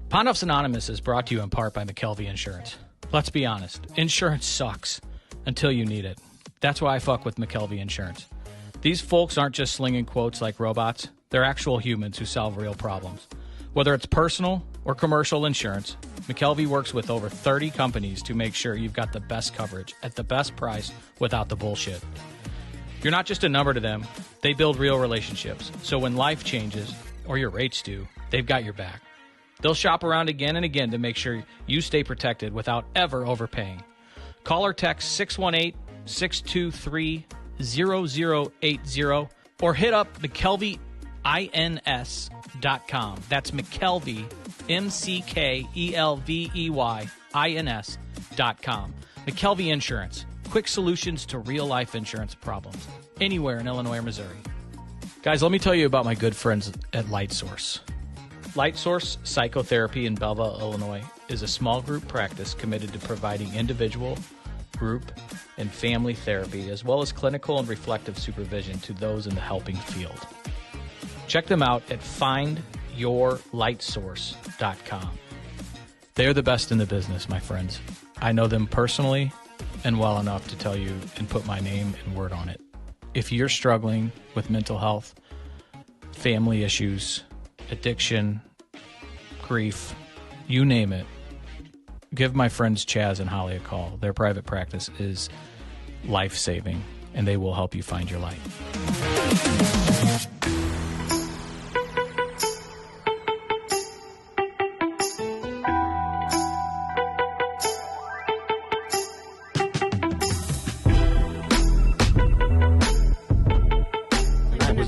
Ponduffs Anonymous is brought to you in part by McKelvey Insurance. Let's be honest, insurance sucks until you need it. That's why I fuck with McKelvey Insurance. These folks aren't just slinging quotes like robots. They're actual humans who solve real problems. Whether it's personal or commercial insurance, McKelvey works with over 30 companies to make sure you've got the best coverage at the best price without the bullshit. You're not just a number to them. They build real relationships. So when life changes, or your rates do, they've got your back. They'll shop around again and again to make sure you stay protected without ever overpaying. Call or text 618-623-0080 or hit up McKelveyINS.com. That's McKelvey, McKelveyINS.com. McKelvey Insurance. Quick solutions to real-life insurance problems. Anywhere in Illinois or Missouri. Guys, let me tell you about my good friends at Light Source. Light Source Psychotherapy in Belleville, Illinois is a small group practice committed to providing individual, group, and family therapy, as well as clinical and reflective supervision to those in the helping field. Check them out at findyourlightsource.com. They're the best in the business, my friends. I know them personally and well enough to tell you and put my name and word on it. If you're struggling with mental health, family issues, addiction, grief, you name it, give my friends Chaz and Holly a call. Their private practice is life-saving, and they will help you find your light.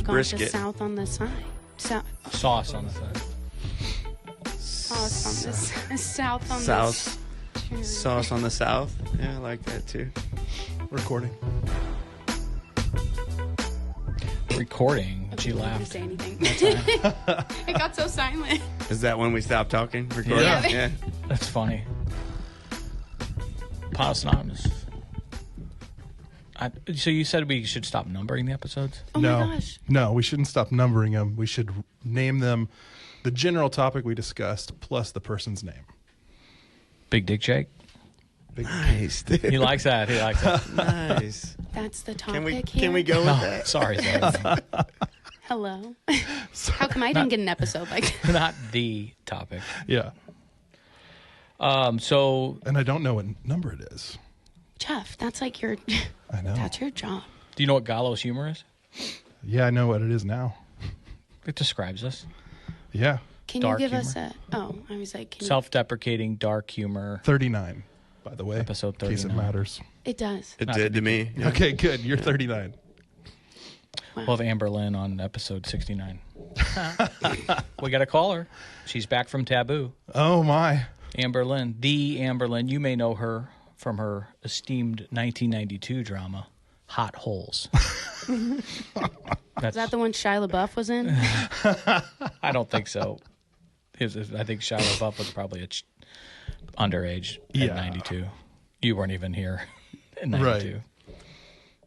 Brisket. South on the side. Sauce on the side. Sauce on the south on South. the Sauce on the south. Yeah, I like that too. Recording. She laughed. I didn't say anything. It got so silent. Is that when we stopped talking? Recording? Yeah. That's funny. Ponduffs Anonymous. So you said we should stop numbering the episodes? Oh no, my gosh. No, we shouldn't stop numbering them. We should name them the general topic we discussed plus the person's name. Big Dick Jake? Nice, dude. He likes that. He likes that. Nice. That's the topic Can we go with that? Sorry. Hello. How come I didn't get an episode like that? Not the topic. Yeah. So. And I don't know what number it is. Jeff, that's like your... I know. That's your job. Do you know what gallows humor is? Yeah, I know what it is now. It describes us. Yeah. Can Dark you give humor. us a... Oh, I was like... Self-deprecating, dark humor. 39, by the way. Episode 39. In case it matters. It does. It did to me. Yeah. Okay, good. You're 39. Wow. We'll have Amber Lynn on episode 69. We got to call her. She's back from Taboo. Oh, my. Amber Lynn. The Amber Lynn. You may know her from her esteemed 1992 drama, Hot Holes. Is that the one Shia LaBeouf was in? I don't think so. I think Shia LaBeouf was probably underage in 92. You weren't even here in 92. Right.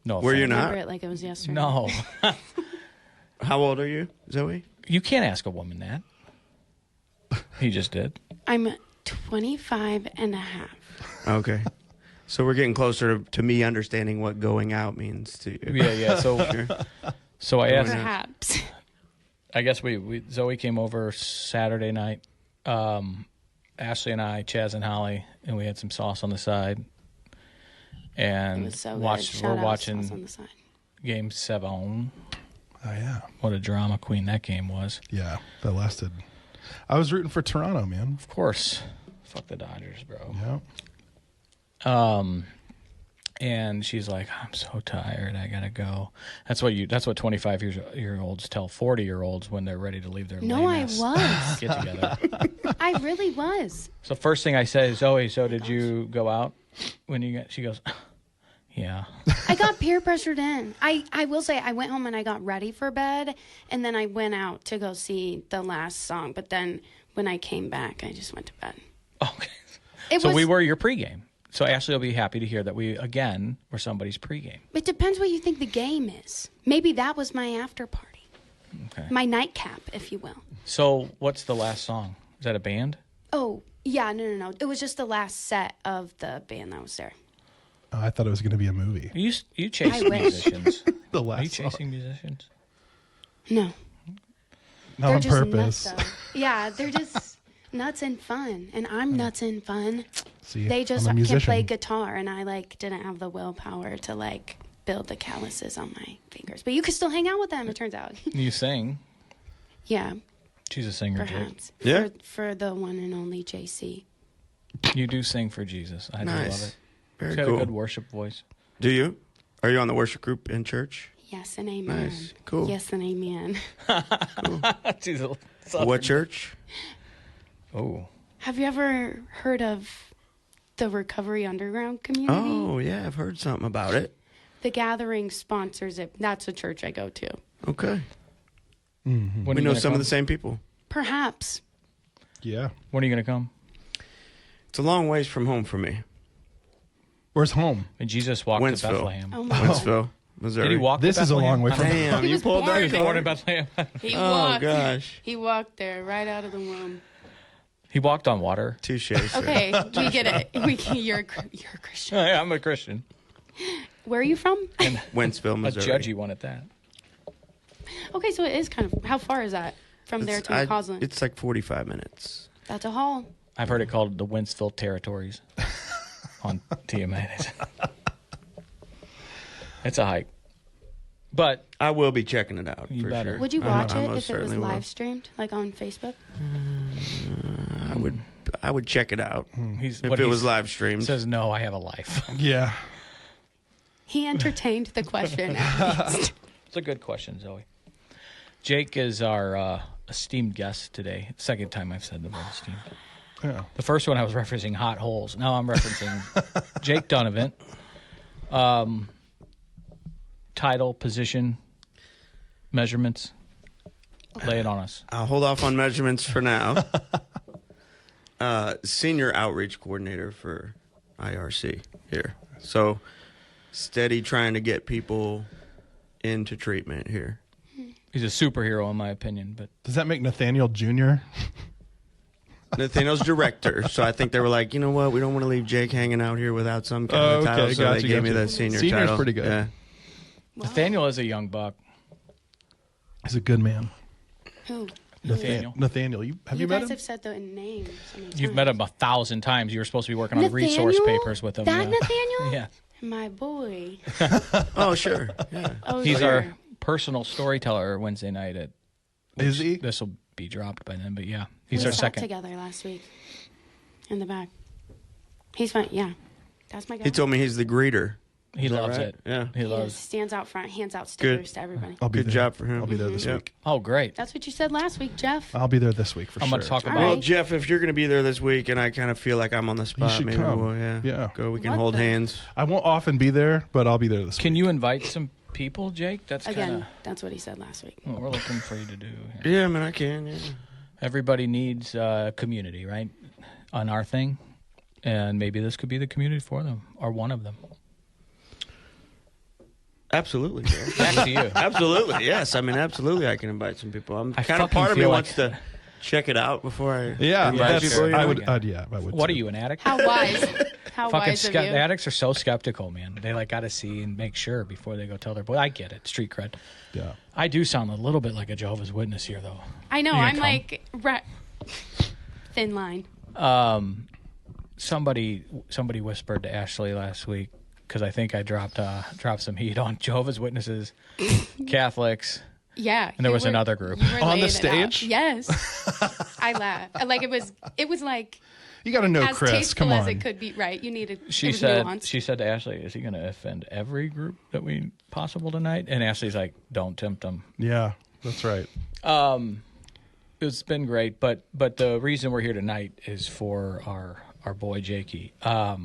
No, Were you I not? remember it like it was yesterday. No. How old are you, Zoe? You can't ask a woman that. He just did. I'm 25 and a half. Okay. So we're getting closer to me understanding what going out means to you. Yeah. So I asked. Perhaps. I guess we Zoe came over Saturday night. Ashley and I, Chaz and Holly, and we had some sauce on the side. And It was so good. we're Shout out watching Sauce on the Side. Game 7. Oh, yeah. What a drama queen that game was. Yeah, that lasted. I was rooting for Toronto, man. Of course. Fuck the Dodgers, bro. Yeah. And she's like, I'm so tired. I gotta go. That's what 25-year-olds tell 40-year-olds when they're ready to leave their No, I lame-ass was. get together. I really was. So first thing I say, Zoe, so did you go out when you got? She goes, yeah. I got peer pressured in. I will say I went home and I got ready for bed, and then I went out to go see the last song. But then when I came back, I just went to bed. Okay. We were your pregame. So Ashley will be happy to hear that we, again, were somebody's pregame. It depends what you think the game is. Maybe that was my after party. Okay. My nightcap, if you will. So what's the last song? Is that a band? Oh, yeah, no. It was just the last set of the band that was there. Oh, I thought it was going to be a movie. You chasing I wish. musicians? The Are you last song. chasing musicians? No. Not They're on just purpose. nuts, though. Yeah, they're just nuts and fun. And I'm nuts and fun. See, They just I'm a can musician. play guitar, and I, didn't have the willpower to, build the calluses on my fingers. But you could still hang out with them, it turns out. You sing. Yeah, She's a singer, perhaps. Yeah. For the one and only JC. Jake. You do sing for Jesus. I do love Nice. it. Very She's got cool. a good worship voice. Do you? Are you on the worship group in church? Yes and amen. Nice. Cool. Yes and amen. She's a What church? Oh. Have you ever heard of the Recovery Underground community? Oh, yeah, I've heard something about it. The Gathering sponsors it. That's a church I go to. Okay. When We know some of the same people. Perhaps. Yeah. When are you going to come? It's a long ways from home for me. Where's home? And Jesus walked to Wentzville. Bethlehem. Oh my Wentzville, Missouri. Did he walk This to is a Bethlehem? long way from home. Damn, He you was pulled born that He was born car. in Bethlehem. He Oh, walked. gosh. He walked there right out of the womb. He walked on water. Touche, sir. Okay, we get it. You're a Christian. Yeah, I'm a Christian. Where are you from? Wentzville, A Missouri. judgy one at that. Okay, so it is kind of. How far is that from there to McCausland? It's like 45 minutes. That's a haul. I've heard it called the Wentzville Territories on TMA. It's a hike. But I will be checking it out. You for better. Sure. Would you I watch it most if it was certainly will. live streamed, like on Facebook? I would check it out he's, if what it he was live streamed. says, no, I have a life. Yeah. He entertained the question. At least. It's a good question, Zoe. Jake is our esteemed guest today. Second time I've said the word esteemed. Yeah. The first one I was referencing hot holes. Now I'm referencing Jake Dunavant. Title, position, measurements. Lay it on us. I'll hold off on measurements for now. Senior outreach coordinator for IRC here. So steady trying to get people into treatment here. He's a superhero in my opinion, but Does that make Nathaniel Jr.? Nathaniel's director, so I think they were like, you know what, we don't want to leave Jake hanging out here without some kind of title, so gotcha, they gave me gotcha. that senior Senior's title. pretty good. Yeah. Nathaniel is a young buck. He's a good man. Who? Nathaniel. Nathaniel, have you met guys him? have said the name so many times. You've met him 1,000 times. You were supposed to be working on resource Nathaniel? papers with him. That yeah. Nathaniel? Yeah. My boy. Oh, sure. Yeah. Oh, He's sure. our personal storyteller Wednesday night at. Is he? This will be dropped by then, but yeah, We he's our sat second. together last week. In the back. He's fine. Yeah. That's my guy. He told me he's the greeter. He Is that loves right? it. Yeah. He He loves. stands out front, hands out stickers to everybody. I'll be Good there. job for him. I'll be there this Yeah. week. Oh, great. That's what you said last week, Jeff. I'll be there this week for I'm sure. going to talk All about. Well, right. Jeff, if you're going to be there this week, and I kind of feel like I'm on the spot, should maybe come. we'll Yeah. go. We can What hold the- hands. I won't often be there, but I'll be there this Can week. you invite some people, Jake? That's kind Again, of that's what he said last week. what we're looking for you to do. Here. Yeah, I mean, I can. Yeah. Everybody needs community, right? On our thing, and maybe this could be the community for them or one of them. Absolutely. Yeah. Back to you. Absolutely. Yes. I mean, absolutely. I can invite some people. I'm I kind of fucking part of me feel wants like- to check it out before I Yeah, invite that's- people. You I know? would. Yeah, I would. What are too. you, an addict? How wise. How Fucking wise of you. addicts are so skeptical, man. They got to see and make sure before they go tell their boy. I get it, street cred. Yeah. I do sound a little bit like a Jehovah's Witness here, though. I know. You gonna I'm come? like thin line. Somebody whispered to Ashley last week because I think I dropped some heat on Jehovah's Witnesses, Catholics. Yeah. And there you was another group. you were On the laying it out. stage? Yes. I laughed. Like it was like You got to know as Chris. tasteful Come as on. it could be. Right. You needed. She it was said nuanced. to Ashley, "Is he going to offend every group that we possible tonight?" And Ashley's like, "Don't tempt him." Yeah, that's right. It's been great, but the reason we're here tonight is for our boy Jakey. I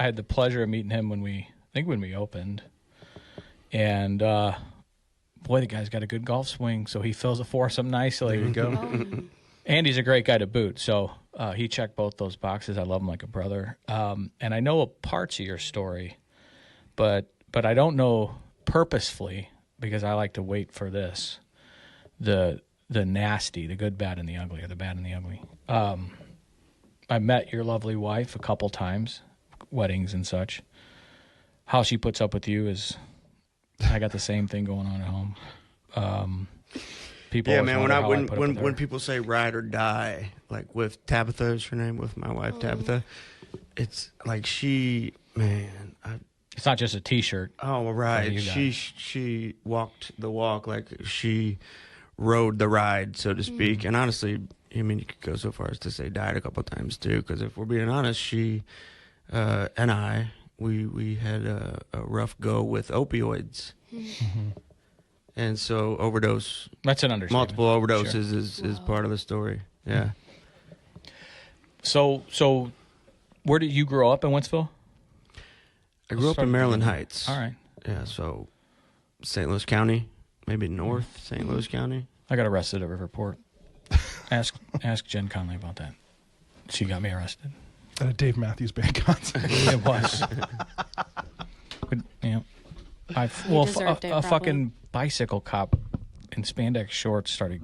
had the pleasure of meeting him when we opened, and boy, the guy's got a good golf swing, so he fills a foursome nicely. There you go. Oh. And he's a great guy to boot, so he checked both those boxes. I love him like a brother, and I know parts of your story, but I don't know purposefully because I like to wait for this, the nasty, the good, bad, and the ugly, or the bad and the ugly. I met your lovely wife a couple times, weddings and such. How she puts up with you is, I got the same thing going on at home. People, Yeah, always man. wonder how I put up with When her. people say ride or die, like with Tabitha is her name, with my wife Tabitha, it's like It's not just a T-shirt. Oh, right. you got She walked the walk, like she rode the ride, so to speak. And honestly, I mean, you could go so far as to say died a couple times too, because if we're being honest, she and I, we had a rough go with opioids. And so overdose, That's an understatement. multiple overdoses Sure. is part of the story. Yeah. So where did you grow up in Wentzville? I grew up in Maryland Heights. All right. Yeah, so St. Louis County, maybe North St. Louis County. I got arrested at Riverport. Ask Jen Conley about that. She got me arrested. At a Dave Matthews Band concert. It was. But, you know, deserved it, a probably. fucking bicycle cop in spandex shorts started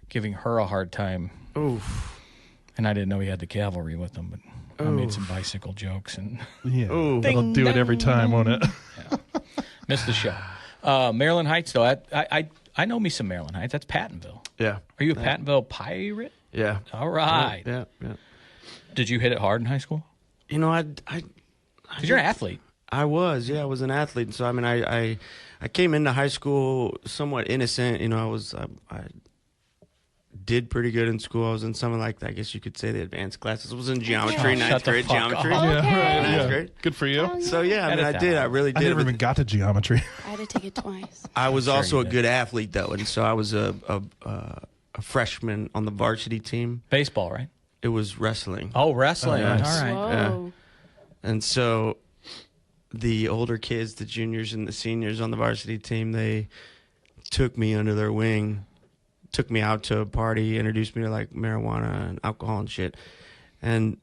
giving her a hard time, Oof. and I didn't know he had the cavalry with him. But I made some bicycle jokes and Yeah, Ooh. that'll do it every time, won't it? missed the show. Maryland Heights, though, I know me some Maryland Heights. That's Pattonville. Yeah. Are you a Pattonville pirate? Yeah. All right. Yeah. Did you hit it hard in high school? You know, Because you're an athlete. I was an athlete. And so, I mean, I came into high school somewhat innocent. You know, I did pretty good in school. I was in some of, like, I guess you could say the advanced classes. I was in geometry, Oh, ninth shut the grade fuck geometry. up. Yeah, Okay. right. That's Yeah. great. Good for you. So, yeah, I mean, Edit I that did. out. I really I did. never even got to geometry. I had to take it twice. I was also you a did. good athlete, though. And so I was a freshman on the varsity team. Baseball, right? It was wrestling. Oh, wrestling. Oh, nice. All right. Whoa. And so the older kids, the juniors and the seniors on the varsity team, they took me under their wing, took me out to a party, introduced me to like marijuana and alcohol and shit. And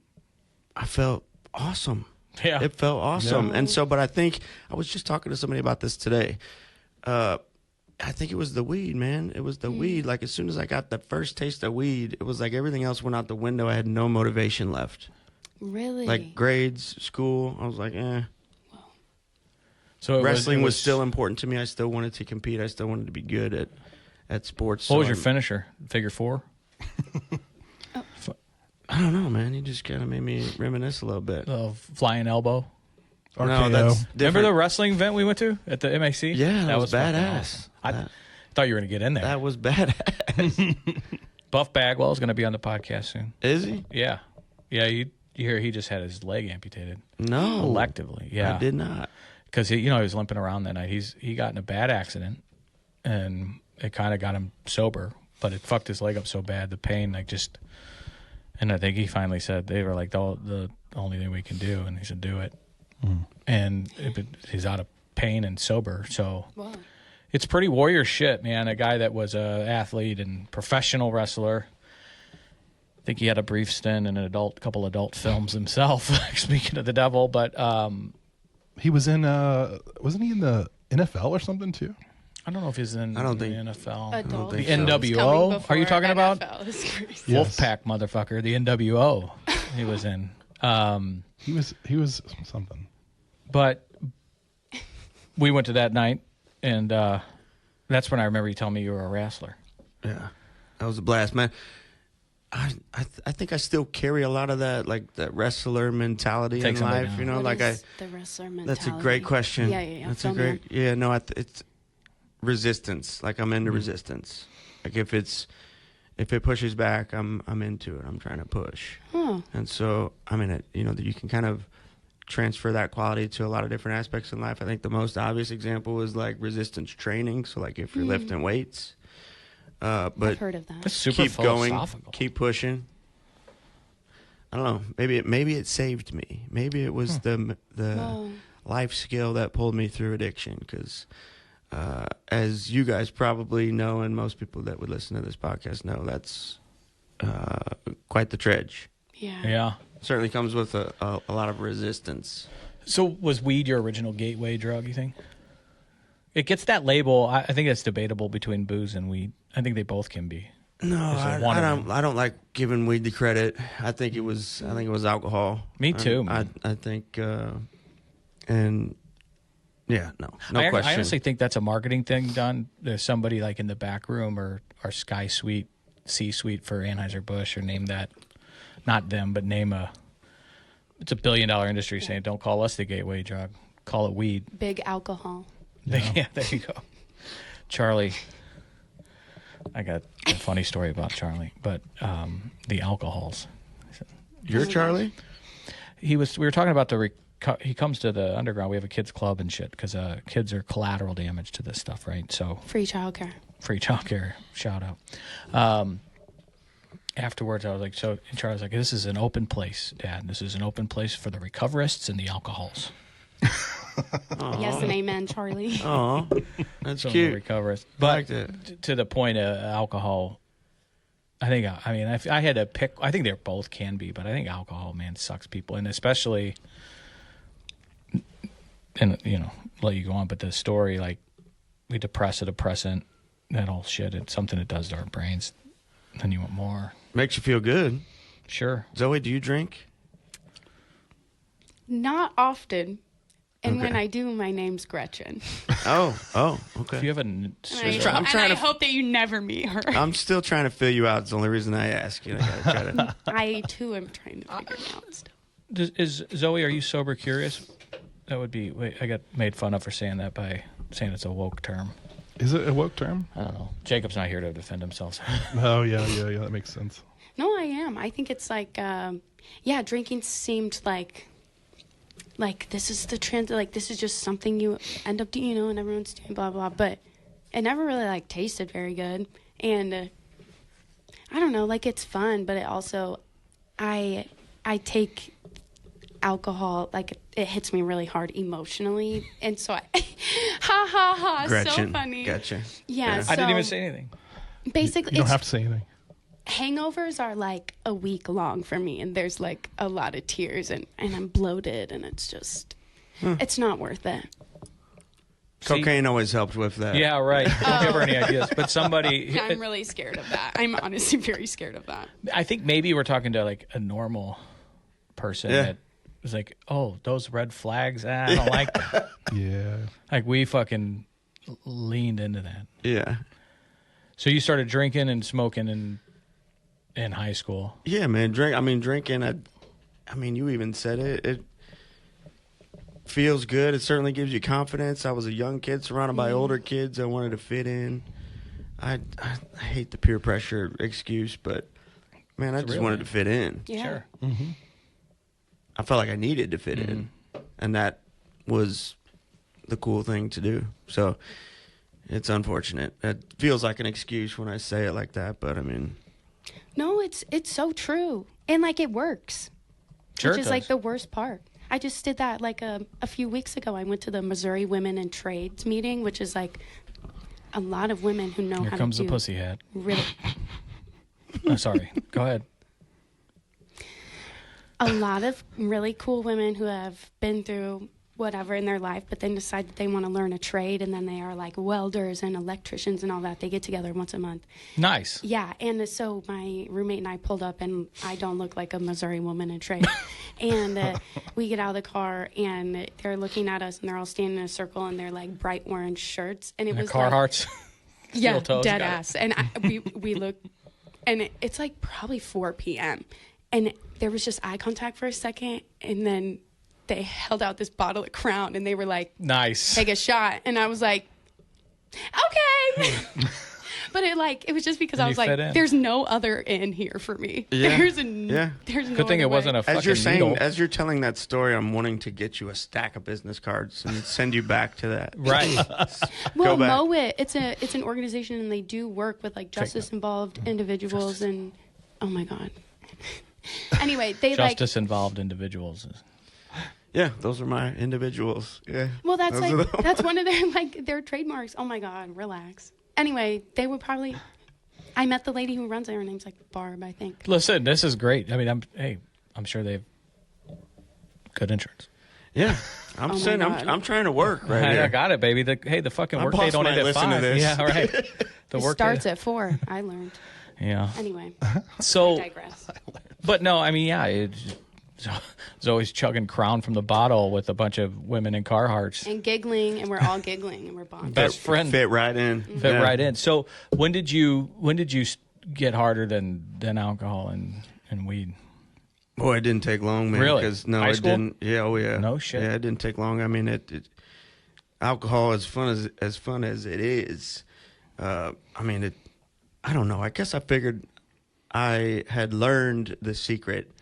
I felt awesome. Yeah. It felt awesome. Yeah. And so, but I think I was just talking to somebody about this today. I think it was the weed, man. It was the weed. Like as soon as I got the first taste of weed, it was like everything else went out the window. I had no motivation left. Really? Like grades, school, I was like, So Wrestling was still important to me. I still wanted to compete. I still wanted to be good at sports. What was So your finisher? Figure four? I don't know, man. You just kind of made me reminisce a little bit. The flying elbow? No, RKO. that's Remember different. the wrestling event we went to at the MAC? Yeah, that was fucking badass. awesome. I thought you were going to get in there. That was badass. Buff Bagwell is going to be on the podcast soon. Is he? Yeah. Yeah, you hear he just had his leg amputated. No. Electively, yeah. I did not. Because he was limping around that night. He got in a bad accident, and it kind of got him sober, but it fucked his leg up so bad, the pain, like just. And I think he finally said they were like the only thing we can do, and he said do it. And he's out of pain and sober, so Whoa. it's pretty warrior shit, man. A guy that was a athlete and professional wrestler. I think he had a brief stint in a couple adult films himself. Speaking of the devil, but. He was in, wasn't he in the NFL or something too? I don't know if he's in I don't the think- NFL. Adult think The so. films NWO? coming Are you before talking about? NFL is crazy. Yes. Wolfpack, motherfucker. The NWO he was in. He was something. But we went to that night, and that's when I remember you telling me you were a wrestler. Yeah. That was a blast, man. I think I still carry a lot of that, like that wrestler mentality Take in somebody life. down. You know, What like is the wrestler mentality? That's a great question. Yeah. That's Fill a me in. great. Yeah, no, it's resistance. Like I'm into resistance. Like if it pushes back, I'm into it. I'm trying to push. Huh. And so I mean, you can kind of transfer that quality to a lot of different aspects in life. I think the most obvious example is like resistance training. So like if you're lifting weights, I've but heard of that. That's super keep going, philosophical. keep pushing. I don't know. Maybe it saved me. Maybe it was the Whoa. life skill that pulled me through addiction. Because as you guys probably know, and most people that would listen to this podcast know, that's quite the trudge. Yeah. Yeah. Certainly comes with a lot of resistance. So was weed your original gateway drug, you think? It gets that label. I think it's debatable between booze and weed. I think they both can be. No, Is there I one of don't. them? I don't like giving weed the credit. I think it was alcohol. Me too, man. I think, and yeah, no question. I honestly think that's a marketing thing done. There's somebody like in the back room or Sky Suite, C-suite for Anheuser-Busch, or name that, not them, but name it's a $1 billion industry saying, don't call us the gateway drug. Call it weed. Big alcohol. Yeah, there you go. Charlie. I got a funny story about Charlie, but the alcohols. You're Charlie? We were talking about he comes to the underground. We have a kids club and shit because kids are collateral damage to this stuff, right? So Free childcare. free childcare, shout out. Afterwards, I was like, and Charlie was like, this is an open place, Dad. This is an open place for the recoverists and the alcohols. Yes and amen, Charlie. Oh, that's So cute. the recoverists. I But like that. to the point of alcohol, if I had to pick, I think they both can be, but I think alcohol, man, sucks people. And especially, and let you go on, but the story, like, we depress a depressant, that whole shit, it's something it does to our brains. Then you want more. Makes you feel good. Sure. Zoe, do you drink? Not often. And Okay. when I do, my name's Gretchen. Oh, okay. If you have And I'm trying I to- hope that you never meet her. I'm still trying to fill you out. It's the only reason I ask you. I gotta try to. I, too, am trying to figure it out still. Is Zoe, are you sober curious? That would be, I got made fun of for saying that by saying it's a woke term. Is it a woke term? I don't know. Jacob's not here to defend himself. Oh, yeah, that makes sense. No, I am. I think it's like, drinking seemed like this is the trend, like this is just something you end up doing, and everyone's doing blah, blah, but it never really, like, tasted very good. And I don't know, like, it's fun, but it also, I take alcohol, like, it hits me really hard emotionally, and so I, ha, Gretchen, so funny. Gotcha. Yeah, I didn't even so say anything. basically, You don't it's have to say anything. hangovers are like a week long for me, and there's like a lot of tears, and I'm bloated, and it's just it's not worth it. Cocaine always helps with that. Yeah, right. Don't give her any ideas. But somebody, I'm really scared of that. I'm honestly very scared of that. I think maybe we're talking to like a normal person Yeah. that was like, oh, those red flags, I don't like that. Yeah. Like, we fucking leaned into that. Yeah. So you started drinking and smoking in high school. Yeah, man. Drinking. I mean, you even said it. It feels good. It certainly gives you confidence. I was a young kid surrounded by older kids. I wanted to fit in. I hate the peer pressure excuse, but man, I just real, wanted man. to fit in. Yeah. Sure. I felt like I needed to fit in, and that was the cool thing to do. So it's unfortunate. It feels like an excuse when I say it like that, but I mean, No, it's so true, and like it works, Sure which it is like does. the worst part. I just did that like a few weeks ago. I went to the Missouri Women in Trades meeting, which is like a lot of women who know Here how comes to the do pussy hat. really. Oh, sorry. Go ahead. A lot of really cool women who have been through whatever in their life, but then decide that they want to learn a trade, and then they are like welders and electricians and all that. They get together once a month. Nice. Yeah, and so my roommate and I pulled up, and I don't look like a Missouri woman in trade. And we get out of the car, and they're looking at us, and they're all standing in a circle, and they're like bright orange shirts, and it And was Carhartts. yeah, steel toes, dead got it. ass. And we look, and it's like probably 4 p.m. And there was just eye contact for a second, and then they held out this bottle of Crown, and they were like, Nice. take a shot. And I was like, okay. But it was just because And I you was like, fit in. there's no other in here for me. Yeah. There's Yeah. no Good thing other it wasn't way. a fucking as you're saying, needle. as you're telling that story, I'm wanting to get you a stack of business cards and send you back to that. Right. Well, Go back. Mowit, it's an organization, and they do work with like justice involved individuals, and oh my god. Anyway, they Justice involved individuals. Yeah, those are my individuals. Yeah. well, that's Those are like the- that's one of their trademarks. Oh my god, relax. Anyway, they would probably. I met the lady who runs it. Her name's like Barb, I think. Listen, this is great. I mean, I'm sure they've good insurance. Yeah. I'm Oh my saying God. I'm trying to work right I here. got it, baby. The fucking My workday boss don't might end at listen to 5. this. Yeah, all right. The It workday starts at 4. I learned. Yeah. Anyway, So, I digress. but no, I mean, yeah, it's always chugging Crown from the bottle with a bunch of women in Carhartts. And giggling, and we're all giggling, and we're bonding. Best friend. Fit right in. Fit right in. So when did you get harder than alcohol and weed? Boy, it didn't take long, man. Really? Because no, High it school? didn't. Yeah, oh yeah. No shit. Yeah, it didn't take long. I mean, alcohol as fun as it is. I mean, I don't know. I guess I figured I had learned the secret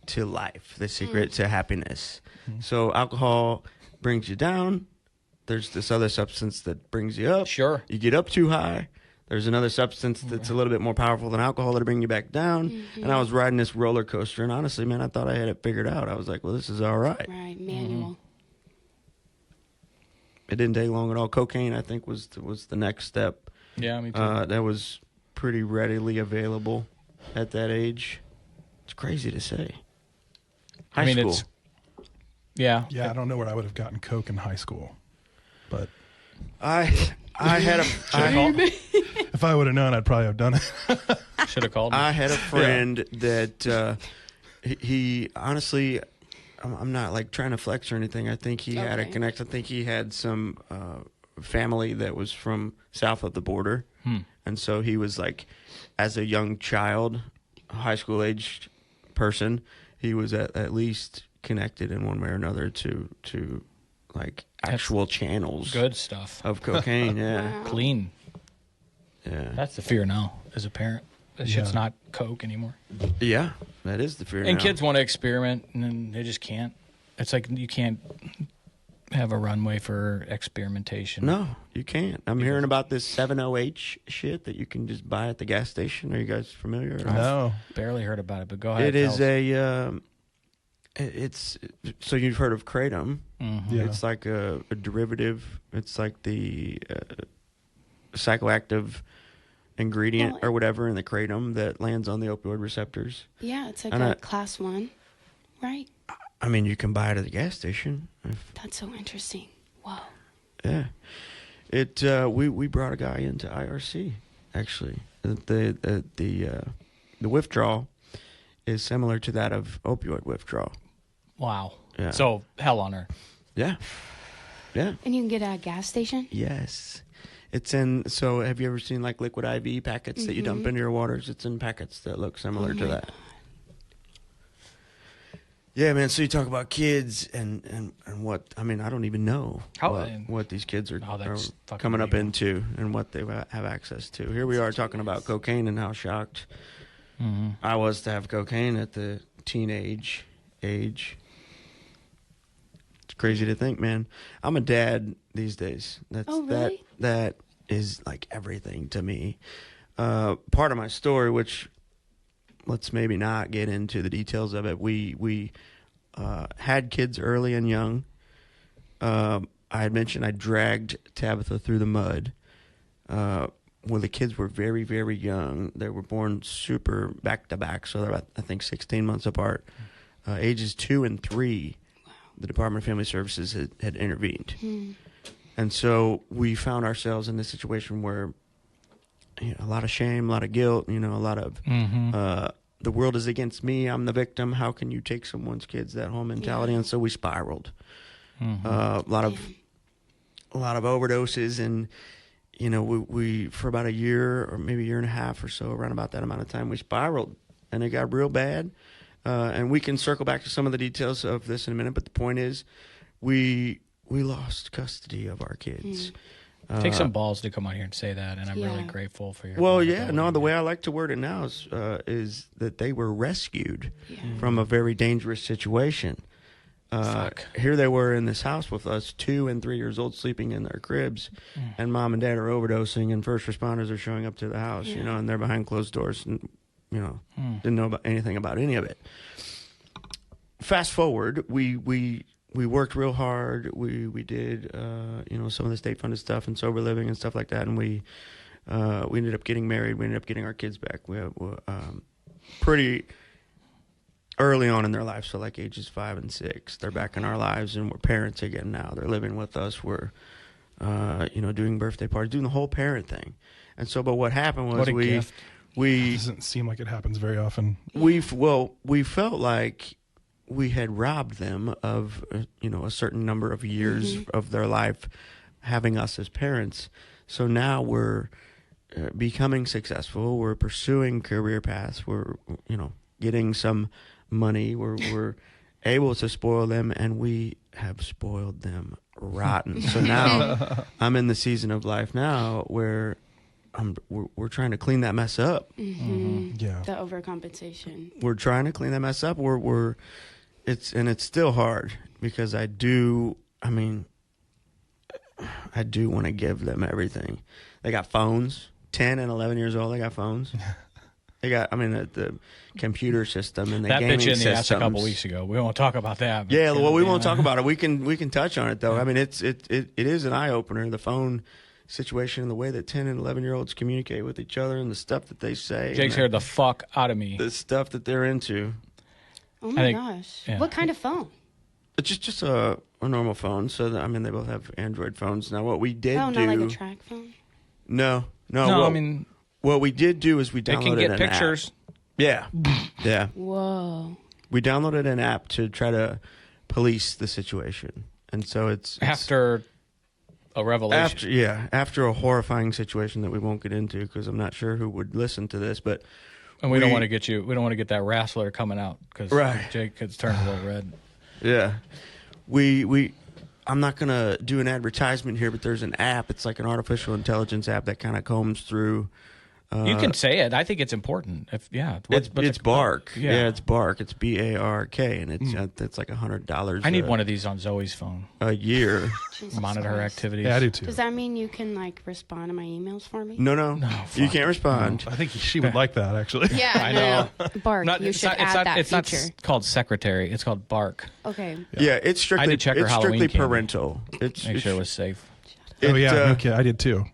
to life, the secret to happiness. So alcohol brings you down. There's this other substance that brings you up. Sure. You get up too high. There's another substance that's a little bit more powerful than alcohol that'll bring you back down. And I was riding this roller coaster, and honestly, man, I thought I had it figured out. I was like, well, this is all right. Right, manual. It didn't take long at all. Cocaine, I think, was the next step. Yeah, me too. That was pretty readily available at that age. It's crazy to say. High school. Yeah. Yeah, I don't know where I would have gotten coke in high school, but I had if I would have known, I'd probably have done it. Should have called me. I had a friend that he honestly, I'm not like trying to flex or anything. I think he had a connection. I think he had some family that was from south of the border, and so he was like, as a young child, high school aged person, he was at least connected in one way or another to like actual channels. Good stuff. Of cocaine. Yeah, Wow. Clean. yeah, That's the fear now as a parent. That shit's not coke anymore. yeah. That is the fear. And now. kids want to experiment, and then they just can't. It's like you can't have a runway for experimentation. No, you can't. I'm hearing about this 70H shit that you can just buy at the gas station. Are you guys familiar? No. Barely heard about it, but go ahead. It is tell us. it's so you've heard of kratom. Yeah. It's like a derivative. It's like the psychoactive ingredient or whatever in the kratom that lands on the opioid receptors. Yeah, it's like And a class 1, right? I mean, you can buy it at the gas station. That's so interesting. Whoa. Yeah, we brought a guy into IRC actually. The withdrawal is similar to that of opioid withdrawal. Wow. Yeah. So hell on earth. Yeah. Yeah. And you can get it at a gas station? Yes. It's in, so have you ever seen like liquid IV packets that you dump into your waters? It's in packets that look similar to that. Yeah, man. So you talk about kids and what, I mean, I don't even know what these kids are coming up into and what they have access to. Here we are talking about cocaine and how shocked I was to have cocaine at the teenage age. It's crazy to think, man. I'm a dad these days. Really? That is like everything to me. Part of my story, which let's maybe not get into the details of it. We had kids early and young. I had mentioned I dragged Tabitha through the mud. When the kids were very, very young, they were born super back to back, so they're about, I think, 16 months apart. Ages 2 and 3, the Department of Family Services had intervened. And so we found ourselves in this situation where, you know, a lot of shame, a lot of guilt, you know, a lot of the world is against me, I'm the victim, how can you take someone's kids, that whole mentality. And so we spiraled. A lot of overdoses, and you know, we for about a year or maybe a year and a half or so, around about that amount of time, we spiraled, and it got real bad. And we can circle back to some of the details of this in a minute, but the point is, we lost custody of our kids. Take some balls to come out here and say that, and I'm really grateful for your. Well, yeah, no, the way I like to word it now is that they were rescued from a very dangerous situation. Here they were in this house with us, 2 and 3 years old, sleeping in their cribs, and mom and dad are overdosing, and first responders are showing up to the house, you know, and they're behind closed doors, and you know, didn't know anything about any of it. Fast forward, we worked real hard. We did you know, some of the state funded stuff and sober living and stuff like that, and we ended up getting married. We ended up getting our kids back. We pretty early on in their life, so like ages 5 and 6, they're back in our lives, and we're parents again now. They're living with us. We're you know, doing birthday parties, doing the whole parent thing. And so, but what happened was We Doesn't seem like it happens very often. we felt like we had robbed them of a certain number of years of their life having us as parents. So now we're becoming successful. We're pursuing career paths. We're getting some money. We're able to spoil them, and we have spoiled them rotten. So now I'm in the season of life now where we're trying to clean that mess up. Yeah. The overcompensation. We're trying to clean that mess up. It's still hard because I do want to give them everything. They got phones, 10 and 11 years old. They got phones. They got, the computer system and the that gaming bitch in the systems. ass a couple weeks ago. We won't talk about that. but- Yeah, well, we won't talk about it. We can touch on it though. I mean, it is an eye opener. The phone situation and the way that 10 and 11-year-olds communicate with each other and the stuff that they say. Jake scared the fuck out of me. The stuff that they're into. Oh my think- gosh. yeah. What kind of phone? It's just a normal phone. So they both have Android phones. Now, what we did Oh, do? not like a track phone? No. No, What we did do is we they downloaded can get an pictures. app. Yeah, yeah. Whoa. We downloaded an app to try to police the situation, and so it's After a revelation. after a horrifying situation that we won't get into because I'm not sure who would listen to this, but And we don't want to get you. We don't want to get that wrestler coming out because Right. Jake has turned a little red. yeah, we. I'm not gonna do an advertisement here, but there's an app. It's like an artificial intelligence app that kind of combs through. You can say it. I think it's important. It's Bark. Yeah. It's Bark. It's BARK, and it's like $100. I need one of these on Zoe's phone. a year. Jesus Monitor her Christ. activities. Yeah, I do too. Does that mean you can respond to my emails for me? No, you can't respond. I think she would like that, actually. Yeah, I know. Bark. Not- you it's should not, it's add not, that it's feature. not called secretary. It's called Bark. Okay. Yeah, it's strictly I did check her it's Halloween strictly candy. parental. Make sure it was safe. Oh, yeah. Okay, I did too.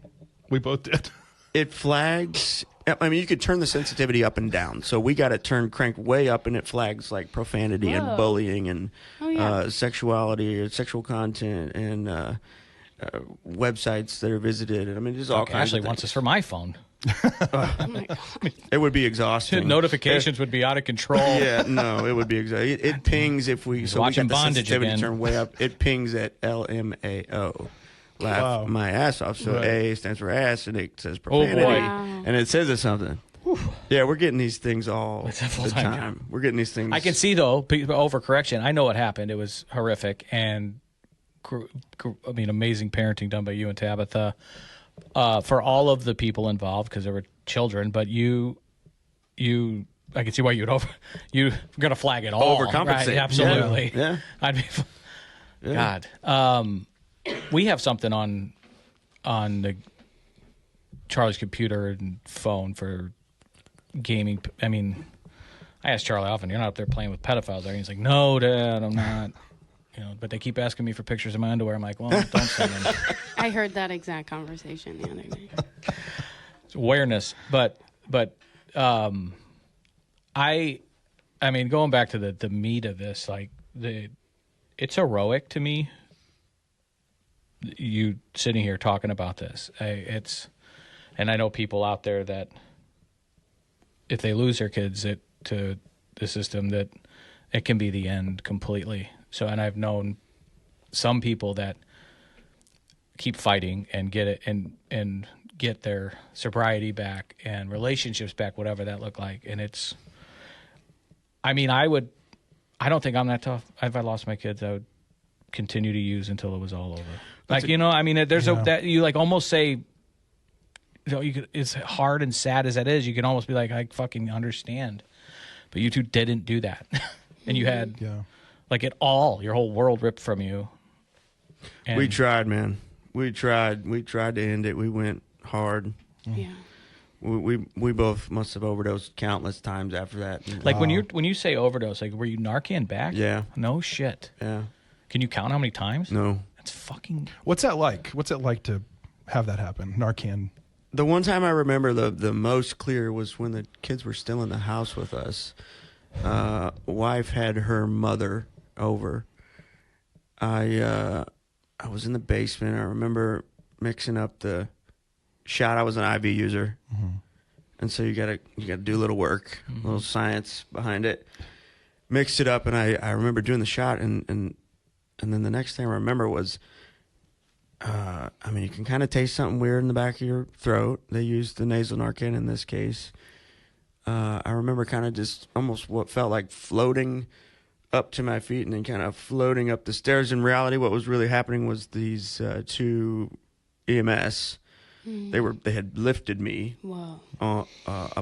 We both did. It flags. I mean, you could turn the sensitivity up and down. So we got it cranked way up, and it flags like profanity and Whoa. bullying and Oh, yeah. sexuality or sexual content and websites that are visited. I mean, there's all kinds Ashley of wants things. this for my phone. Oh my God. It would be exhausting. Notifications would be out of control. Yeah, no, it would be exhausting. It pings if we so we watching got the Bondage sensitivity again. turned way up. It pings at LMAO. Laugh Wow. my ass off. So Right. A stands for ass, and it says Oh, profanity, boy. Wow. and it says it's something. Yeah, we're getting these things all It's a the full-time time. job. We're getting these things. I can see though, overcorrection. I know what happened. It was horrific and, amazing parenting done by you and Tabitha for all of the people involved because there were children. But I can see why you're gonna flag it all. Overcompensate. Right? Absolutely. Yeah. I'd be. God. We have something on the Charlie's computer and phone for gaming. I mean, I asked Charlie often, "You're not up there playing with pedophiles, are you?" He's like, "No, Dad, I'm not." But they keep asking me for pictures of my underwear. I'm like, "Well, don't send them." I heard that exact conversation the other day. It's awareness, but I mean, going back to the meat of this, it's heroic to me. You sitting here talking about this, and I know people out there that if they lose their kids to the system, that it can be the end completely. So, and I've known some people that keep fighting and get it and get their sobriety back and relationships back, whatever that looked like. And I don't think I'm that tough. If I lost my kids, I would continue to use until it was all over. There's that you almost say, as hard and sad as that is, you can almost be like, I fucking understand. But you two didn't do that. And you had your whole world ripped from you. And we tried, man. We tried to end it. We went hard. Yeah. We both must have overdosed countless times after that. when you say overdose, were you Narcan back? Yeah. No shit. Yeah. Can you count how many times? No. That's fucking. What's that like? What's it like to have that happen? Narcan. The one time I remember the most clear was when the kids were still in the house with us. Wife had her mother over. I was in the basement. I remember mixing up the shot. I was an IV user. and so you gotta do a little work, a little science behind it. Mixed it up, and I remember doing the shot, and then the next thing I remember was, I mean, you can kind of taste something weird in the back of your throat. They used the nasal Narcan in this case. I remember kind of just almost what felt like floating up to my feet and then kind of floating up the stairs. In reality, what was really happening was these two EMS. They had lifted me up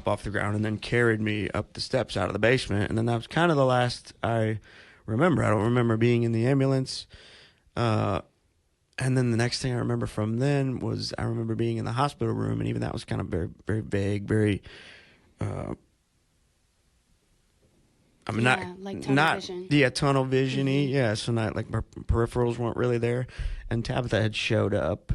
off the ground and then carried me up the steps out of the basement. And then that was kind of the last I remember. I don't remember being in the ambulance. And then the next thing I remember from then was I remember being in the hospital room, and even that was kind of very, very vague, very. I mean, tunnel vision-y. Yeah, so not like my peripherals weren't really there, and Tabitha had showed up,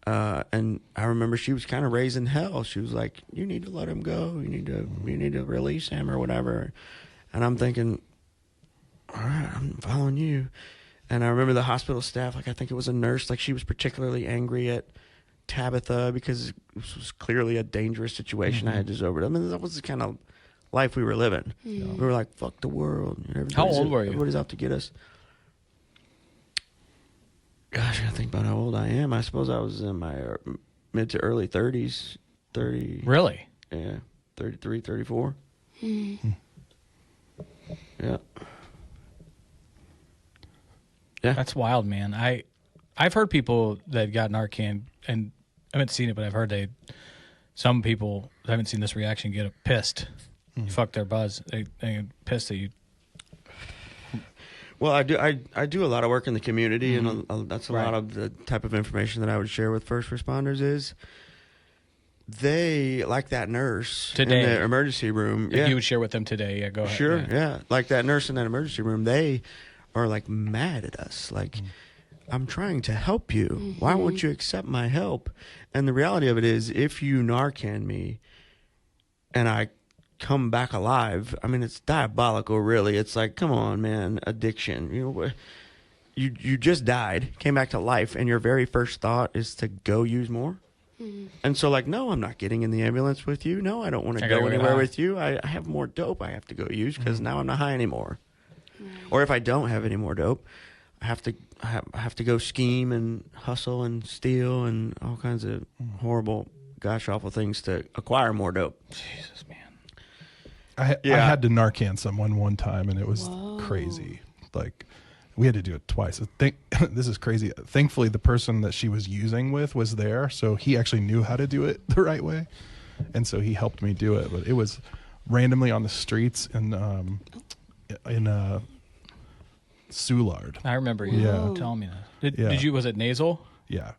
and I remember she was kind of raising hell. She was like, "You need to let him go. You need to release him or whatever," and I'm thinking, "All right, I'm following you." And I remember the hospital staff, like I think it was a nurse, like she was particularly angry at Tabitha because this was clearly a dangerous situation I had just overed. I mean, that was the kind of life we were living. We were like, fuck the world. How old were you? Everybody's out to get us. Gosh, I think about how old I am. I suppose I was in my mid to early 30s. 30. Really? Yeah, 33, 34. Yeah. Yeah. That's wild, man. I've heard people that got Narcan, and I haven't seen it, but I've heard some people, I haven't seen this reaction, get pissed. You fuck their buzz. They get pissed at you. Well, I do a lot of work in the community, and that's a lot of the type of information that I would share with first responders is they, like that nurse today, in the emergency room. If you would share with them today, yeah, go ahead. Sure, yeah. Like that nurse in that emergency room, they are like mad at us. Like, I'm trying to help you. Why won't you accept my help? And the reality of it is, if you Narcan me and I come back alive, I mean, it's diabolical, really. It's like, come on, man, addiction. You just died, came back to life, and your very first thought is to go use more. And so, like, no, I'm not getting in the ambulance with you. No, I don't want to go anywhere with you. I have more dope I have to go use because now I'm not high anymore. Or if I don't have any more dope, I have to go scheme and hustle and steal and all kinds of horrible, gosh awful things to acquire more dope. Jesus, man. I had to Narcan someone one time, and it was crazy. Like, we had to do it twice. This is crazy. Thankfully, the person that she was using with was there, so he actually knew how to do it the right way, and so he helped me do it. But it was randomly on the streets in Soulard. I remember you telling me that. Did you? Was it nasal? Yeah.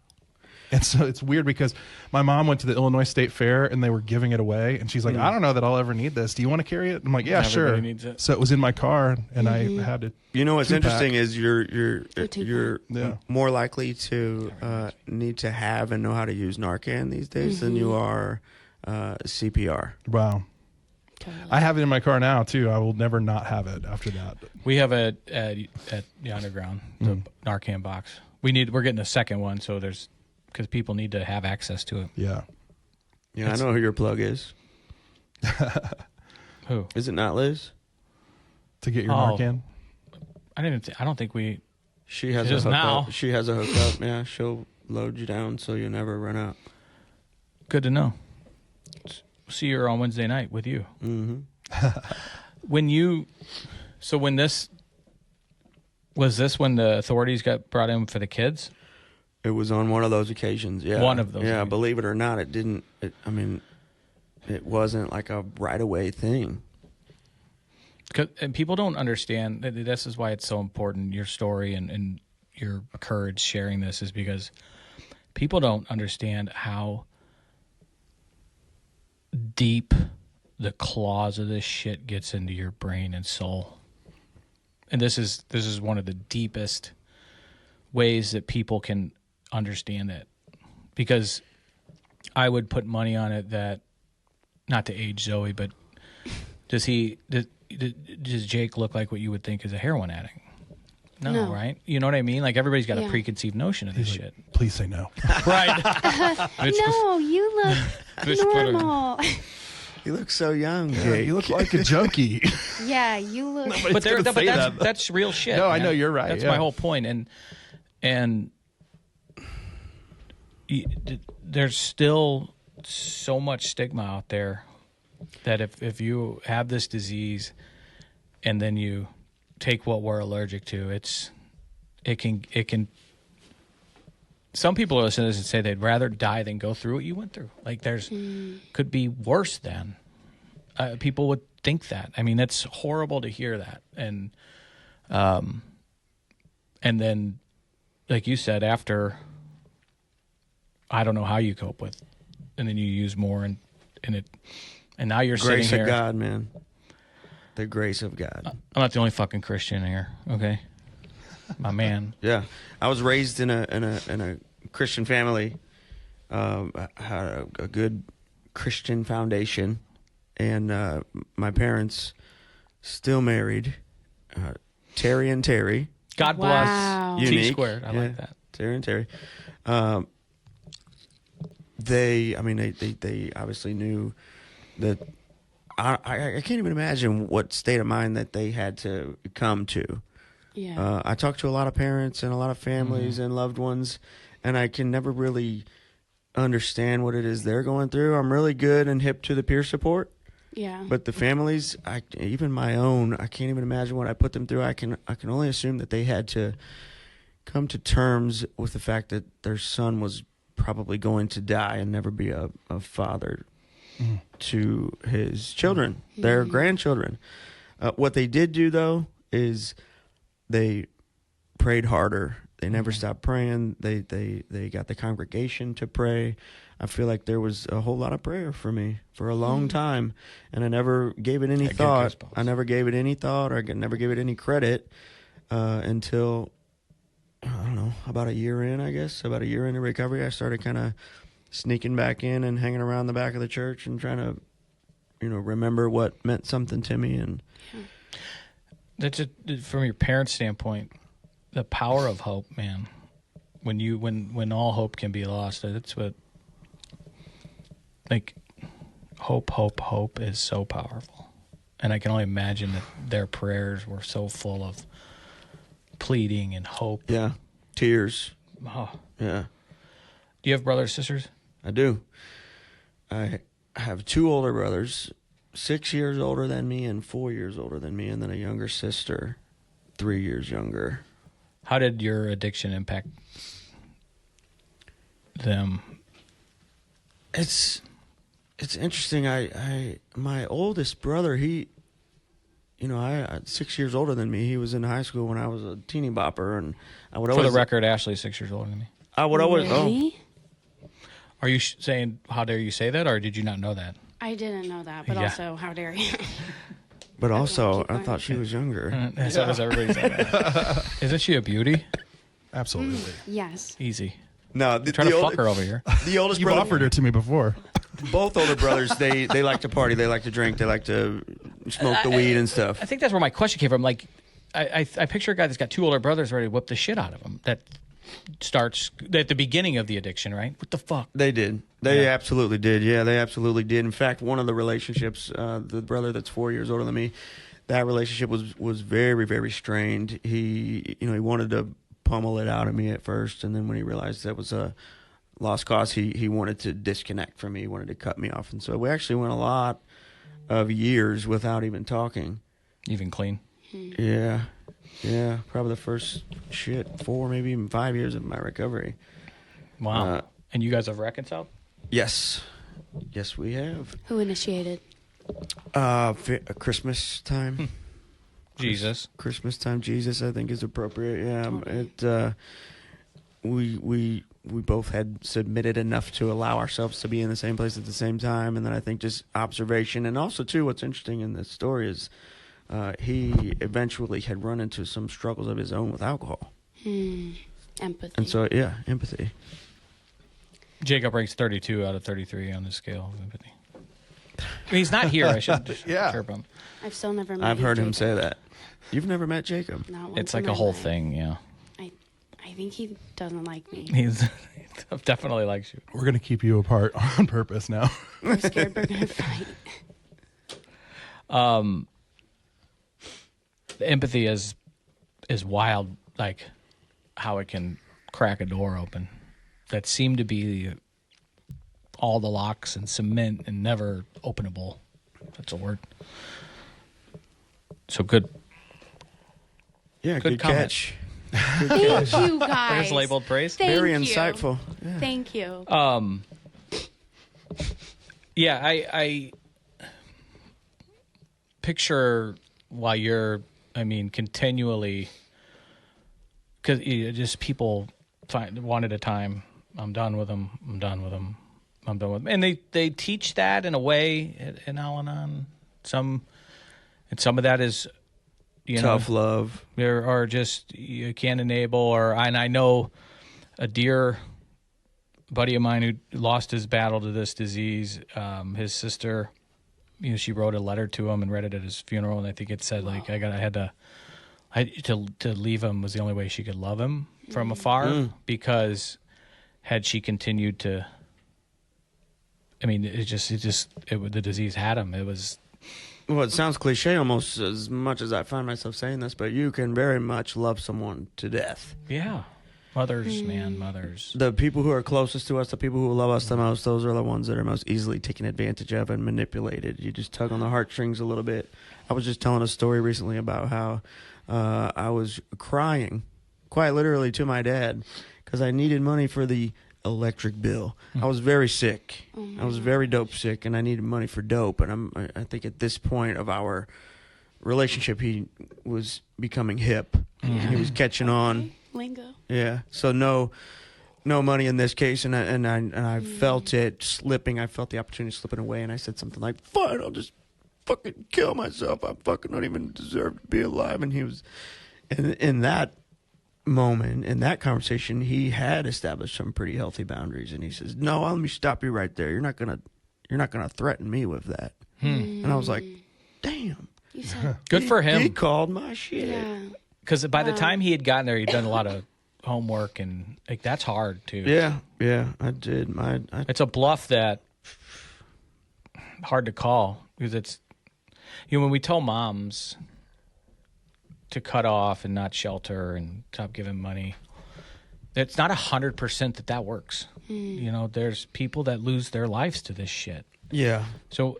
And so it's weird because my mom went to the Illinois State Fair and they were giving it away, and she's like, I don't know that I'll ever need this. Do you want to carry it? I'm like, yeah, sure. Needs it. So it was in my car, and I had to. You know what's interesting is you're more likely to need to have and know how to use Narcan these days than you are CPR. Wow. Totally. I have it in my car now too. I will never not have it after that. We have it at the underground, the Narcan box. We're getting a second one, so because people need to have access to it. Yeah. Yeah, I know who your plug is. Who? Is it not Liz? To get your Narcan? I don't think we. She has a hookup. She has a hookup. Yeah, she'll load you down so you'll never run out. Good to know. See her on Wednesday night with you. Was this when the authorities got brought in for the kids? It was on one of those occasions. Yeah, one of those. Yeah, believe it or not, it didn't. It wasn't like a right away thing. And people don't understand. This is why it's so important. Your story and your courage sharing this is because people don't understand how deep the claws of this shit gets into your brain and soul. And this is one of the deepest ways that people can understand it, because I would put money on it that, not to age Zoe, but does Jake look like what you would think is a heroin addict? No, right? You know what I mean? Like, everybody's got a preconceived notion of this shit. Please say no. Right. No, you look normal. You look so young, Yeah, Jake. you look like a junkie. Yeah, you look. But that's real shit. No, man. I know, you're right, That's yeah. my whole point. And there's still so much stigma out there that if you have this disease and then you take what we're allergic to, it can. Some people are listening to this and say they'd rather die than go through what you went through. Like could be worse than. People would think that. I mean, that's horrible to hear that. And then, like you said, after, I don't know how you cope with, and then you use more, and now you're Grace sitting here. of God, man. The grace of God. I'm not the only fucking Christian here, okay? My man. Yeah, I was raised in a Christian family. I had a good Christian foundation, and my parents still married. Terry and Terry. God Wow. bless. Unique. T squared. I Yeah, like that. Terry and Terry. They obviously knew that. I can't even imagine what state of mind that they had to come to. Yeah. I talk to a lot of parents and a lot of families and loved ones, and I can never really understand what it is they're going through. I'm really good and hip to the peer support, Yeah. but the families, even my own, I can't even imagine what I put them through. I can only assume that they had to come to terms with the fact that their son was probably going to die and never be a father to his children, their grandchildren. What they did do, though, is they prayed harder. They never stopped praying. They got the congregation to pray. I feel like there was a whole lot of prayer for me for a long time, and I never gave it any thought. I never gave it any thought, or never gave it any credit until, I don't know, about a year in, I guess. About a year into recovery, I started kind of sneaking back in and hanging around the back of the church and trying to, remember what meant something to me. And That's from your parents' standpoint, the power of hope, man. When all hope can be lost, that's what, like, hope is so powerful. And I can only imagine that their prayers were so full of pleading and hope. yeah, tears. Oh. Yeah, Do you have brothers, sisters? I do. I have two older brothers, 6 years older than me and 4 years older than me, and then a younger sister, 3 years younger. How did your addiction impact them? It's interesting. My oldest brother, he, 6 years older than me. He was in high school when I was a teeny bopper, and I would always. For the record, Ashley's 6 years older than me. I would always. Really? Are you saying, how dare you say that, or did you not know that? I didn't know that, but Yeah. also, how dare you? But also, keep I going. thought she was younger. So does everybody say that. Isn't she a beauty? Absolutely. Yes. Easy. No, Trying to fuck her over here. The oldest You've brother. offered her to me before. Both older brothers, they like to party, they like to drink, they like to smoke the weed and stuff. I think that's where my question came from. Like, I picture a guy that's got two older brothers ready to whip the shit out of him. That starts at the beginning of the addiction, right? What the fuck? They did. They absolutely did. Yeah, they absolutely did. In fact, one of the relationships, the brother that's 4 years older than me, that relationship was very, very strained. He wanted to pummel it out of me at first, and then when he realized that was a lost cause, he wanted to disconnect from me. He wanted to cut me off, and so we actually went a lot of years without even talking. Even clean? Yeah, probably the first 4, maybe even 5 years of my recovery. Wow. And you guys have reconciled? Yes, we have. Who initiated? Christmas time. Jesus. Christmas time, Jesus, I think is appropriate. Yeah, we both had submitted enough to allow ourselves to be in the same place at the same time, and then I think just observation, and also too, what's interesting in this story is he eventually had run into some struggles of his own with alcohol. Empathy. And so, yeah, empathy. Jacob ranks 32 out of 33 on the scale of empathy. I mean, he's not here. I should chirp him. I've still never met I've heard him Jacob. say that. You've never met Jacob? Not once It's in like my a whole life. thing, yeah. I think he doesn't like me. He definitely likes you. We're going to keep you apart on purpose now. I'm scared we're going to fight. Empathy is wild, like how it can crack a door open. That seemed to be all the locks and cement and never openable. That's a word. So good. Yeah, good catch. Thank you, guys. There's labeled praise. Very you. insightful. Yeah. Thank you. Yeah, I picture while you're, continually, because just people find one at a time. I'm done with them. I'm done with them. I'm done with them. And they teach that in a way in Al-Anon. Some of that is, tough love, or just you can't enable. And I know a dear buddy of mine who lost his battle to this disease. His sister, she wrote a letter to him and read it at his funeral, and I think it said like to leave him was the only way she could love him from afar, because had she continued to, the disease had him. It was. Well, it sounds cliche almost as much as I find myself saying this, but you can very much love someone to death. Yeah. Mothers, man, mothers. The people who are closest to us, the people who love us the most, those are the ones that are most easily taken advantage of and manipulated. You just tug on the heartstrings a little bit. I was just telling a story recently about how I was crying, quite literally, to my dad because I needed money for the electric bill. I was very sick. I was very dope sick, and I needed money for dope. And I think at this point of our relationship, he was becoming hip. He was catching on. Lingo. Yeah. So no money in this case, and I felt it slipping. I felt the opportunity slipping away, and I said something like, "Fine, I'll just fucking kill myself. I fucking don't even deserve to be alive." And he was, in that moment, in that conversation, he had established some pretty healthy boundaries, and he says, "No, let me stop you right there. You're not gonna threaten me with that." And I was like, "Damn." You said, Good for him. He called my shit. yeah. Because by the time he had gotten there, he'd done a lot of homework, and like that's hard too. Yeah, I did. It's a bluff that hard to call, because it's when we tell moms to cut off and not shelter and stop giving money, it's not 100% that works. There's people that lose their lives to this shit. Yeah. So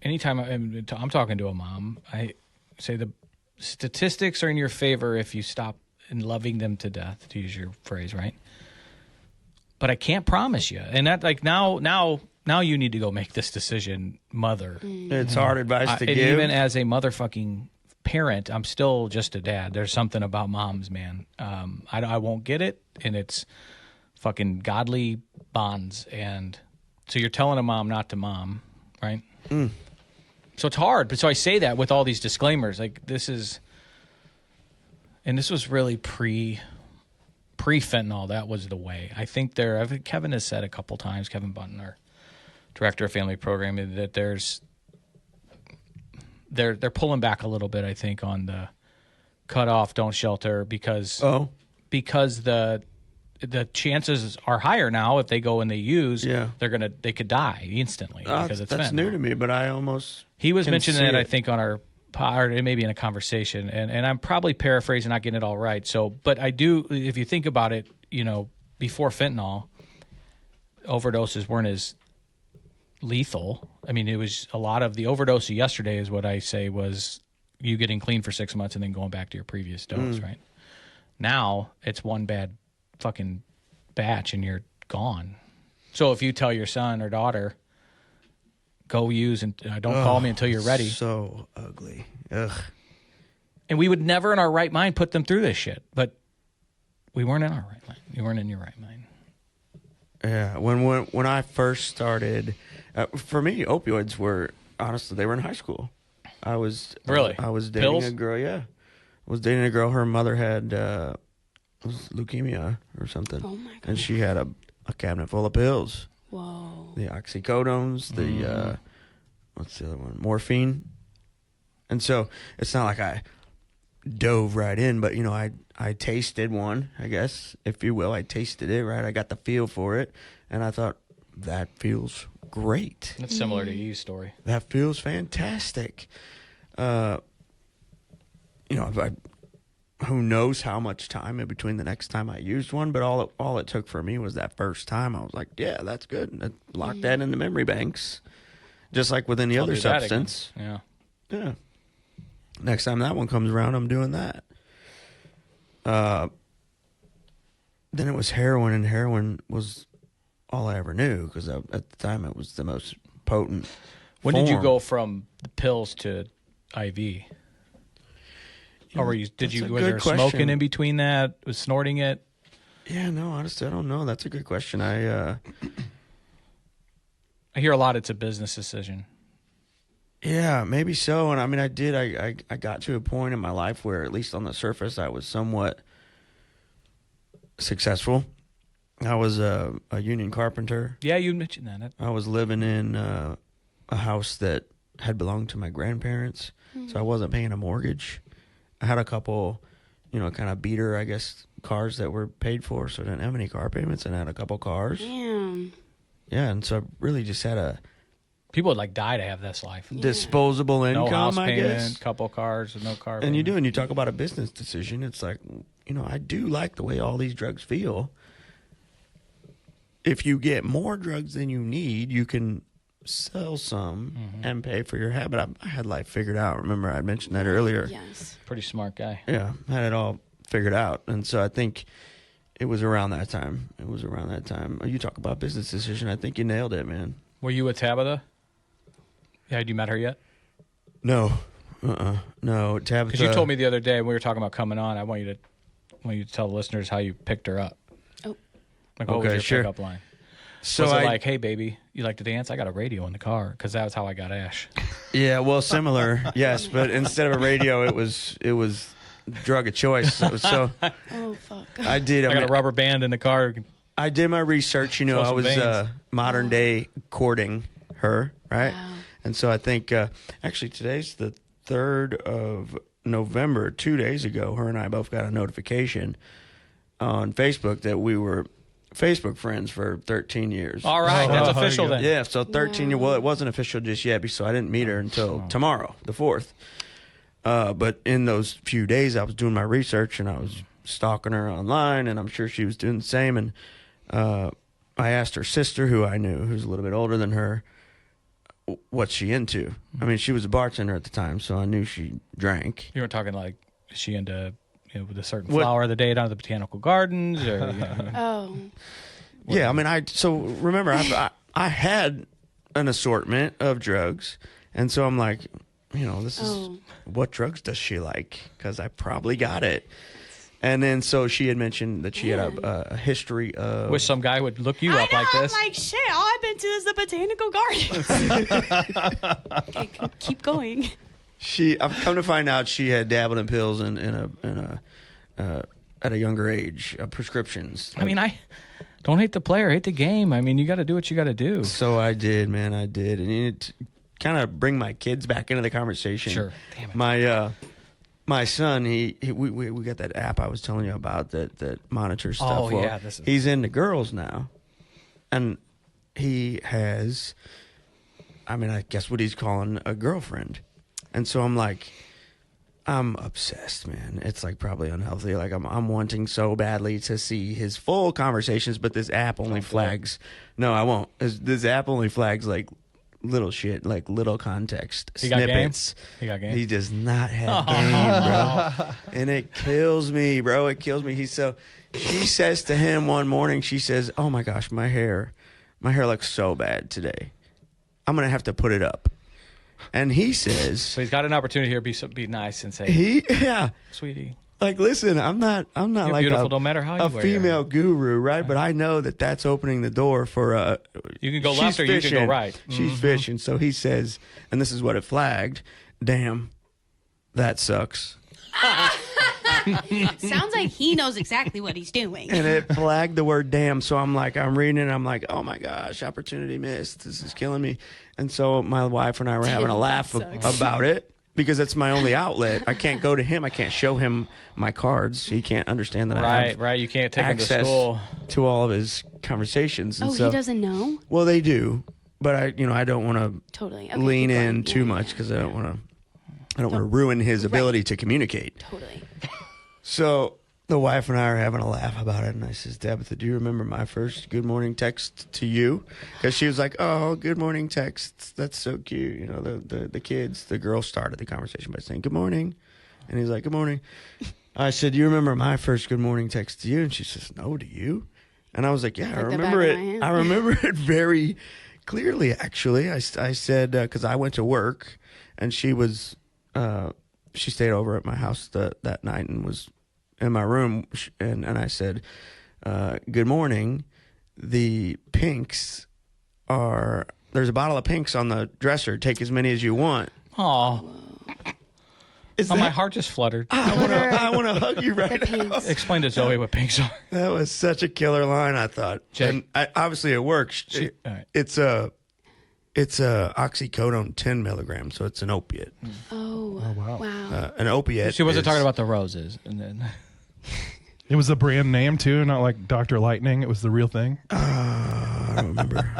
anytime I'm talking to a mom, I say the statistics are in your favor if you stop in loving them to death, to use your phrase, right? But I can't promise you. And that, like, now you need to go make this decision, mother. It's hard advice to give. Even as a motherfucking parent, I'm still just a dad. There's something about moms, man. I won't get it, and it's fucking godly bonds. And so you're telling a mom not to mom, right? So it's hard. But so I say that with all these disclaimers. Like, this was really pre-fentanyl. That was the way. I think Kevin has said a couple times, Kevin Bunton, our director of family programming, that they're pulling back a little bit, I think, on the cut off, don't shelter, because the chances are higher now if they go and they use, they could die instantly because it's that's fentanyl. new to me, but I almost he was mentioning that it. I think on our pod, or maybe in a conversation, and I'm probably paraphrasing, not getting it all right. So, but I do, if you think about it, before fentanyl, overdoses weren't as lethal. I mean, it was a lot of the overdose of yesterday is what I say was you getting clean for 6 months and then going back to your previous dose, right? Now it's one bad fucking batch and you're gone. So if you tell your son or daughter, go use and don't call me until you're ready. So ugly. Ugh. And we would never in our right mind put them through this shit, but we weren't in our right mind. You weren't in your right mind. Yeah. When I first started, for me, opioids were, honestly, they were in high school. I was dating Pills? A girl. Yeah. I was dating a girl. Her mother had leukemia or something. Oh my God. And she had a cabinet full of pills. Whoa. The oxycodones, the what's the other one? Morphine. And so it's not like I dove right in, but I tasted one, I guess, if you will. I tasted it, right? I got the feel for it, and I thought that feels great. That's similar to Eve's story. That feels fantastic. You know, who knows how much time in between the next time I used one, but all it took for me was that first time. I was like, yeah, that's good. Lock that in the memory banks, just like with any other substance. Yeah. Next time that one comes around, I'm doing that. Then it was heroin, and heroin was all I ever knew because at the time it was the most potent. When did you go from the pills to IV? Or was there smoking in between that? Was snorting it? Yeah, no, honestly, I don't know. That's a good question. I hear a lot it's a business decision. Yeah, maybe so. And I mean, I got to a point in my life where, at least on the surface, I was somewhat successful. I was a union carpenter. Yeah, you mentioned that. I was living in a house that had belonged to my grandparents, so I wasn't paying a mortgage. I had a couple, kind of beater, I guess, cars that were paid for, so I didn't have any car payments, and I had a couple cars. Damn. Yeah, and so I really just had a... People would die to have this life. Disposable income, no house I payment, guess. Couple cars, no car and payment. And you talk about a business decision, it's like, I do like the way all these drugs feel. If you get more drugs than you need, you can sell some and pay for your habit. I had life figured out. Remember, I mentioned that earlier. Yes. Pretty smart guy. Yeah, had it all figured out. And so I think it was around that time. You talk about business decision. I think you nailed it, man. Were you with Tabitha? Had you met her yet? No. No, Tabitha. Because you told me the other day when we were talking about coming on, I want you to tell the listeners how you picked her up. Oh. Like, what was your pickup line? So was it like, hey, baby, you like to dance? I got a radio in the car, because that was how I got Ash. Yeah, well, similar, yes, but instead of a radio, it was drug of choice. So oh fuck! I got a rubber band in the car. I did my research. I was modern day courting her, right? Wow. And so I think actually today's the 3rd of November. 2 days ago, her and I both got a notification on Facebook that we were Facebook friends for 13 years. All right, that's official then. Yeah, so 13 years. Well, it wasn't official just yet, so I didn't meet her until tomorrow, the 4th. But in those few days, I was doing my research, and I was stalking her online, and I'm sure she was doing the same. And I asked her sister, who I knew, who's a little bit older than her, what's she into? I mean, she was a bartender at the time, so I knew she drank. You were talking like, is she into... with a certain flower of the day down at the botanical gardens, or Oh, yeah. I mean, remember, I had an assortment of drugs, and so I'm like, this is what drugs does she like? Because I probably got it. And then so she had mentioned that she had a history of. Wish some guy would look you up like this. I'm like, shit, all I've been to is the botanical gardens. Okay, keep going. I've come to find out she had dabbled in pills at a younger age, prescriptions. I mean, I don't hate the player, hate the game. I mean, you got to do what you got to do. So I did, man. I did, and to kind of bring my kids back into the conversation. Sure. Damn it. My son, we got that app I was telling you about that monitors stuff. Oh, yeah. He's into girls now, and he has, I guess what he's calling a girlfriend. And so I'm like, I'm obsessed, man. It's like probably unhealthy. Like I'm wanting so badly to see his full conversations, but this app only flags. No, I won't. This app only flags like little shit, like little context snippets. He got game. He does not have game, bro. And it kills me, bro. It kills me. She says to him one morning, she says, "Oh my gosh, my hair looks so bad today. I'm gonna have to put it up." And he says, so he's got an opportunity here to be nice and say, sweetie, like, listen, I'm not you're like beautiful, no matter how you a wear female guru, right? But I know that's opening the door for you can go left or you can go right. She's fishing. So he says, and this is what it flagged, damn, that sucks. Sounds like he knows exactly what he's doing. And it flagged the word damn. So I'm reading it, and I'm like, oh my gosh, opportunity missed. This is killing me. And so my wife and I were having a laugh about it, because it's my only outlet. I can't go to him. I can't show him my cards. He can't understand that I have right. You can't take access him to school to all of his conversations. And he doesn't know? Well, they do. but I don't want to Totally. lean keep going. in too much because I don't want to ruin his ability to communicate. Totally. So the wife and I are having a laugh about it, and I says, Tabitha, do you remember my first good morning text to you? Because she was like, oh, good morning texts. That's so cute. You know, the kids, the girl started the conversation by saying, good morning. And he's like, good morning. I said, do you remember my first good morning text to you? And she says, no, do you? And I was like, yeah, I remember it. I remember it very clearly, actually. I said, because I went to work, and she stayed over at my house that night and was in my room, and I said, good morning. The pinks there's a bottle of pinks on the dresser. Take as many as you want. Oh, my heart just fluttered. I want to hug you right now. Explain to Zoe what pinks are. That was such a killer line, I thought. And obviously it works. Right. It's a oxycodone 10 milligrams, so it's an opiate. Oh wow. An opiate. She wasn't talking about the roses, and then It was a brand name too, not like Dr. Lightning. It was the real thing. I don't remember.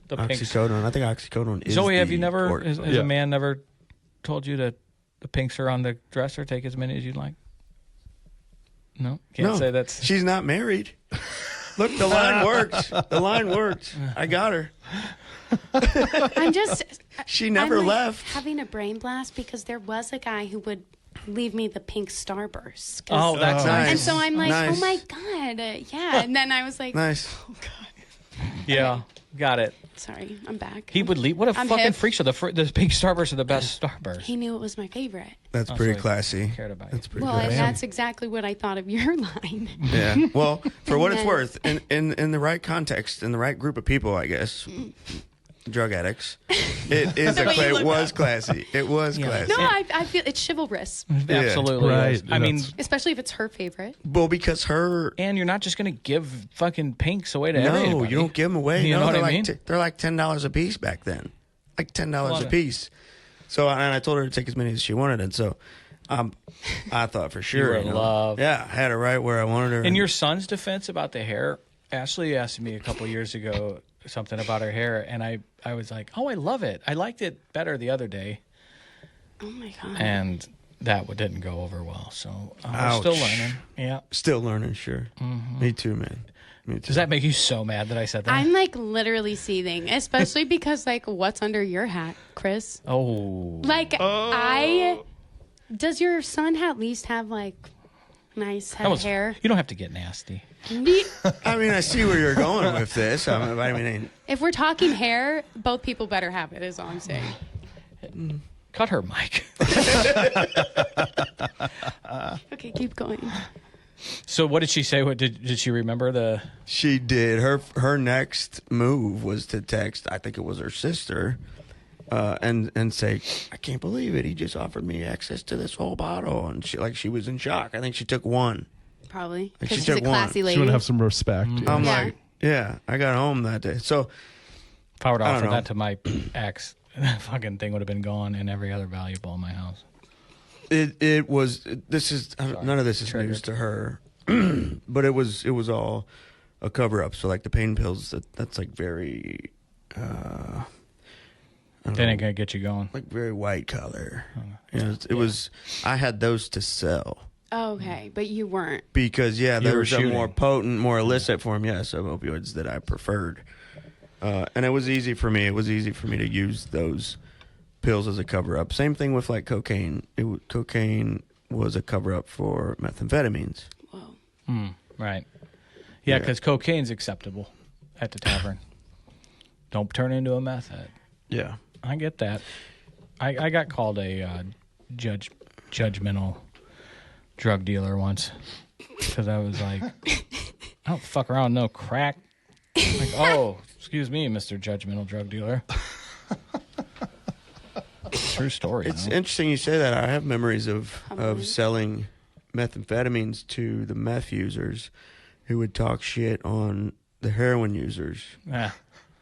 the pinks. Oxycodone. I think oxycodone is. Zoe, have you never, port. has a man never told you that the pinks are on the dresser? Take as many as you'd like. No, can't say that's. She's not married. Look, the line worked. The line worked. I got her. I'm just. She never I'm left. Having a brain blast because there was a guy who would leave me the pink Starburst. Oh, that's nice. And so I'm like, Nice. oh my God. Yeah. And then I was like, Nice. oh God. Yeah, got it. Sorry, I'm back. He would leave. What a I'm fucking hip. freak show. The pink Starburst are the best Starburst. He knew it was my favorite. That's Oh, pretty so he classy. cared about you. That's pretty Well, classy. and that's exactly what I thought of your line. Yeah. Well, for what it's then- worth, in the right context, in the right group of people, I guess, drug addicts, it was classy. It was classy. No, I feel it's chivalrous, Absolutely. Right. Is. I mean, That's- especially if it's her favorite. Well, because her. and you're not just going to give fucking pinks away to No, everybody. you don't give them away. You know what they're I mean? they're like $10 a piece back then. Like $10 a piece. So, and I told her to take as many as she wanted. And so I thought for sure. were in love. Yeah, I had her right where I wanted her. In your son's defense about the hair, Ashley asked me a couple years ago something about her hair, and I was like, oh, I love it. I liked it better the other day. Oh my God. And that didn't go over well. So we're Ouch. still learning. Yeah. Still learning, sure. Me too, man. Me too. Does that make you so mad that I said that? I'm like literally seething, especially because like what's under your hat, Chris? Oh. Like does your son at least have like nice head of hair? You don't have to get nasty. I mean, I see where you're going with this. I mean, If we're talking hair, both people better have it, is all I'm saying. Cut her, Mike. Okay, keep going. So what did she say? What did she remember the? she did. Her next move was to text, I think it was her sister, and say, I can't believe it. He just offered me access to this whole bottle. And she was in shock. I think she took one. Probably. She Because she's took a classy She lady. would have some respect. Yeah. I'm Yeah. like, yeah, I got home that day. So If I were to I don't offer know. that to my ex, that fucking thing would have been gone and every other valuable in my house. it was. None of this is Triggered. news to her, but it was all a cover up. So like the pain pills, that's like very. I don't That know, ain't gonna get you going. like very white collar. It was. I had those to sell. Oh, okay, but you weren't. Because You there were was a shooting. more potent, more illicit form, yes, of opioids that I preferred, and it was easy for me. It was easy for me to use those pills as a cover up. Same thing with like cocaine. Cocaine was a cover up for methamphetamines. Whoa. Right. Yeah, because cocaine's acceptable at the tavern. Don't turn into a meth head. Yeah, I get that. I got called a judgmental drug dealer once because I was like, I don't fuck around with no crack. Like, oh, excuse me, Mr. Judgmental Drug Dealer. True story. it's man. interesting you say that. I have memories of selling methamphetamines to the meth users who would talk shit on the heroin users. Ah,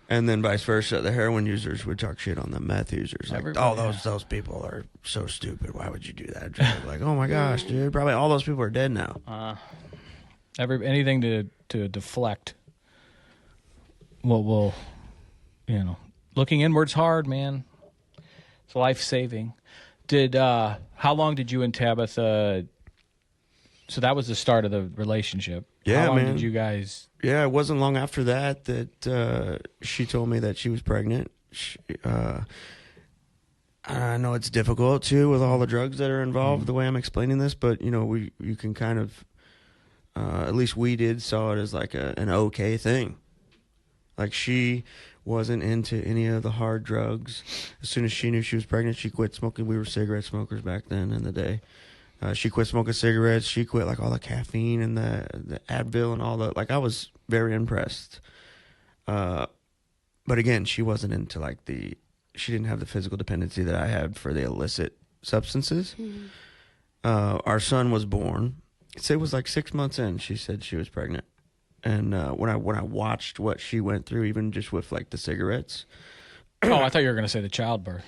And then vice versa, the heroin users would talk shit on the meth users. Like, Everybody- those people are so stupid. Why would you do that? Just like, oh my gosh, dude, probably all those people are dead now. anything to deflect what will looking inward's hard, man. It's life-saving. How long did you and Tabitha, so that was the start of the relationship. Yeah, how long man. did you guys? Yeah, it wasn't long after that she told me that she was pregnant. I know it's difficult too with all the drugs that are involved, the way I'm explaining this, but you can kind of, at least we saw it as like an okay thing. Like she wasn't into any of the hard drugs. As soon as she knew she was pregnant, she quit smoking. We were cigarette smokers back then in the day. She quit smoking cigarettes. She quit like all the caffeine and the Advil and all the, like I was very impressed. But again, she wasn't into like she didn't have the physical dependency that I had for the illicit substances. Our son was born. I'd say it was like 6 months in, she said she was pregnant. And when I watched what she went through, even just with like the cigarettes. Oh, I thought you were going to say the childbirth.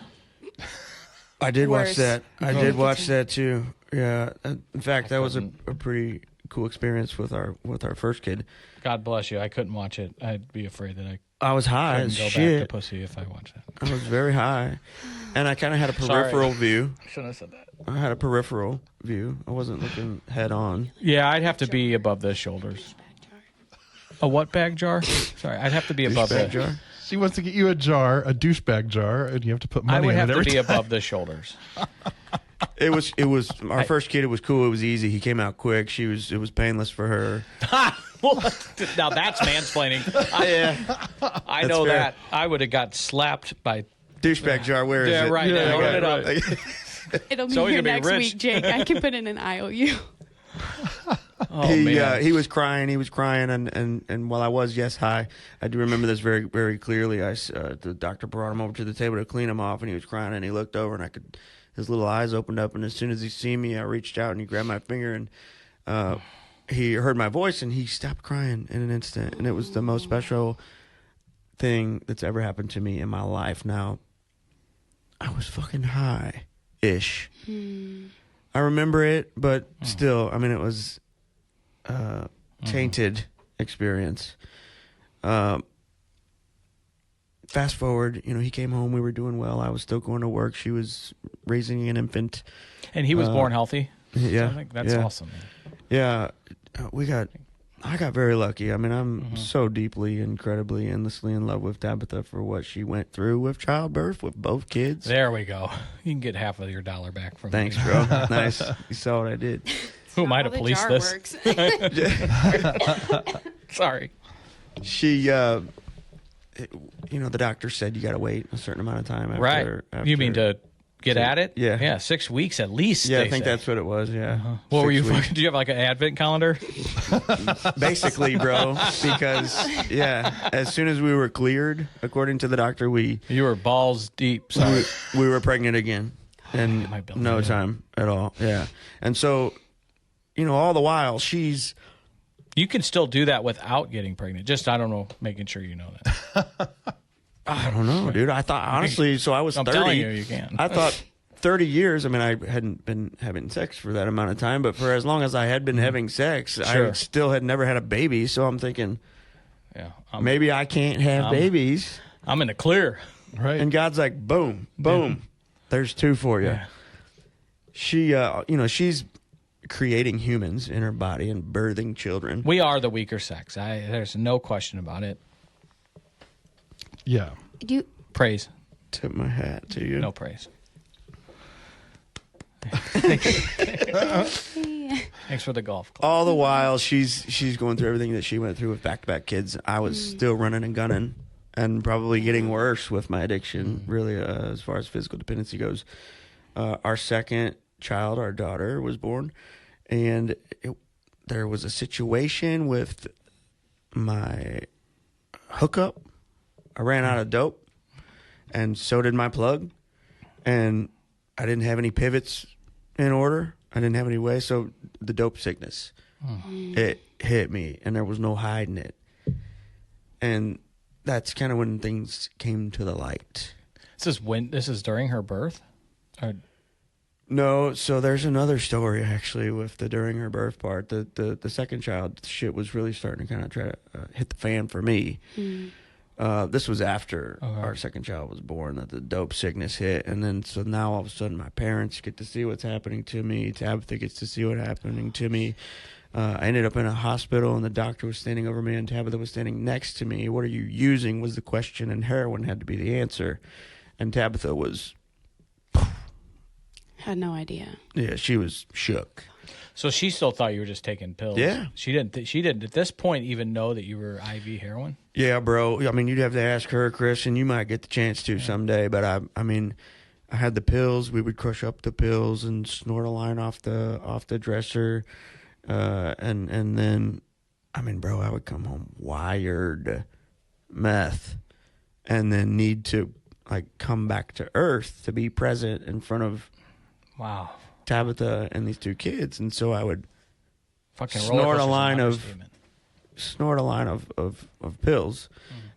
I did Worse. watch that. I did watch that too. Yeah. In fact, that was a pretty cool experience with our first kid. God bless you. I couldn't watch it. I'd be afraid that I was high couldn't as go back to shit. pussy if I watched that. I was very high, and I kind of had a peripheral view. Shouldn't have said that. I had a peripheral view. I wasn't looking head on. Yeah, I'd have to be above the shoulders. A what bag jar? Sorry, I'd have to be above Douchebag the jar. She wants to get you a douchebag jar, and you have to put money I would in have it to every be time. above the shoulders. It was our first kid. It was cool. It was easy. He came out quick. It was painless for her. Now that's mansplaining. I know fair. that. I would have got slapped by. Douchebag jar. Where is Yeah, it? right. Yeah, Load it I got up. It'll be So he's here gonna be next rich. week, Jake. I can put in an IOU. Oh man. He was crying. And while I was high, I do remember this very, very clearly. The doctor brought him over to the table to clean him off, and he was crying. And he looked over, and his little eyes opened up. And as soon as he seen me, I reached out and he grabbed my finger, and he heard my voice, and he stopped crying in an instant. And it was the most special thing that's ever happened to me in my life. Now, I was fucking high-ish. I remember it, but still, I mean, it was tainted experience. Fast forward, he came home. We were doing well. I was still going to work. She was raising an infant. And he was born healthy. Yeah, I think that's awesome. Man. Yeah, I got very lucky. I mean, I'm so deeply, incredibly, endlessly in love with Tabitha for what she went through with childbirth, with both kids. There we go. You can get half of your dollar back from Thanks, me. bro. Nice. You saw what I did. Who am I to Not how the police jar this? works. Sorry. She, the doctor said you got to wait a certain amount of time. After, You mean to get at it? Yeah. Yeah, 6 weeks at least. Yeah, they I think say. that's what it was. Yeah. What were 6 you weeks. fucking? Do you have like an advent calendar? Basically, bro, because as soon as we were cleared, according to the doctor, we You were balls deep. Sorry. we were pregnant again in my bill. no time at all. Yeah. And so, all the while she's You can still do that without getting pregnant. Just, I don't know, making sure you know that. I don't know, dude. I thought honestly, so I was I'm 30. telling you, you can. I thought 30 years. I mean, I hadn't been having sex for that amount of time, but for as long as I had been having sex, I Sure. still had never had a baby. So I'm thinking Yeah. maybe I can't have babies. I'm in the clear. Right. And God's like, boom, boom. There's two for you. Yeah. She, she's creating humans in her body and birthing children. We are the weaker sex. There's no question about it. Yeah. Do Praise. Tip my hat to you. No praise. Thanks for the golf club. All the while, she's going through everything that she went through with back-to-back kids. I was still running and gunning, and probably getting worse with my addiction. Really, as far as physical dependency goes. Our second child, our daughter, was born, and there was a situation with my hookup. I ran out of dope, and so did my plug, and I didn't have any pivots in order. I didn't have any way, so the dope sickness, it hit me, and there was no hiding it. And that's kind of when things came to the light. This is during her birth? Or, No, so there's another story actually with the during her birth part. The second child, shit was really starting to kind of try to hit the fan for me. This was after our second child was born that the dope sickness hit. And then so now all of a sudden my parents get to see what's happening to me. Tabitha gets to see what's happening to me. I ended up in a hospital and the doctor was standing over me and Tabitha was standing next to me. What are you using was the question, and heroin had to be the answer. And Tabitha was... Had no idea. Yeah, she was shook. So she still thought you were just taking pills. Yeah. She didn't at this point even know that you were IV heroin? Yeah, bro. I mean, you'd have to ask her, Chris, and you might get the chance to someday. But I mean, I had the pills. We would crush up the pills and snort a line off the dresser, and then, I mean, bro, I would come home wired meth, and then need to like come back to earth to be present in front of Tabitha and these two kids, and so I would fucking snort a line of pills,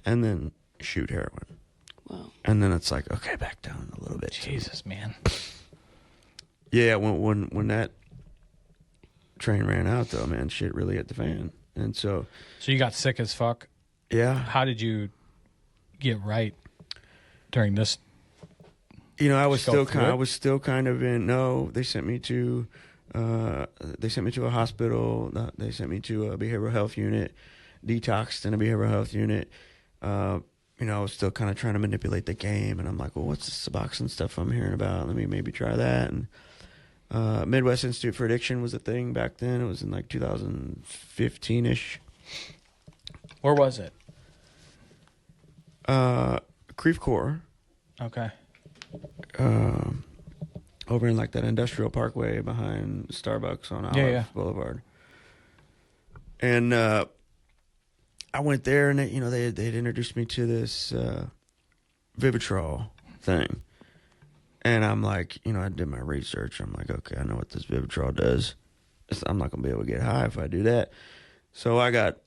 and then shoot heroin. Whoa. And then it's like, okay, back down a little bit. Jesus, man. Yeah, when that train ran out, though, man, shit really hit the fan, and so you got sick as fuck. Yeah. How did you get right during this? You know, I was still kind of in. No, they sent me to a hospital. They sent me to a behavioral health unit, detoxed in a behavioral health unit. You know, I was still kind of trying to manipulate the game, and I'm like, well, what's this Suboxone stuff I'm hearing about? Let me maybe try that. And Midwest Institute for Addiction was a thing back then. It was in like 2015-ish. Where was it? Creve Coeur. Okay. Over in like that industrial parkway behind Starbucks on Olive Boulevard. And I went there, and they'd introduced me to this Vivitrol thing. And I'm like, I did my research. I'm like, okay, I know what this Vivitrol does. I'm not going to be able to get high if I do that. So I got,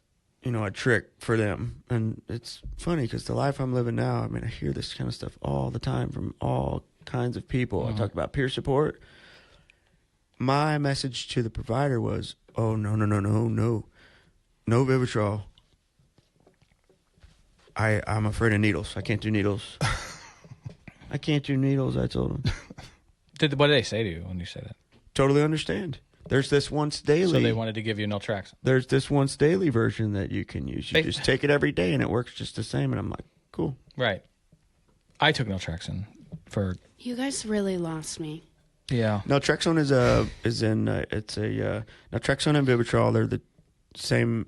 a trick for them. And it's funny because the life I'm living now, I mean, I hear this kind of stuff all the time from all kinds of people. I talk about peer support. My message to the provider was, oh, no Vivitrol. I'm afraid of needles. I can't do needles. I can't do needles, I told them. What did they say to you when you said that? Totally understand. There's this once daily. So they wanted to give you naltrexone. There's this once daily version that you can use. You just take it every day, and it works just the same. And I'm like, cool. Right. I took naltrexone for... You guys really lost me. Yeah. Naltrexone naltrexone and Vivitrol, they're the same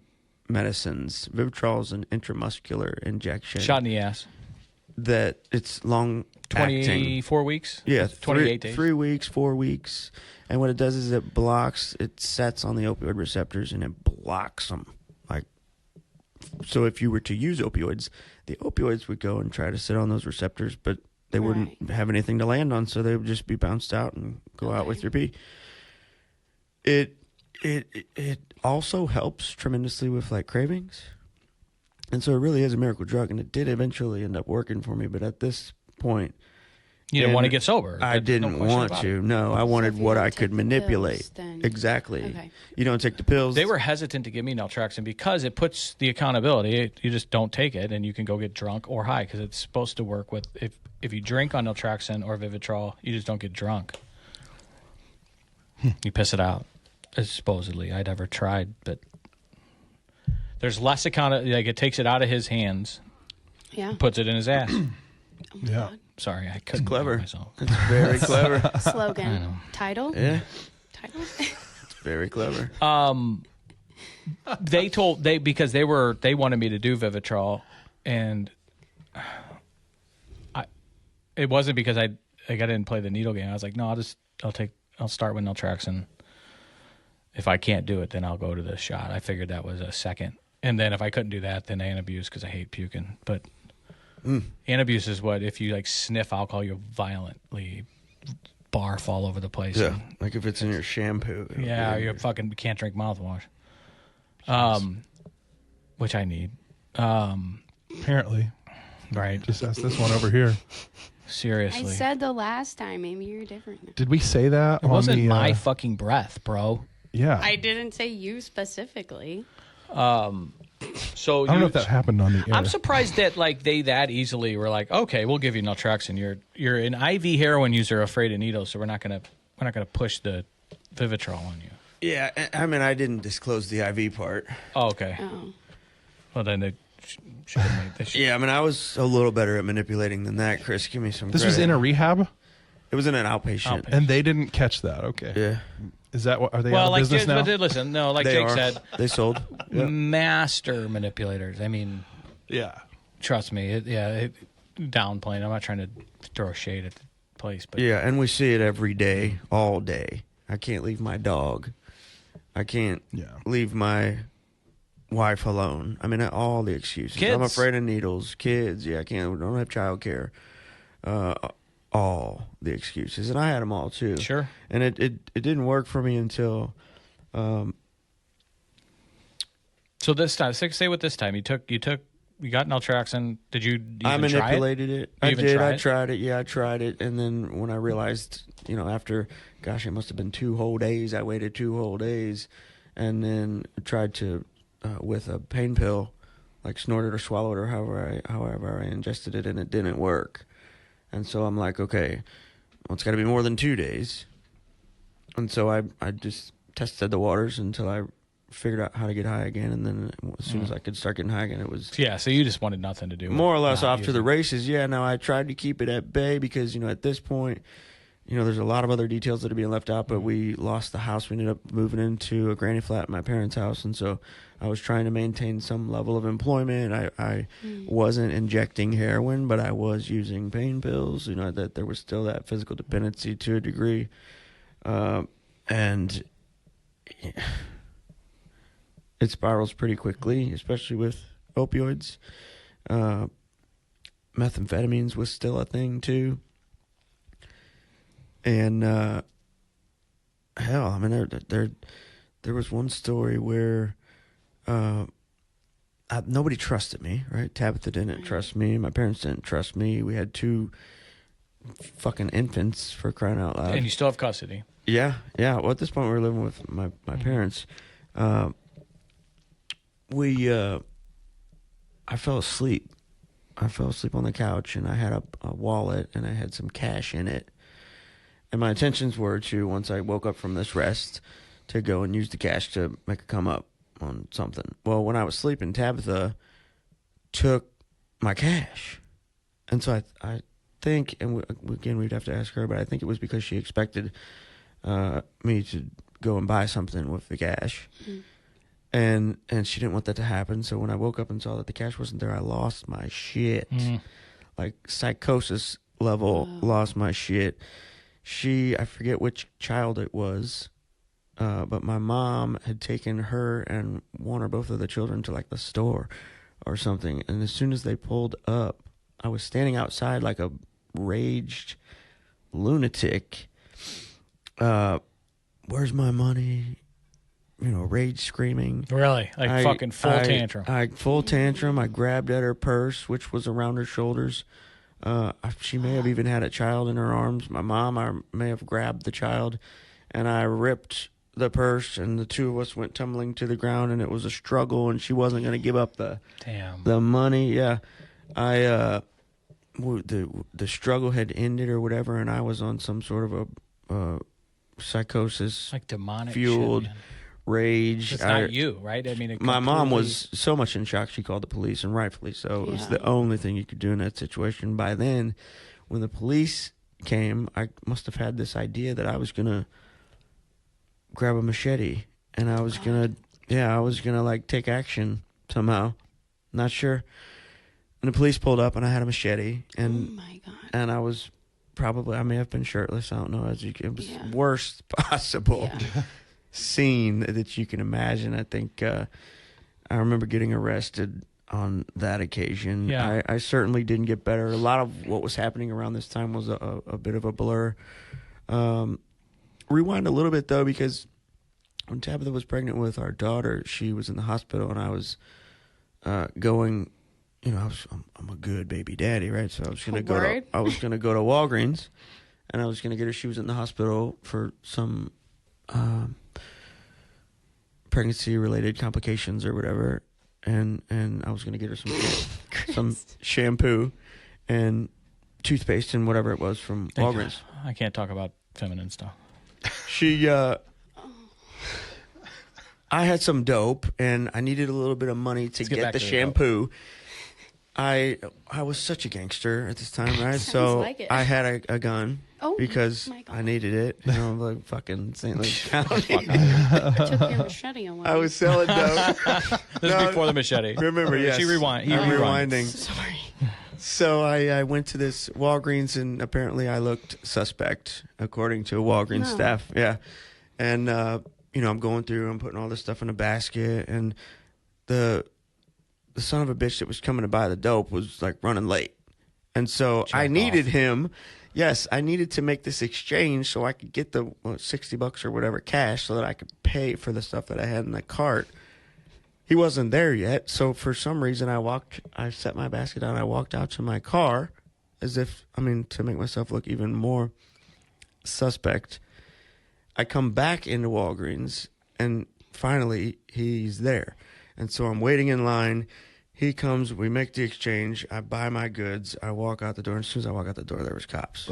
medicines. Vivitrol is an intramuscular injection. Shot in the ass. That it's long 24 weeks? Yeah. 28 days. 3 weeks, 4 weeks. And what it does is it sets on the opioid receptors and it blocks them. So if you were to use opioids, the opioids would go and try to sit on those receptors, but they wouldn't have anything to land on, so they would just be bounced out and go out with your pee. It also helps tremendously with cravings. And so it really is a miracle drug, and it did eventually end up working for me, but at this point, you didn't want to get sober. I didn't want to. No, I wanted what I could manipulate. Exactly. Okay. You don't take the pills. They were hesitant to give me naltrexone because it puts the accountability. You just don't take it, and you can go get drunk or high because it's supposed to work with if you drink on naltrexone or Vivitrol, you just don't get drunk. You piss it out. Supposedly, I'd never tried, but there's less it takes it out of his hands. Yeah. Puts it in his ass. Yeah. Sorry, I couldn't. It's clever. Myself. It's very clever. Slogan. Title? Yeah. Title? It's very clever. Because they wanted me to do Vivitrol, and it wasn't because I didn't play the needle game. I was like, no, I'll start with naltrexone. If I can't do it, then I'll go to the shot. I figured that was a second. And then if I couldn't do that, then Antabuse because I hate puking. But Antabuse is what, if you sniff alcohol, you'll violently barf all over the place. Yeah, like if it's in your shampoo. Yeah, you fucking can't drink mouthwash. Which I need. Apparently. Right. Just ask this one over here. Seriously. I said the last time. Maybe you're different now. Did we say that? It wasn't my fucking breath, bro. Yeah. I didn't say you specifically. So I don't know if that happened on the air. I'm surprised that like they that easily were like, okay, we'll give you naltrexone. You're an IV heroin user, afraid of needles, so we're not gonna push the Vivitrol on you. Yeah, I mean, I didn't disclose the IV part. Oh, okay. Oh. Well, then they should have made this. Yeah, I mean, I was a little better at manipulating than that, Chris. Give me some This credit. was in a rehab? It was in an outpatient. And they didn't catch that. Okay. Yeah. Is that what? Are they Well, out of like business now? but listen, no, like They Jake are. said, They sold. Yep. master manipulators. I mean, Yeah. trust me, downplaying. I'm not trying to throw shade at the place, but Yeah, and we see it every day, all day. I can't leave my dog. I can't leave my wife alone. I mean, all the excuses. Kids. I'm afraid of needles. Kids. Yeah, I can't. We don't have childcare. All the excuses, and I had them all too. Sure. And it didn't work for me until. So this time, stay with this time. You got naltrexone. Did you even I manipulated it. You I even did. try I it? tried it. Yeah, I tried it, and then when I realized, after, gosh, it must have been 2 whole days. I waited 2 whole days, and then tried to with a pain pill, like snort it or swallow it or however I ingested it, and it didn't work. And so I'm like, okay, well, it's got to be more than 2 days. And so I just tested the waters until I figured out how to get high again, and then as soon as I could start getting high again, it was So you just wanted nothing to do with more or less not off to the races. Yeah, now I tried to keep it at bay because at this point, there's a lot of other details that are being left out, but we lost the house. We ended up moving into a granny flat at my parents' house, and so I was trying to maintain some level of employment. I wasn't injecting heroin, but I was using pain pills, that there was still that physical dependency to a degree. And it spirals pretty quickly, especially with opioids. Methamphetamines was still a thing too. And hell, I mean, there was one story where nobody trusted me, right? Tabitha didn't trust me. My parents didn't trust me. We had 2 fucking infants, for crying out loud. And you still have custody. Yeah. Well, at this point, we were living with my parents. I fell asleep. I fell asleep on the couch, and I had a wallet, and I had some cash in it. And my intentions were to, once I woke up from this rest, to go and use the cash to make a come up on something. Well, when I was sleeping, Tabitha took my cash. And so I think, and again, we'd have to ask her, but I think it was because she expected me to go and buy something with the cash. And she didn't want that to happen. So when I woke up and saw that the cash wasn't there, I lost my shit. Like psychosis level, lost my shit. I forget which child it was, but my mom had taken her and one or both of the children to like the store or something. And as soon as they pulled up, I was standing outside like a raged lunatic. Where's my money? Rage screaming. Really? Like fucking full tantrum. Full tantrum. I grabbed at her purse, which was around her shoulders. She may have even had a child in her arms. My mom, I may have grabbed the child, and I ripped the purse, and the 2 of us went tumbling to the ground, and it was a struggle, and she wasn't going to give up the money. Yeah. The struggle had ended or whatever, and I was on some sort of a psychosis, like demonic fueled shit, rage. It's not you, right? I mean, my mom was so much in shock, she called the police, and rightfully so. It was the only thing you could do in that situation. By then, when the police came, I must have had this idea that I was going to grab a machete, and I was going to like take action somehow. Not sure. And the police pulled up, and I had a machete, and oh my God. And I was I may have been shirtless. I don't know. It was worst possible scene that you can imagine. I think I remember getting arrested on that occasion. Yeah. I certainly didn't get better. A lot of what was happening around this time was a bit of a blur. Rewind a little bit, though, because when Tabitha was pregnant with our daughter, she was in the hospital, and I was going... I'm a good baby daddy, right? So I was gonna go to Walgreens, and I was gonna get her. She was in the hospital for some pregnancy-related complications or whatever, and I was gonna get her some shampoo and toothpaste and whatever it was from Walgreens. I can't talk about feminine stuff. I had some dope, and I needed a little bit of money to get the shampoo. I was such a gangster at this time, right? So like it. I had a gun because I needed it. You know, like fucking St. Louis County. I took your machete away. I was selling dope. This is before the machete. Remember, yes. He rewinding. Sorry. So I went to this Walgreens, and apparently I looked suspect, according to Walgreens staff. Yeah. And, you know, I'm going through, I'm putting all this stuff in a basket, and the son of a bitch that was coming to buy the dope was, like, running late. And so I needed him. Yes, I needed to make this exchange so I could get the $60 or whatever cash so that I could pay for the stuff that I had in the cart. He wasn't there yet, so for some reason I set my basket down, I walked out to my car as if, to make myself look even more suspect. I come back into Walgreens, and finally he's there. And so I'm waiting in line. He comes, we make the exchange, I buy my goods, I walk out the door, and as soon as I walk out the door, there was cops.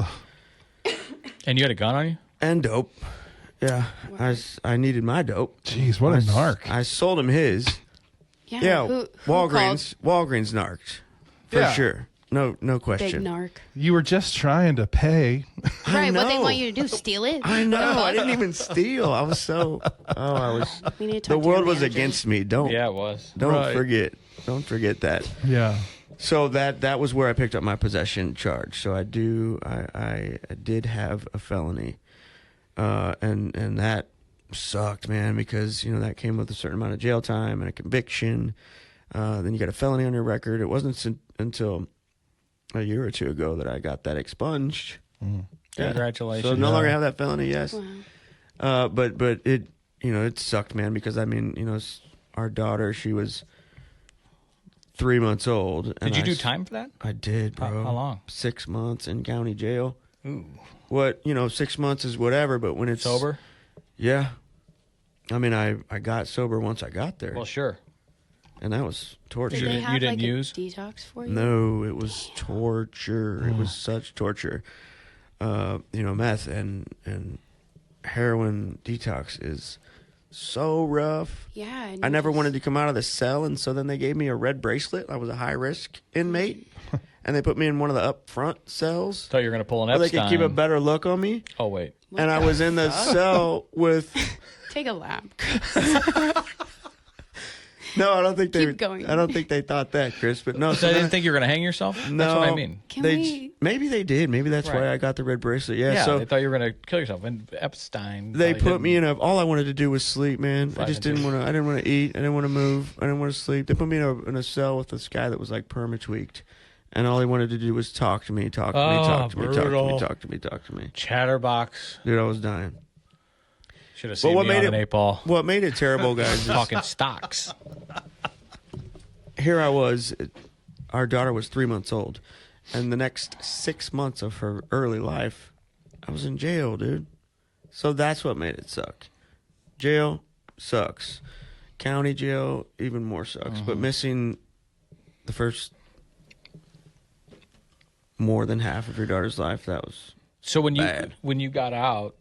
And you had a gun on you? And dope. Yeah, wow. I needed my dope. Jeez, what a narc. I sold him his. Yeah, who Walgreens narked. For sure. No question. Big narc. You were just trying to pay. Right, what they want you to do, steal it? I know. I didn't even steal. I was so... We need to talk the world to your was manager. against me. Yeah, it was. Don't forget. Don't forget that. Yeah. So that was where I picked up my possession charge. So I did have a felony. And that sucked, man, because, you know, that came with a certain amount of jail time and a conviction. Then you got a felony on your record. It wasn't until a year or two ago that I got that expunged. Mm. Yeah. Congratulations. So no longer have that felony, yes. Wow. But it, you know, it sucked, man, because, our daughter, she was 3 months old. And Did you do time for that? I did, bro. How long? 6 months in county jail. Ooh. 6 months is whatever, but when it's... Sober? Yeah. I got sober once I got there. Well, sure. And that was torture. Did they have You didn't like use? a detox for you? No, it was torture. It was such torture. Meth and heroin detox is so rough. Yeah. I never wanted to come out of the cell, and so then they gave me a red bracelet. I was a high-risk inmate, and they put me in one of the up-front cells. Thought you were going to pull an so they Epstein. could keep a better look on me. Oh, wait. And I was in the cell with... Take a lap. No, I don't think they. Keep going. I don't think they thought that, Chris. But no, So they didn't think you were going to hang yourself? No, That's what I mean. Maybe they did. Maybe that's why I got the red bracelet. Yeah. Yeah, So they thought you were going to kill yourself. And Epstein. they put me in a. All I wanted to do was sleep, man. I just didn't want to. I didn't want to eat. I didn't want to move. I didn't want to sleep. They put me in a cell with this guy that was like perma-tweaked, and all he wanted to do was talk to me, talk to me. Chatterbox. Dude, I was dying. Should have seen me on an 8-ball. What made it terrible, guys? Is Talking stocks. here I was. Our daughter was 3 months old, and the next 6 months of her early life, I was in jail, dude. So that's what made it suck. Jail sucks. County jail even more sucks. But missing the first more than half of your daughter's life, that was So when bad. you got out,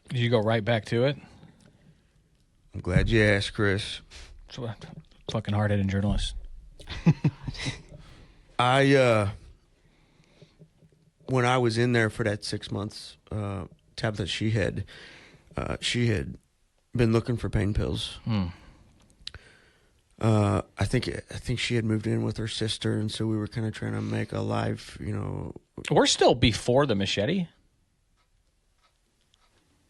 did you go right back to it? I'm glad you asked, Chris. So, fucking hard-hitting journalist. When I was in there for that 6 months, Tabitha, she had been looking for pain pills. I think she had moved in with her sister, and so we were kind of trying to make a life, We're still before the machete.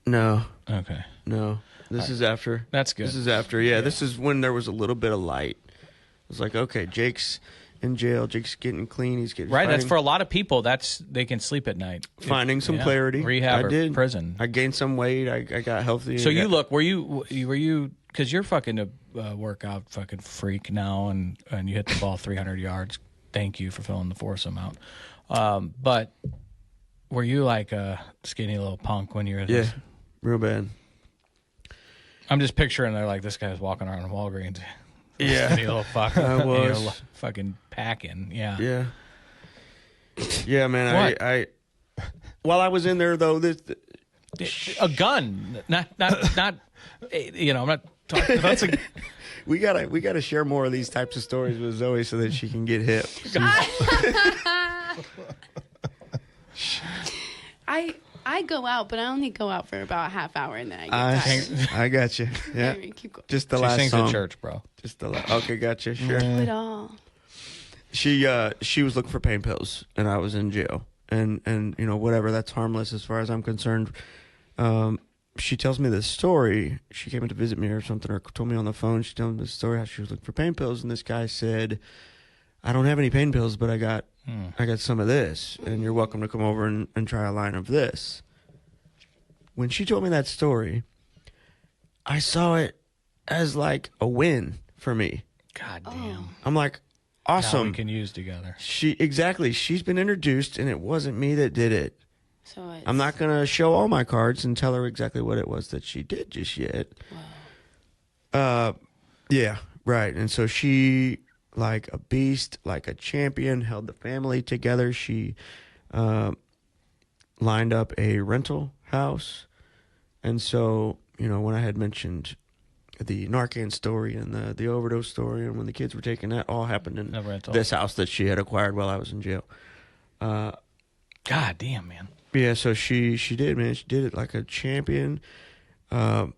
No. Okay. No. This is after. That's good. This is after. Yeah, this is when there was a little bit of light. It was like, okay, Jake's in jail. Jake's getting clean. He's getting right. That's for a lot of people. They can sleep at night. Finding some clarity. Rehab I did. Prison. I gained some weight. I got healthy. So were you because you're fucking a workout fucking freak now, and you hit the ball 300 yards. Thank you for filling the foursome out. But were you like a skinny little punk when you were real bad. I'm just picturing they're like, this guy's walking around in Walgreens. Yeah. Skinny little fucker. I was. And you're fucking packing. Yeah. Yeah. Yeah, man. What? I while I was in there though, A gun, not. You know, I'm not talking. That's a. we gotta share more of these types of stories with Zoe so that she can get hip. I go out, but I only go out for about a half hour and then I get tired. I got you. Yeah. Anyway, keep going. Just the She last sings song. at church, bro. Just the okay, gotcha. Sure. Do it all. She was looking for pain pills, and I was in jail, and you know whatever, that's harmless as far as I'm concerned. She tells me this story. She came in to visit me or something, or told me on the phone. She told me this story how she was looking for pain pills, and this guy said, "I don't have any pain pills, but I got some of this, and you're welcome to come over and try a line of this." When she told me that story, I saw it as like a win for me. God damn. I'm like, awesome. Now we can use together. She's been introduced, and it wasn't me that did it. So I'm not gonna show all my cards and tell her exactly what it was that she did just yet. Wow. Yeah, right. And so she, like a beast, like a champion, held the family together. She lined up a rental house, and so you know when I had mentioned the Narcan story and the overdose story, and when the kids were taken, that all happened in this house that she had acquired while I was in jail. God damn, man. Yeah, so she did, man. She did it like a champion. You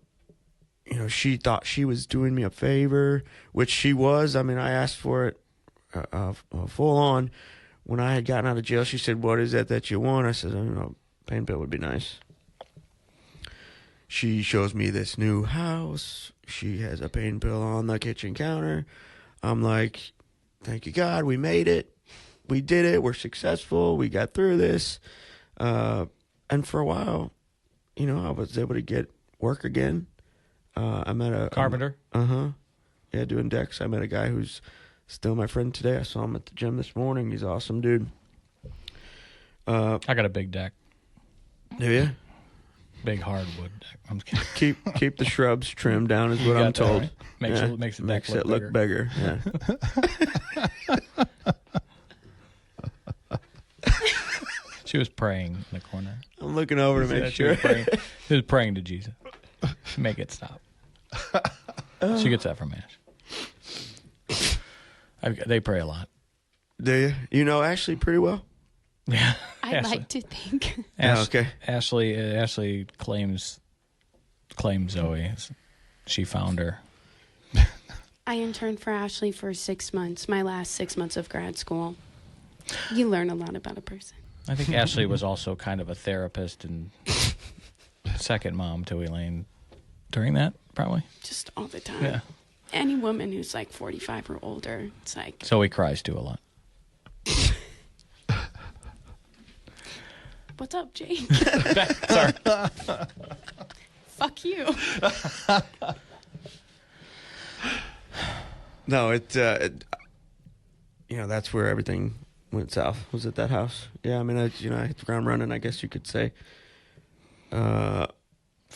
know, she thought she was doing me a favor, which she was. I mean, I asked for it full on. When I had gotten out of jail, she said, "What is that you want?" I said, "You know, pain pill would be nice." She shows me this new house. She has a pain pill on the kitchen counter. I'm like, thank you, God, we made it. We did it. We're successful. We got through this. And for a while, you know, I was able to get work again. I met a Carpenter. Yeah, doing decks. I met a guy who's still my friend today. I saw him at the gym this morning. He's awesome, dude. I got a big deck. Do you? Big hardwood deck. I'm kidding. Keep the shrubs trimmed down is what I'm told. Right? Makes it look bigger. Yeah. She was praying in the corner. I'm looking over to make sure. She was praying to Jesus. Make it stop. She gets that from Ash. They pray a lot. Do you? You know Ashley pretty well? Yeah. I'd like to think. Okay. Ashley claims Zoe. She found her. I interned for Ashley for 6 months, my last 6 months of grad school. You learn a lot about a person. I think Ashley was also kind of a therapist and second mom to Elaine during that, probably. Just all the time. Yeah. Any woman who's like 45 or older, it's like... Zoe cries too a lot. What's up, Jake? Sorry. Fuck you. No, you know, that's where everything went south. Was at that house. Yeah, I mean, I hit the ground running, I guess you could say. Fell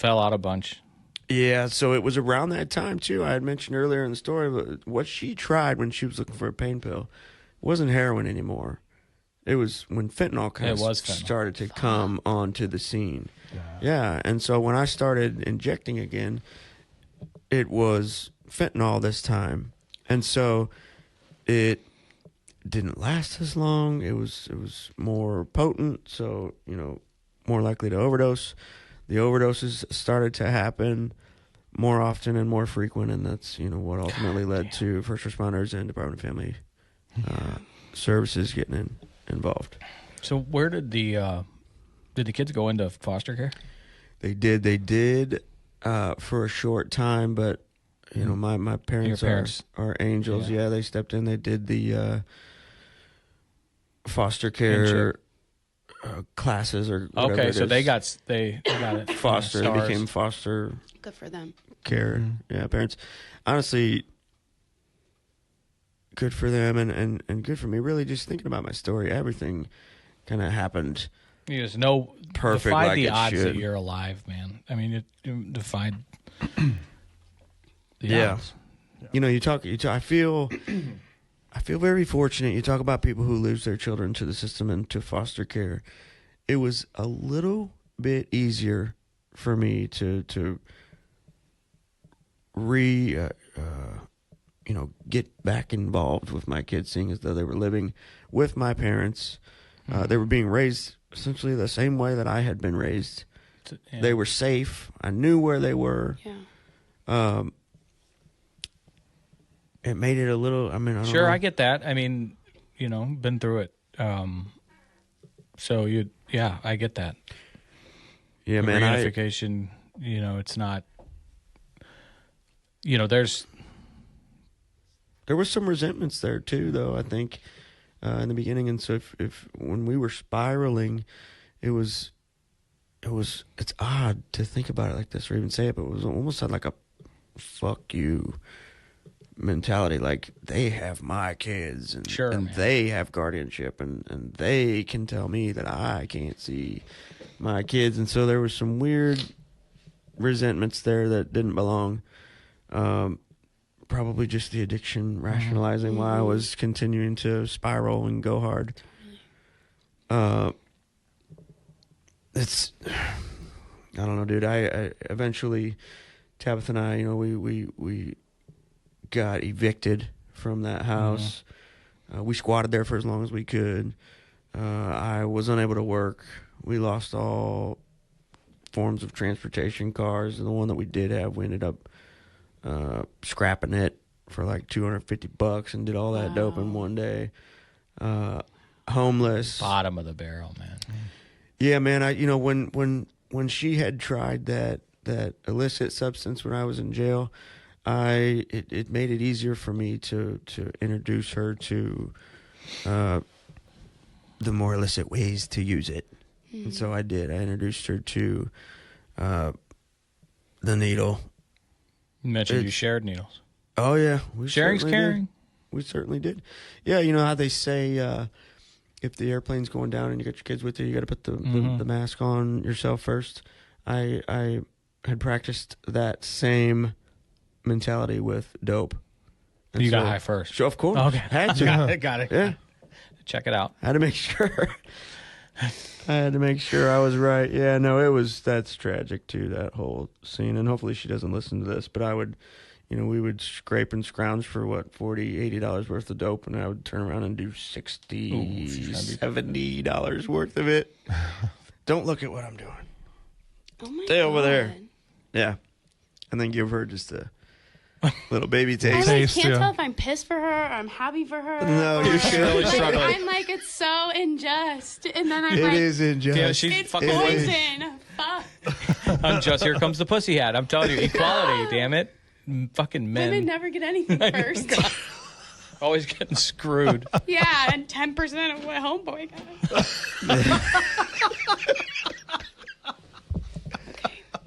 out a bunch. Yeah, so it was around that time, too. I had mentioned earlier in the story, but what she tried when she was looking for a pain pill wasn't heroin anymore. It was when fentanyl kind of started to come onto the scene. Yeah, and so when I started injecting again, it was fentanyl this time. And so it didn't last as long. It was more potent, so, you know, more likely to overdose. The overdoses started to happen more often and more frequent, and that's, you know, what ultimately led to first responders and Department of Family Services getting involved. So where did the kids go into foster care? They did for a short time, but you know, my parents are angels. Yeah, they stepped in. They did the foster care classes or whatever. Okay, so they got it. Foster. They became foster. Good for them. Care. Mm-hmm. Yeah, parents. Honestly, good for them and good for me. Really, just thinking about my story, everything kind of happened. You just know perfect. Defied like the it odds should. that you're alive, man. I mean, it defied the Yeah. odds. Yeah. you talk. I feel very fortunate. You talk about people who lose their children to the system and to foster care. It was a little bit easier for me to get back involved with my kids, seeing as though they were living with my parents. They were being raised essentially the same way that I had been raised. Yeah. They were safe. I knew where they were. Yeah. It made it a little. I mean, I get that. I mean, been through it. So I get that. Yeah, man. Reunification. It's not. There was some resentments there too, though. I think in the beginning, and so if when we were spiraling, it's odd to think about it like this or even say it, but it was almost like a "fuck you" mentality. Like, they have my kids, and they have guardianship, and they can tell me that I can't see my kids, and so there was some weird resentments there that didn't belong. Probably just the addiction rationalizing why I was continuing to spiral and go hard. It's, I don't know, dude. I eventually, Tabitha and I, we got evicted from that house. We squatted there for as long as we could. I was unable to work. We lost all forms of transportation, cars. And the one that we did have, we ended up scrapping it for like $250 and did all that dope in one day. Homeless. Bottom of the barrel, man. Yeah, man. When she had tried that illicit substance when I was in jail, it made it easier for me to introduce her to the more illicit ways to use it. And so I did. I introduced her to the needle. You mentioned you shared needles. Oh, yeah. Sharing's caring. We certainly did. Yeah, you know how they say if the airplane's going down and you got your kids with you, you got to put the mask on yourself first. I had practiced that same mentality with dope. And you got high first. Sure, of course. Okay. Had to. Got it. Yeah. Check it out. Had to make sure. I had to make sure I was right. Yeah, no, that's tragic too, that whole scene. And hopefully she doesn't listen to this, but we would scrape and scrounge for what, $40, $80 worth of dope, and I would turn around and do $60, $70 worth of it. Don't look at what I'm doing. Oh my Stay God. over there. Yeah. And then give her just a little baby I taste. can't tell if I'm pissed for her or I'm happy for her. No, you're really struggling. I'm like, it's so unjust. And then I'm It like, is unjust. Yeah, she's it's fucking poison. Fuck. unjust. Here comes the pussy hat. I'm telling you, equality. Damn it, fucking men. Women never get anything first. Always getting screwed. Yeah, and 10% of what homeboy got.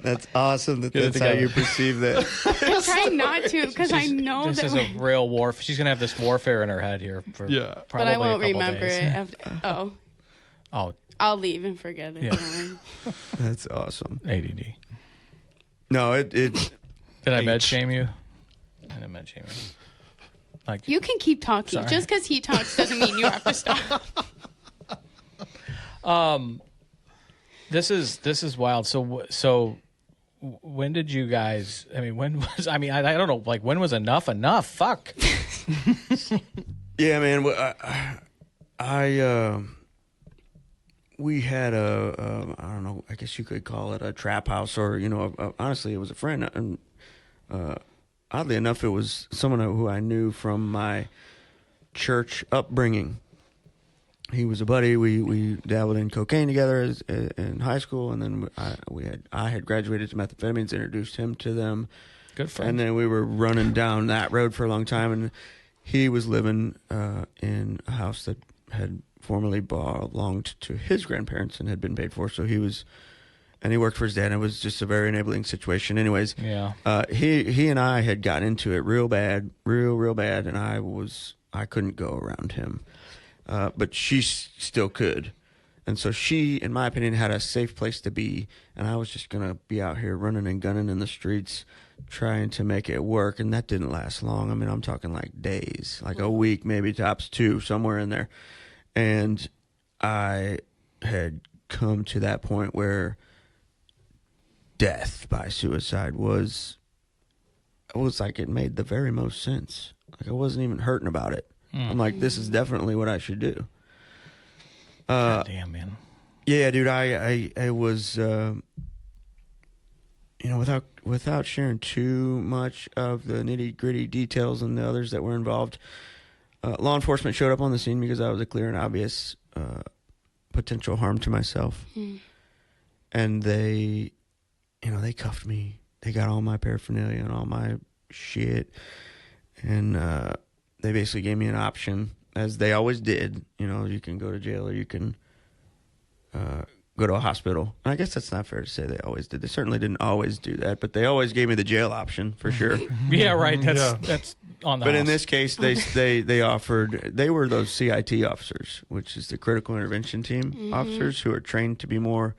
That's awesome that's how you perceive that. I'm trying not to because I know this that. is a real war. She's gonna have this warfare in her head here for probably but I won't a couple remember days. it. After, I'll leave and forget it. Yeah. That's awesome. ADD. No, it Did I med shame you? I didn't med shame you. Like, you can keep talking. Sorry. Just because he talks doesn't mean you have to stop. This is wild. So when did you guys? I mean, I don't know. Like, when was enough? Fuck. Yeah, man. We had I don't know. I guess you could call it a trap house, or honestly, it was a friend. And oddly enough, it was someone who I knew from my church upbringing. He was a buddy. We dabbled in cocaine together in high school, and then I had graduated to methamphetamines, introduced him to them. Good friend. And then we were running down that road for a long time, and he was living in a house that had formerly belonged to his grandparents and had been paid for. So he worked for his dad, and it was just a very enabling situation. Anyways, yeah. He and I had gotten into it real bad, real bad, and I couldn't go around him. But she still could. And so she, in my opinion, had a safe place to be. And I was just going to be out here running and gunning in the streets, trying to make it work, and that didn't last long. I mean, I'm talking like days, like a week, maybe tops 2, somewhere in there. And I had come to that point where death by suicide was like, it made the very most sense. Like, I wasn't even hurting about it. I'm like, this is definitely what I should do. God damn, man. Yeah, dude, I was, without sharing too much of the nitty-gritty details and the others that were involved, law enforcement showed up on the scene because I was a clear and obvious potential harm to myself. And they cuffed me. They got all my paraphernalia and all my shit. And they basically gave me an option, as they always did. You can go to jail or you can go to a hospital. And I guess that's not fair to say they always did. They certainly didn't always do that, but they always gave me the jail option for sure. Yeah, right. That's on the But house. in this case, they offered, they were those CIT officers, which is the critical intervention team officers, who are trained to be more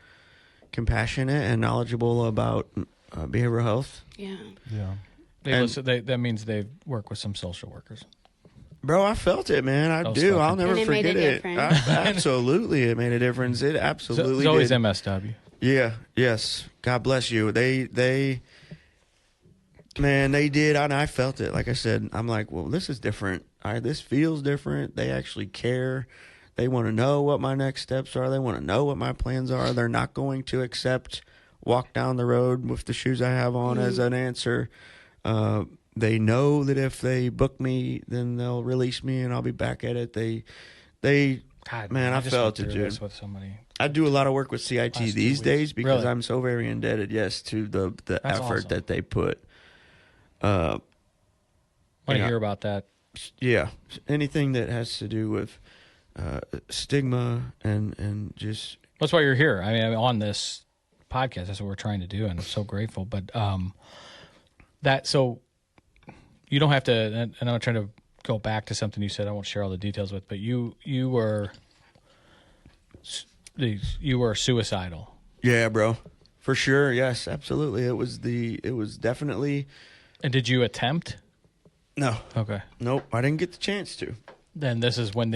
compassionate and knowledgeable about behavioral health. Yeah. That means they work with some social workers. Bro, I felt it, man. I do. I'll never forget it. Absolutely, it made a difference. It absolutely It's always did. MSW. Yeah. Yes. God bless you. They did, and I felt it. Like I said, I'm like, well, this is different. This feels different. They actually care. They want to know what my next steps are. They want to know what my plans are. They're not going to accept walk down the road with the shoes I have on as an answer. They know that if they book me, then they'll release me and I'll be back at it. God, man, I just felt went it, through dude. this with somebody. I do a lot of work with CIT Last 2 these weeks. days because Really? I'm so very indebted, to the That's effort awesome. that they put. Want to hear about that? Yeah, anything that has to do with stigma and just. That's why you're here. I mean, on this podcast, that's what we're trying to do, and I'm so grateful. But so you don't have to. And I'm trying to go back to something you said. I won't share all the details with, but you were suicidal. Yeah, bro, for sure. Yes, absolutely. It was definitely. And did you attempt? No. Okay. Nope. I didn't get the chance to. Then this is when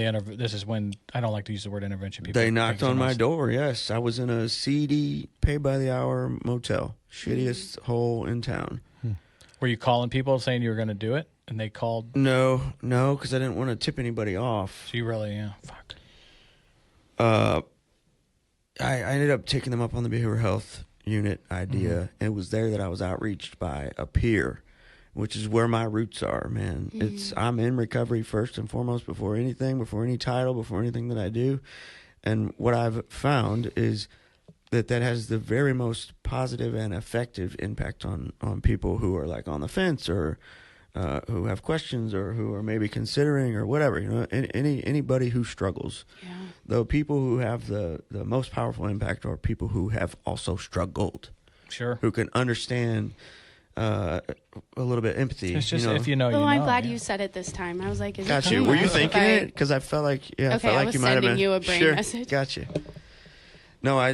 I don't like to use the word intervention. People They knocked think on it's my almost- door. Yes, I was in a seedy, pay by the hour motel, shittiest hole in town. Were you calling people saying you were going to do it, and they called? No, because I didn't want to tip anybody off. So you really, fuck. I ended up taking them up on the behavioral health unit idea, and it was there that I was outreached by a peer, which is where my roots are, man. I'm in recovery first and foremost, before anything, before any title, before anything that I do. And what I've found is that has the very most positive and effective impact on people who are like on the fence or who have questions or who are maybe considering or whatever, anybody who struggles. Yeah. The people who have the most powerful impact are people who have also struggled. Sure. Who can understand a little bit empathy. It's just if you know, Oh, you I'm know. glad yeah. you said it this time. I was like, is Got it you. coming Were you up? thinking it? Because I felt like, I Okay, felt I like was you might have sending been. you a brain sure. message. Gotcha. No, I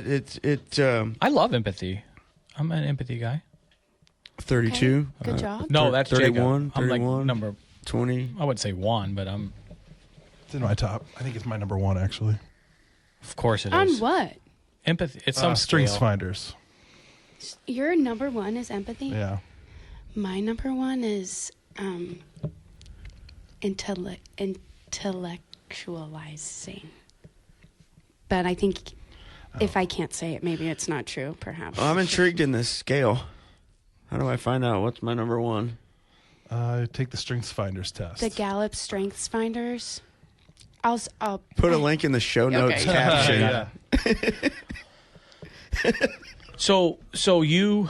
love empathy. I'm an empathy guy. 32. Okay. Good job. No, that's 31, Jacob. I'm like 31. number. 20. I wouldn't say one, but I'm. It's in my top. I think it's my number 1 actually. Of course it is. On what? Empathy. It's some Strengths scale. finders. Your number 1 is empathy? Yeah. My number 1 is intellectualizing. But I think if I can't say it, maybe it's not true, perhaps. I'm intrigued in this scale. How do I find out what's my number 1? Take the strengths finders test. The Gallup Strengths Finders. I'll Put a link in the show notes Okay. caption. Yeah. So you,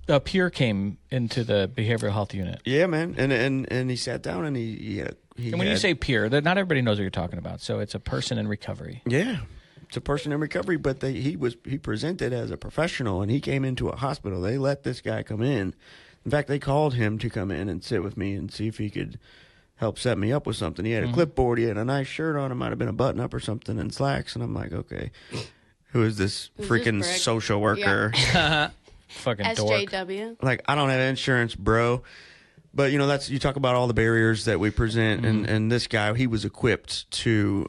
a peer came into the behavioral health unit. Yeah, man. And he sat down and he And when you say peer, that not everybody knows what you're talking about. So it's a person in recovery. yeah, it's a person in recovery, but he presented as a professional, and he came into a hospital. They let this guy come in. In fact, they called him to come in and sit with me and see if he could help set me up with something. He had a clipboard. He had a nice shirt on. It might have been a button up or something and slacks. And I'm like, okay, who is this Who's freaking this prick? social worker? Fucking dork. SJW. Like, I don't have insurance, bro. But, you know, that's, you talk about all the barriers that we present, and this guy, he was equipped to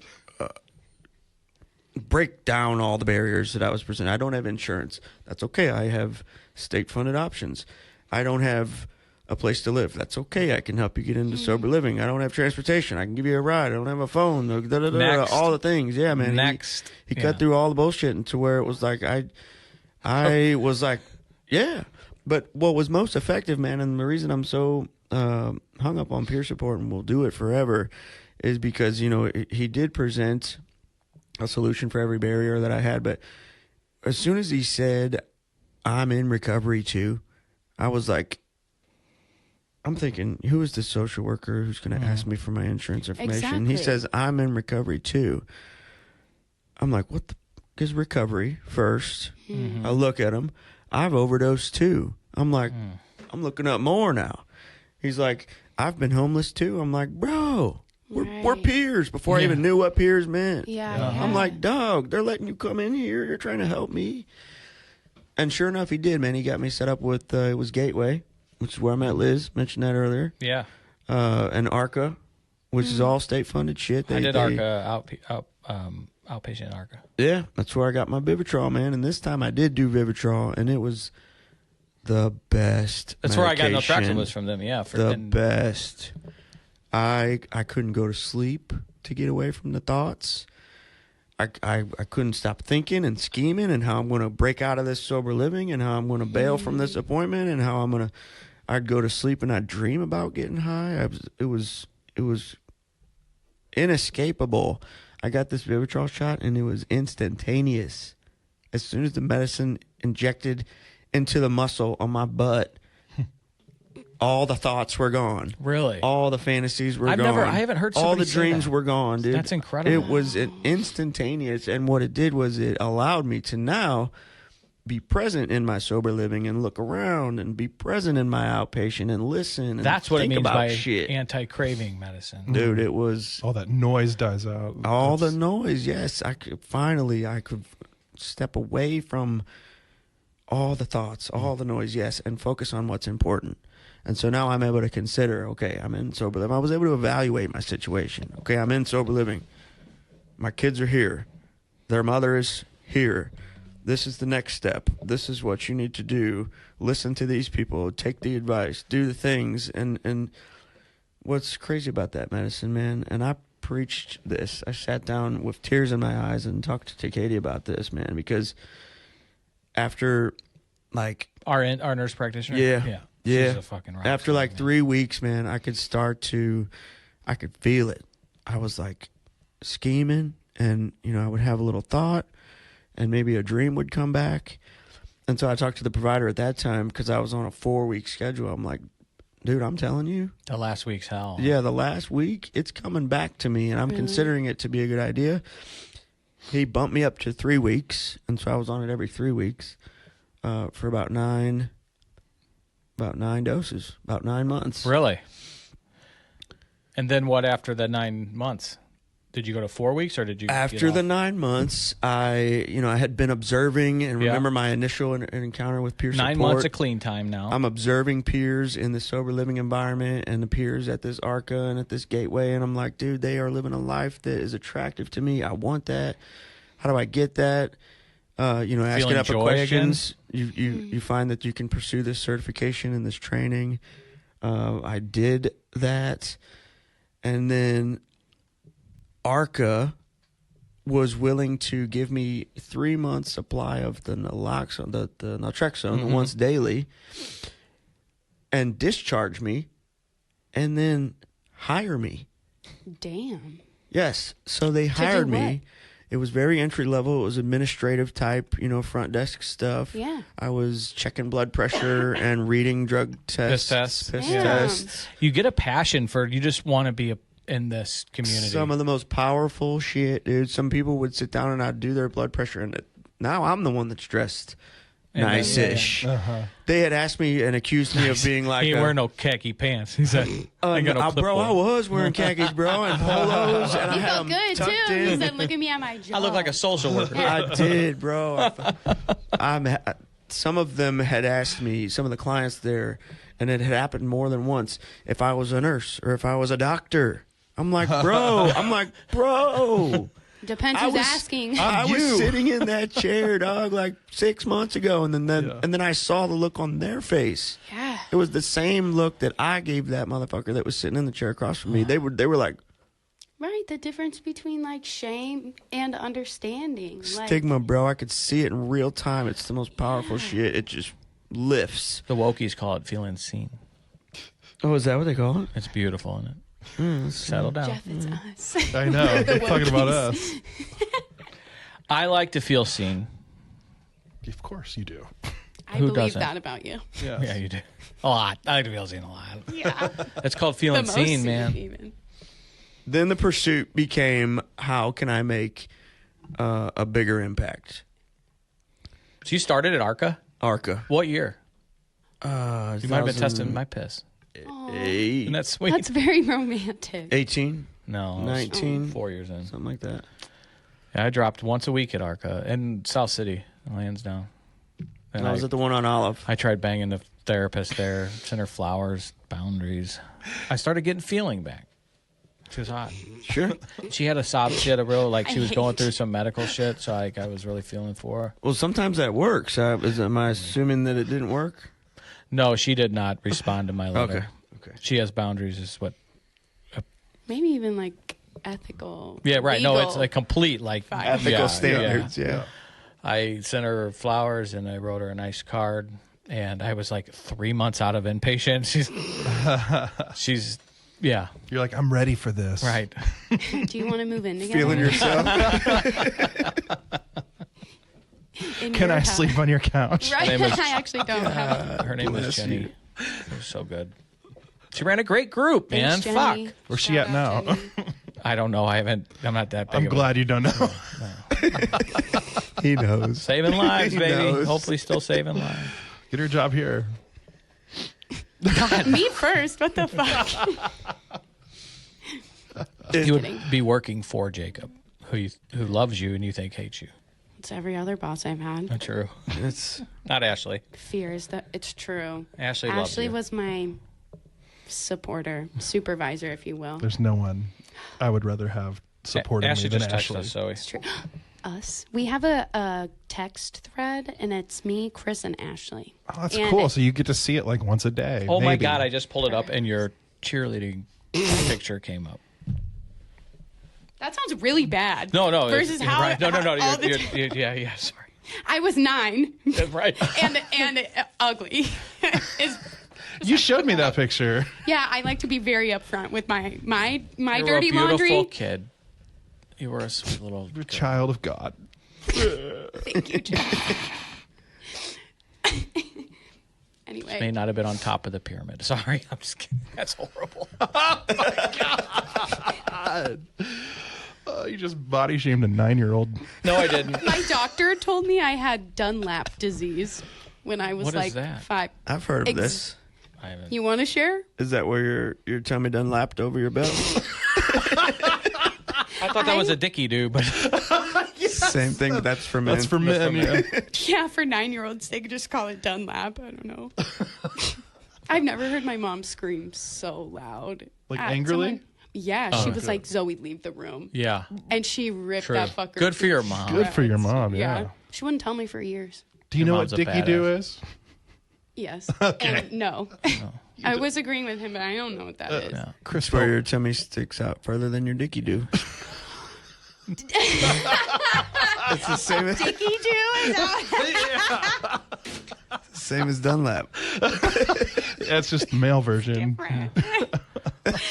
break down all the barriers that I was presenting. I don't have insurance. That's okay. I have state-funded options. I don't have a place to live. That's okay. I can help you get into sober living. I don't have transportation. I can give you a ride. I don't have a phone. All the things. Yeah, man. Next. He cut through all the bullshit into where it was like, I was like, yeah. But what was most effective, man, and the reason I'm so hung up on peer support and will do it forever is because, you know, he did present a solution for every barrier that I had. But as soon as he said, I'm in recovery too, I was like, I'm thinking, who is this social worker who's going to ask me for my insurance information? Exactly. He says, I'm in recovery too. I'm like, what the f- is recovery first? I look at him. I've overdosed too. I'm like, I'm looking up more now. He's like, I've been homeless too. I'm like, bro, we're peers before I even knew what peers meant. Yeah. I'm like, dog, they're letting you come in here. You're trying to help me. And sure enough, he did, man. He got me set up with, it was Gateway, which is where I met Liz. Mentioned that earlier. Yeah. And ARCA, which is all state-funded shit. I did ARCA, outpatient ARCA. Yeah, that's where I got my Vivitrol, man. And this time I did do Vivitrol, and it was the best. That's where I got naltrexone was from them. Yeah, best. I couldn't go to sleep to get away from the thoughts. I couldn't stop thinking and scheming and how I'm going to break out of this sober living and how I'm going to bail from this appointment and how I'd go to sleep and I'd dream about getting high. It was inescapable. I got this Vivitrol shot and it was instantaneous. As soon as the medicine injected into the muscle on my butt, all the thoughts were gone. Really? All the fantasies were gone. I haven't heard somebody all the say dreams that. were gone, dude. That's incredible. It was instantaneous, and what it did was it allowed me to now be present in my sober living and look around and be present in my outpatient and listen and That's what it think means about by shit. anti-craving medicine. Dude, it was all that noise dies out. all the noise. Yes, I could step away from all the thoughts, all the noise, yes, and focus on what's important. And so now I'm able to consider, okay, I'm in sober living. I was able to evaluate my situation. Okay, I'm in sober living. My kids are here. Their mother is here. This is the next step. This is what you need to do. Listen to these people. Take the advice. Do the things. And what's crazy about that medicine, man, and I preached this. I sat down with tears in my eyes and talked to Katie about this, man, because after, like... Our nurse practitioner? Yeah. She's a fucking rock After star, like man. 3 weeks, man, I could feel it. I was like scheming and, you know, I would have a little thought and maybe a dream would come back. And so I talked to the provider at that time because I was on a 4-week schedule. I'm like, dude, I'm telling you. The last week's hell. Yeah, the last week, it's coming back to me and I'm considering it to be a good idea. He bumped me up to 3 weeks. And so I was on it every 3 weeks for about 9 doses, about 9 months. Really? And then what after the 9 months? Did you go to 4 weeks or did you After the 9 months, I had been observing and remember my initial encounter with peer support. 9 months of clean time now. I'm observing peers in the sober living environment and the peers at this ARCA and at this Gateway. And I'm like, dude, they are living a life that is attractive to me. I want that. How do I get that? Asking up questions. You find that you can pursue this certification and this training. I did that. And then ARCA was willing to give me 3 months supply of the naloxone, the naltrexone, once daily, and discharge me, and then hire me. Damn. Yes, so they hired do what? me. It was very entry level. It was administrative type, front desk stuff. Yeah. I was checking blood pressure and reading drug tests. Piss Yeah. tests. You get a passion for you just want to be in this community. Some of the most powerful shit, dude. Some people would sit down and I'd do their blood pressure, and now I'm the one that's dressed nice-ish. They had asked me and accused me of being like... He ain't wearing no khaki pants. He said, I was wearing khakis, bro, and polos, and I You had felt them good, tucked too. in. He said, look at me at my job. I look like a social worker. I did, bro. some of them had asked me, some of the clients there, and it had happened more than once, if I was a nurse or if I was a doctor. I'm like, bro. Depends who's asking. I was sitting in that chair, dog, like 6 months ago, and then I saw the look on their face. Yeah. It was the same look that I gave that motherfucker that was sitting in the chair across from me. They were like, Right, the difference between like shame and understanding. Stigma, bro. I could see it in real time. It's the most powerful shit. It just lifts. The wokies call it feeling seen. Oh, is that what they call it? It's beautiful, isn't it? Settle down. Jeff, it's us. I know. They're talking about us. I like to feel seen. Of course you do. I Who believe doesn't? that about you. Yeah. Yeah, you do. A lot. I like to feel seen a lot. Yeah. It's called feeling The most seen, man. even. Then the pursuit became, how can I make a bigger impact? So you started at ARCA? ARCA. What year? You might have been 2008. testing my piss. Isn't that sweet? That's very romantic. 18, No. 19, 4 years in. something like that. Yeah, I dropped once a week at ARCA in South City, Lansdowne. And I was at the one on Olive. I tried banging the therapist there, sent her flowers, boundaries. I started getting feeling back. She was hot. Sure. She had a sob. She had a real, like, she I was going hate through some medical shit, so I was really feeling for her. Well, sometimes that works. Am I assuming that it didn't work? No, she did not respond to my letter. Okay. She has boundaries, is what. Maybe even like ethical. Yeah, right. No, it's legal. like complete, like, Ethical standards, yeah. I sent her flowers and I wrote her a nice card. And I was like 3 months out of inpatient. She's, yeah. You're like, I'm ready for this. Right. Do you want to move in together? Feeling yourself? In Can your I house? sleep on your couch? Right. name is- I actually don't have. Her name was Bless Jenny. you. It was so good. She ran a great group, man. Thanks, Jenny. Fuck. Where's she Shout at out, now? Jenny. I don't know. I'm not that big I'm of a- glad you don't know. He knows. Saving lives, He baby. knows. Hopefully still saving lives. Get her a job here. Me first. What the fuck? You would kidding. be working for Jacob, who loves you and you think hates you. It's every other boss I've had. Not true. It's Not Ashley. Fears that it's true. Ashley loves Ashley you. was my supporter, supervisor, if you will. There's no one I would rather have supporting Ashley me than just texted Ashley. us, Zoe. It's true. Us. We have a text thread, and it's me, Chris, and Ashley. Oh, that's And cool. So you get to see it like once a day. Oh my maybe. God! I just pulled it up and your cheerleading picture came up. That sounds really bad. No, Versus you're how right. No. all the Yeah. Sorry. I was 9 That's right. and ugly. You showed me that picture. Yeah, I like to be very upfront with my You were dirty a beautiful laundry. kid. You were a sweet little You're a child of God. Thank you, Jeff. Anyway, May not have been on top of the pyramid. Sorry, I'm just kidding. That's horrible. You just body shamed a 9-year-old. No, I didn't. my doctor told me I had Dunlap disease when I was What is like that? 5. I've heard of this. I haven't. You want to share? Is that where your tummy done lapped over your belt? I thought that was a dicky do, but Same thing, but that's for men. That's for men. Yeah. Yeah, for 9-year-olds, they could just call it Dunlap. I don't know. I've never heard my mom scream so loud. Like at angrily? someone. Yeah, she was like, Zoe, leave the room. yeah. And she ripped True. that fucker. Good for to your mom. Good for your mom, Yeah. yeah. She wouldn't tell me for years. Do you Your know mom's what a Dicky Do badass. is? Yes. And no. I was agreeing with him, but I don't know what that is. Yeah. Chris, where your tummy sticks out further than your dicky do. It's the same as, Dicky do? Is that same as Dunlap. That's just the male version. different?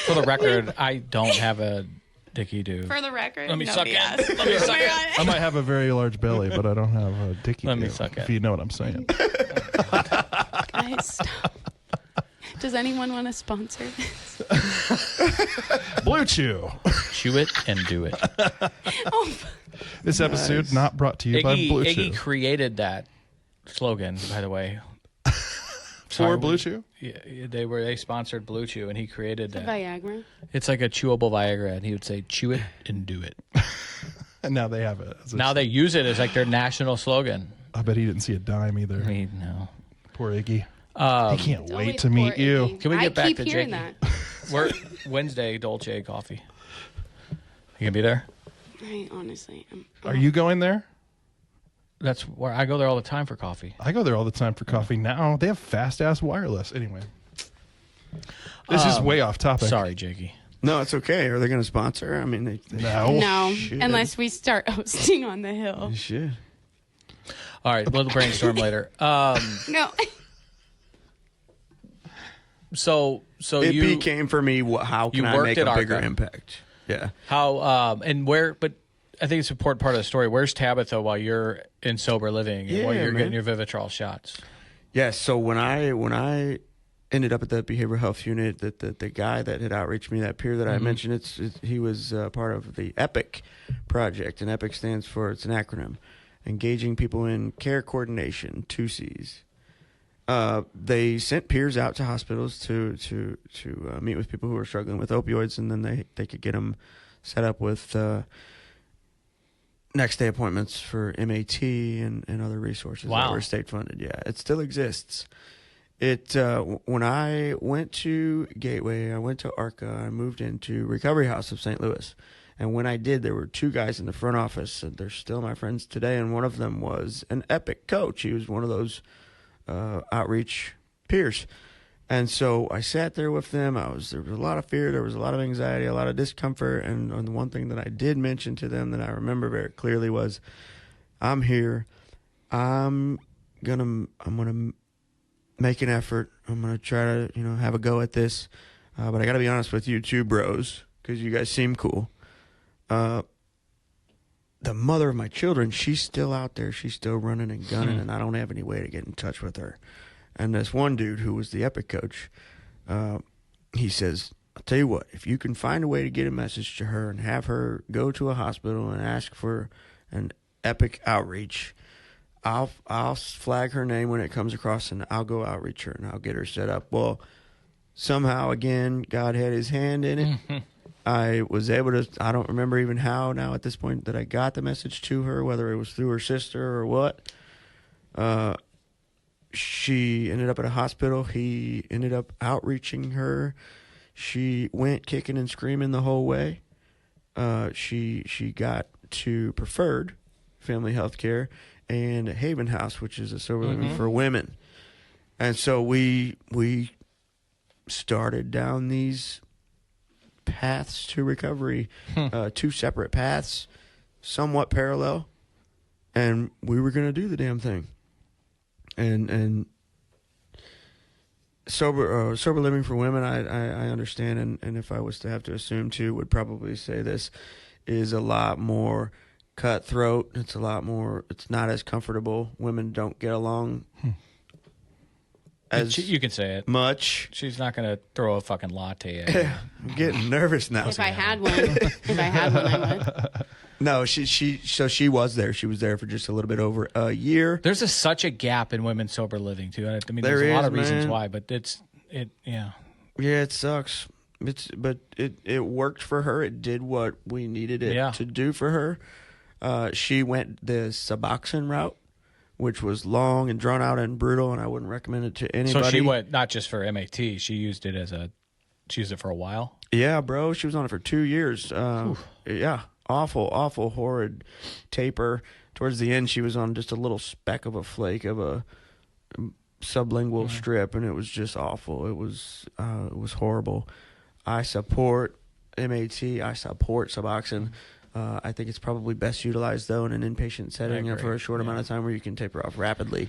For the record, I don't have a dicky do. For the record, Let me suck nobody it. asked. Let me suck it. I might have a very large belly, but I don't have a Dicky Let me Do, suck if it. you know what I'm saying. Guys, stop. Does anyone want to sponsor this? Blue Chew. Chew it and do it. Oh, This episode not brought to you by Blue Chew. Iggy created that slogan, by the way. For Blue Chew? Yeah, they sponsored Blue Chew, and he created that. Viagra. It's like a chewable Viagra, and he would say, "Chew it and do it." And now they have it. Now they use it as like their national slogan. I bet he didn't see a dime either. I mean, no. Poor Iggy. He can't It's wait always to meet poor you. Iggy. Can we get back I keep to hearing Jakey? that. We're Wednesday Dolce Coffee. You gonna be there? I honestly am. Are you going there? That's where I go there all the time for coffee. I go there all the time for coffee now. They have fast-ass wireless. Anyway. This is way off topic. Sorry, Jakey. No, it's okay. Are they going to sponsor? I mean, they No. No, Shit. unless we start hosting on the hill. They should. All right, little brainstorm later. No. So It you became for me, how can you I worked make at a bigger Arca. impact? Yeah. how and where? But I think it's an important part of the story. Where's Tabitha while you're in sober living and while Yeah, you're man. getting your Vivitrol shots? Yes. So when I ended up at the behavioral health unit, the guy that had outreached me, that peer that I mentioned, he was part of the EPIC project, and EPIC stands for, it's an acronym, Engaging People in Care Coordination, 2Cs. They sent peers out to hospitals to meet with people who were struggling with opioids, and then they could get them set up with next day appointments for MAT and other resources that Wow. were state funded. Yeah, it still exists. When I went to Gateway, I went to Arca, I moved into Recovery House of St. Louis. And when I did, there were two guys in the front office, and they're still my friends today. And one of them was an EPIC coach. He was one of those outreach peers. And so I sat there with them. There was a lot of fear, there was a lot of anxiety, a lot of discomfort. And the one thing that I did mention to them that I remember very clearly was, I'm here. I'm gonna make an effort. I'm gonna try to have a go at this. But I got to be honest with you too, bros, because you guys seem cool. The mother of my children, she's still out there. She's still running and gunning, and I don't have any way to get in touch with her. And this one dude who was the EPIC coach, he says, I'll tell you what, if you can find a way to get a message to her and have her go to a hospital and ask for an EPIC outreach, I'll flag her name when it comes across, and I'll go outreach her, and I'll get her set up. Well, somehow, again, God had his hand in it. I was able to, I don't remember even how now at this point that I got the message to her, whether it was through her sister or what. She ended up at a hospital. He ended up outreaching her. She went kicking and screaming the whole way. She got to Preferred Family Health Care and Haven House, which is a sober living for women. And so we started down these paths to recovery, two separate paths, somewhat parallel, and we were going to do the damn thing. And sober living for women, I understand, and if I was to have to assume too, would probably say this is a lot more cutthroat. It's a lot more. It's not as comfortable. Women don't get along as You can say it. much. She's not going to throw a fucking latte at you. I'm getting nervous now. If I had one, I would. No, she was there. She was there for just a little bit over a year. There's such a gap in women's sober living too. I mean, There there's a lot is, of reasons man. why, but yeah. Yeah, it sucks. But it worked for her. It did what we needed it to do for her. She went the Suboxone route, which was long and drawn out and brutal, and I wouldn't recommend it to anybody. So she went not just for MAT. She used it she used it for a while. Yeah, bro. She was on it for 2 years. Yeah, awful, horrid taper. Towards the end, she was on just a little speck of a flake of a sublingual strip, and it was just awful. It was horrible. I support MAT. I support Suboxone. I think it's probably best utilized, though, in an inpatient setting and for a short amount of time where you can taper off rapidly.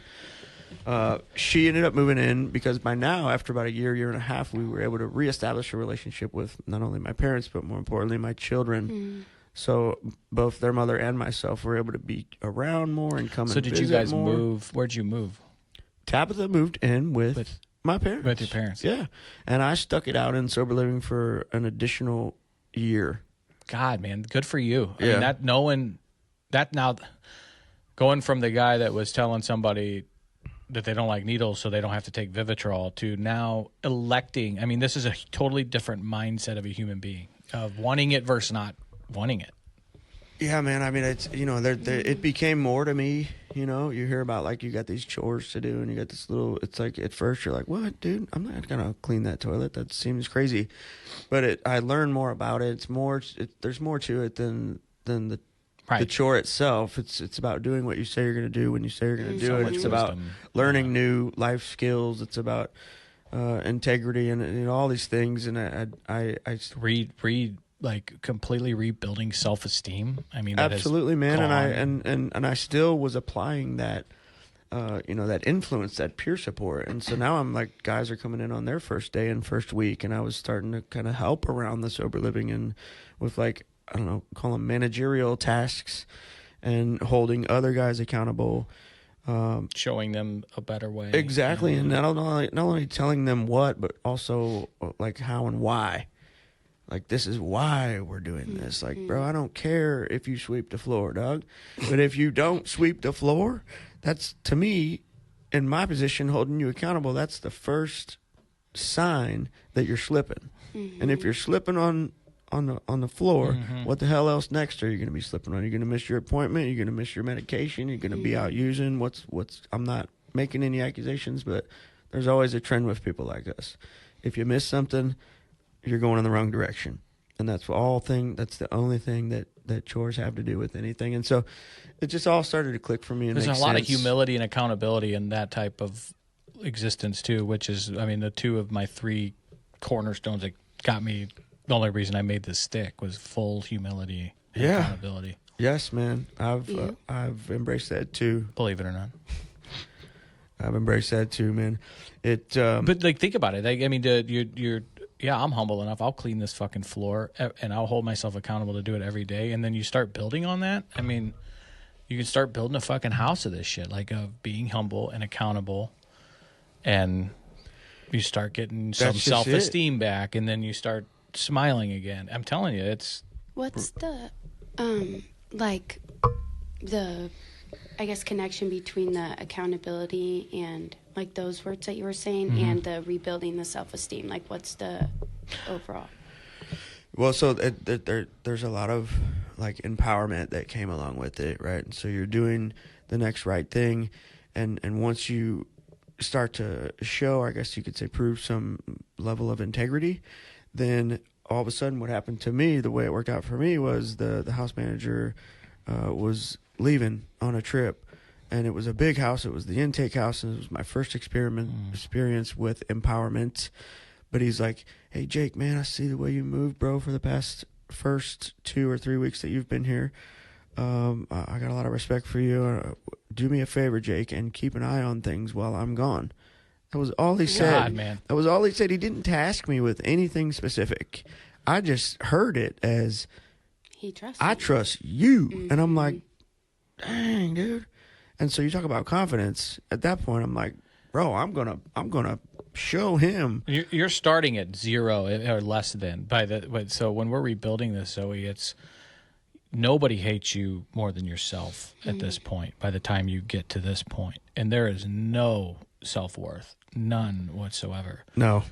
She ended up moving in because by now, after about a year and a half, we were able to reestablish a relationship with not only my parents, but more importantly, my children. So both their mother and myself were able to be around more and come and visit more. So did you guys move? Where'd you move? Tabitha moved in with my parents. With your parents. Yeah. And I stuck it out in sober living for an additional year. God, man, good for you. Yeah. I mean, now going from the guy that was telling somebody that they don't like needles so they don't have to take Vivitrol to now electing. I mean, this is a totally different mindset of a human being, of wanting it versus not wanting it. Yeah, man. I mean, it's, it became more to me. You hear about, like, you got these chores to do, and you got this little. It's like at first you're like, "What, dude? I'm not gonna clean that toilet. That seems crazy." But I learned more about it. It's more. There's more to it than the chore itself. It's about doing what you say you're gonna do when you say you're gonna do it. It's about learning new life skills. It's about integrity and all these things. And I read. Like completely rebuilding self-esteem. I mean, absolutely, man. And I still was applying that, that influence, that peer support. And so now I'm like, guys are coming in on their first day and first week, and I was starting to kind of help around the sober living and with, like, I don't know, call them managerial tasks and holding other guys accountable. Showing them a better way. Exactly. And not only telling them what, but also like how and why. Like, this is why we're doing this. Like, bro, I don't care if you sweep the floor, dog. But if you don't sweep the floor, that's, to me, in my position, holding you accountable, that's the first sign that you're slipping. And if you're slipping on the floor, what the hell else next are you going to be slipping on? You're going to miss your appointment. You're going to miss your medication. You're going to be out using what's. I'm not making any accusations, but there's always a trend with people like us. If you miss something, you're going in the wrong direction. And that's the only thing that chores have to do with anything. And so it just all started to click for me. And there's a lot of humility and accountability in that type of existence too, which is, I mean, the two of my three cornerstones that got me. The only reason I made this stick was full humility and accountability. Yes, man. I've embraced that too. Believe it or not. I've embraced that too, man. But like, think about it. Like, I mean, yeah, I'm humble enough. I'll clean this fucking floor, and I'll hold myself accountable to do it every day. And then you start building on that. I mean, you can start building a fucking house of this shit, like of being humble and accountable, and you start getting some self-esteem back, and then you start smiling again. I'm telling you, it's. What's the, I guess, connection between the accountability and, like, those words that you were saying and the rebuilding the self-esteem? Like, what's the overall? Well, so there's a lot of, like, empowerment that came along with it, right? And so you're doing the next right thing, and once you start to show, I guess you could say, prove some level of integrity, then all of a sudden what happened to me, the way it worked out for me, was the house manager was leaving on a trip, and it was a big house. It was the intake house, and it was my first experience with empowerment. But he's like, "Hey, Jake, man, I see the way you moved, bro, for the first 2 or 3 weeks that you've been here. I got a lot of respect for you. Do me a favor, Jake, and keep an eye on things while I'm gone." That was all he said. God, man. That was all he said. He didn't task me with anything specific. I just heard it as, I trust you. And I'm like, dang, dude. And so you talk about confidence. At that point, I'm like, bro, I'm gonna show him. You're starting at 0 or less than so when we're rebuilding this, Zoe, it's nobody hates you more than yourself at this point. By the time you get to this point, and there is no self-worth, none whatsoever. No.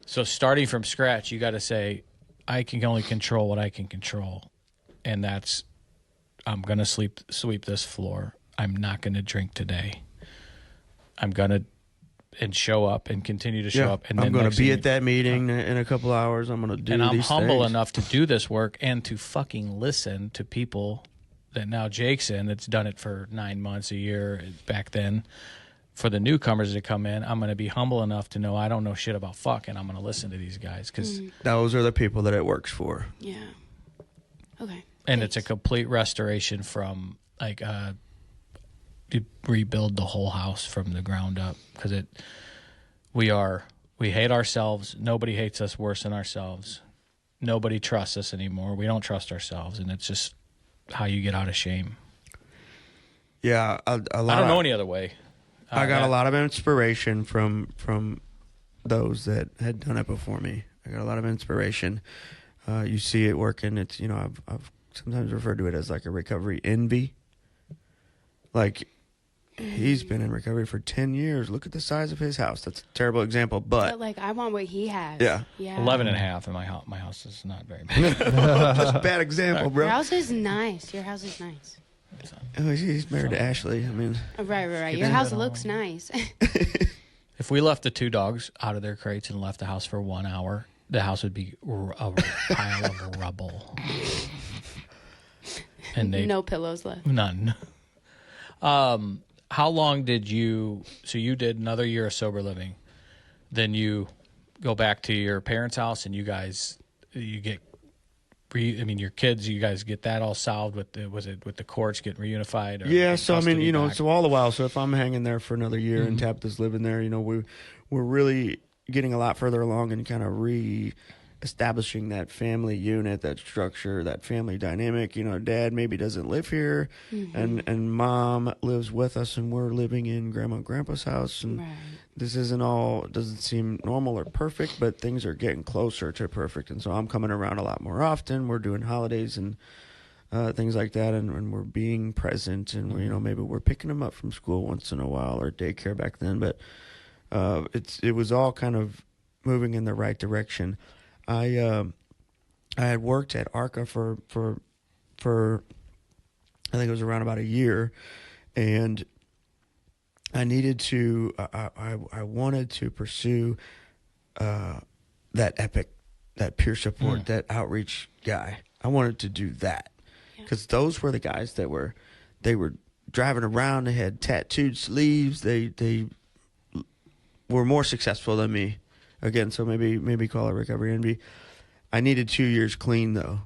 So starting from scratch, you got to say, I can only control what I can control, and that's, I'm gonna sweep this floor. I'm not gonna drink today. I'm gonna show up and continue to show up. And I'm going to be at that meeting in a couple hours. I'm going to do these things. And I'm humble enough to do this work and to fucking listen to people that now Jake's in, that's done it for 9 months, a year back then. For the newcomers that come in, I'm going to be humble enough to know I don't know shit about fuck, and I'm going to listen to these guys. Cause those are the people that it works for. Yeah. Okay. And it's a complete restoration from, like, you rebuild the whole house from the ground up, because we hate ourselves. Nobody hates us worse than ourselves. Nobody trusts us anymore. We don't trust ourselves, and it's just how you get out of shame. Yeah, I don't know any other way. I got a lot of inspiration from those that had done it before me. I got a lot of inspiration. You see it working. It's, I've sometimes referred to it as like a recovery envy. Like, he's been in recovery for 10 years. Look at the size of his house. That's a terrible example, but like, I want what he has. Yeah. 11 and a half, and my house is not very big. That's a bad example, bro. Your house is nice. Your house is nice. Oh, he's married to Ashley. I mean, Right. Your house looks nice. If we left the 2 dogs out of their crates and left the house for 1 hour, the house would be a pile of rubble. And no pillows left. None. How long did you? So you did another year of sober living, then you go back to your parents' house, and you get. Your kids, you guys get that all solved with the courts getting reunified? Or yeah, so I mean, back? so all the while. So if I'm hanging there for another year and Tabitha's living there, we're really getting a lot further along and kind of establishing that family unit, that structure, that family dynamic. Dad maybe doesn't live here, and mom lives with us, and we're living in grandma and grandpa's house, and this doesn't seem normal or perfect, but things are getting closer to perfect. And so I'm coming around a lot more often. We're doing holidays and things like that, and we're being present, and maybe we're picking them up from school once in a while, or daycare back then, but it was all kind of moving in the right direction. I had worked at ARCA for I think it was around about a year, and I needed to I wanted to pursue that EPIC, that peer support, that outreach guy. I wanted to do that because those were the guys that were driving around. They had tattooed sleeves. They were more successful than me. Again, so maybe call it recovery envy. I needed 2 years clean, though.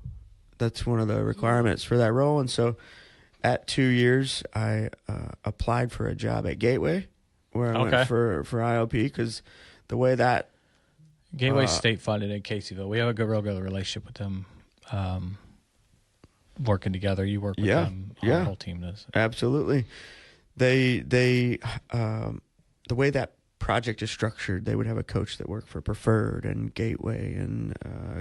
That's one of the requirements for that role. And so at 2 years, I applied for a job at Gateway, where I went for IOP, because the way that... Gateway's state-funded in Caseyville. We have a real good relationship with them, working together. You work with them. Our whole team does. Absolutely. The way that project is structured, they would have a coach that worked for Preferred and Gateway and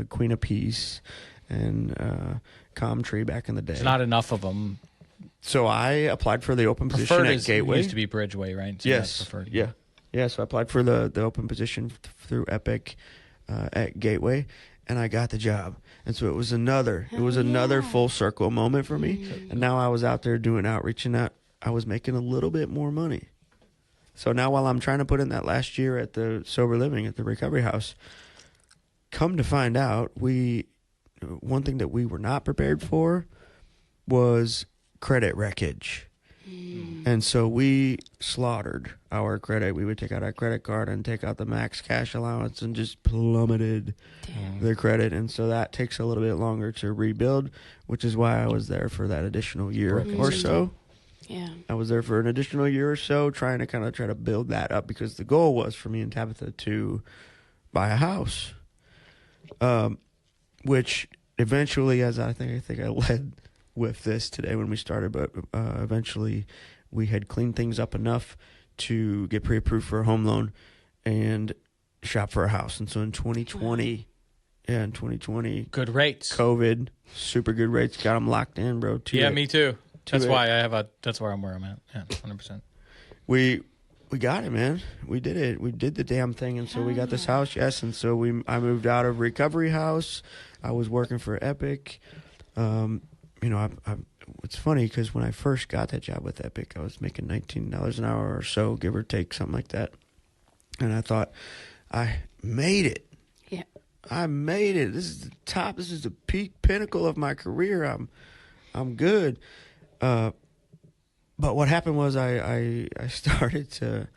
Queen of Peace and Comtree back in the day. There's not enough of them. So I applied for the open position at Gateway. Used to be Bridgeway, right? So yes. Preferred. Yeah. So I applied for the open position through EPIC at Gateway, and I got the job. And so it was another full circle moment for me. And now I was out there doing outreach, and I was making a little bit more money. So now while I'm trying to put in that last year at the sober living at the recovery house, come to find out, one thing that we were not prepared for was credit wreckage. And so we slaughtered our credit. We would take out our credit card and take out the max cash allowance and just plummeted the credit. And so that takes a little bit longer to rebuild, which is why I was there for that additional year or so. Yeah. I was there for an additional year or so trying to build that up, because the goal was for me and Tabitha to buy a house, which eventually, as I think I led with this today when we started, but eventually we had cleaned things up enough to get pre-approved for a home loan and shop for a house. And so in 2020, good rates. COVID, super good rates, got them locked in, bro. Me too. That's why that's where I'm at. Yeah, 100%. We got it, man. We did it. We did the damn thing, and so we got this house. Yes, and so I moved out of recovery house. I was working for EPIC. It's funny because when I first got that job with EPIC, I was making $19 an hour or so, give or take, something like that. And I thought, I made it. Yeah. I made it. This is the top. This is the peak pinnacle of my career. I'm good. But what happened was I started to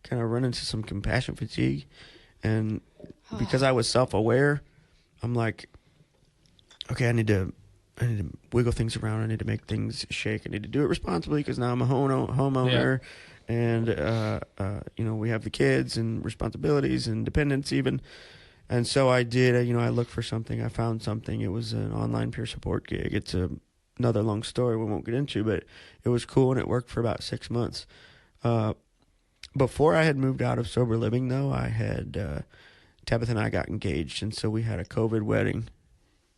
kind of run into some compassion fatigue, and because I was self-aware, I'm like, okay, I need to wiggle things around. I need to make things shake. I need to do it responsibly because now I'm a homeowner, and we have the kids and responsibilities and dependents even. And so I did. I looked for something. I found something. It was an online peer support gig. It's another long story we won't get into, but it was cool, and it worked for about 6 months. Before I had moved out of sober living, though, I had Tabitha and I got engaged, and so we had a COVID wedding.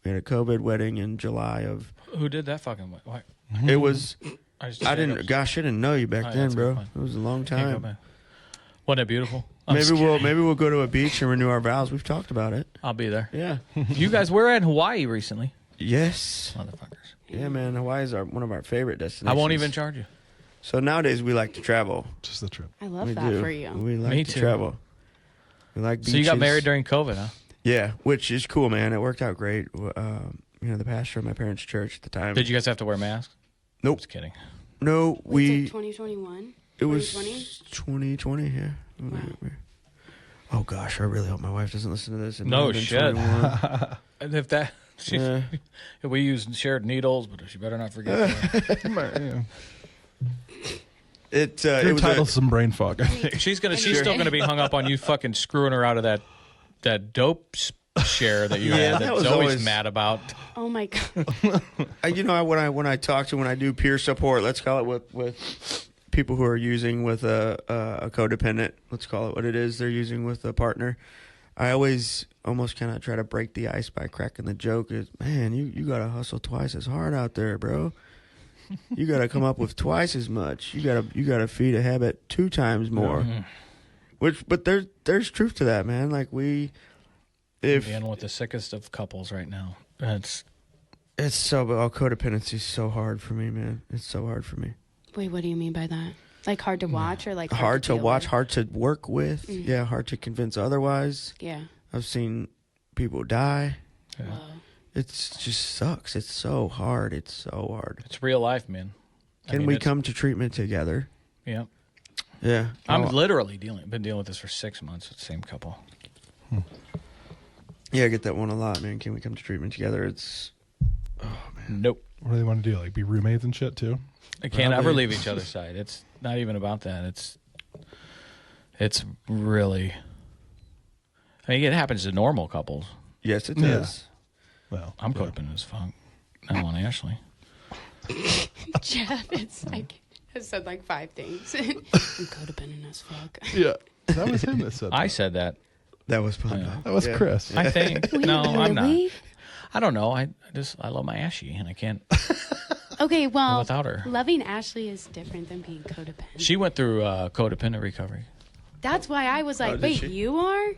We had a COVID wedding in July of... Who did that fucking... Why? It was I didn't know you back then, bro. It was a long time. Wasn't it beautiful? Maybe we'll go to a beach and renew our vows. We've talked about it. I'll be there. Yeah. You guys were in Hawaii recently. Yes. Motherfuckers. Yeah, man. Hawaii is one of our favorite destinations. I won't even charge you. So nowadays we like to travel. Just the trip. I love that for you. We like to travel. We like beaches. So you got married during COVID, huh? Yeah, which is cool, man. It worked out great. The pastor of my parents' church at the time. Did you guys have to wear masks? Nope. Just kidding. No, we. 2021. It was 2020. Yeah. Wow. Oh gosh, I really hope my wife doesn't listen to this. No shit. And if that, we used shared needles, but she better not forget. Your title's some brain fog. I think she's still gonna be hung up on you fucking screwing her out of that dope share that you had. That was always mad about. Oh my god. When I do peer support, let's call it with people who are using with a codependent, let's call it what it is, they're using with a partner, I always almost kind of try to break the ice by cracking the joke is, man, you got to hustle twice as hard out there, bro. You got to come up with twice as much. You got to feed a habit 2 times more. Mm-hmm. But there's truth to that, man. Like dealing with the sickest of couples right now. It's codependency is so hard for me, man. It's so hard for me. Wait, what do you mean by that? Like hard to watch or like hard to watch, with? hard to work with. Mm-hmm. Yeah, hard to convince otherwise. Yeah. I've seen people die. Yeah. Whoa. It just sucks. It's so hard. It's so hard. It's real life, man. Can we come to treatment together? Yeah. Yeah. I'm literally been dealing with this for 6 months with the same couple. Yeah, I get that one a lot, man. Can we come to treatment together? It's... Oh, man. Nope. What do they want to do? Like be roommates and shit too? They can't ever leave each other's side. It's not even about that. It's really... I mean, it happens to normal couples. Yes, it does. Well, I'm codependent as fuck. Now on Ashley. Jeff, has said like 5 things. I'm codependent as fuck. Yeah. That was him that said that. I said that. That was fun. That was Chris. I think. No, really? I'm not. I don't know. I love my Ashy, and I can't. Okay, well, without her. Loving Ashley is different than being codependent. She went through codependent recovery. That's why I was like, wait, you are?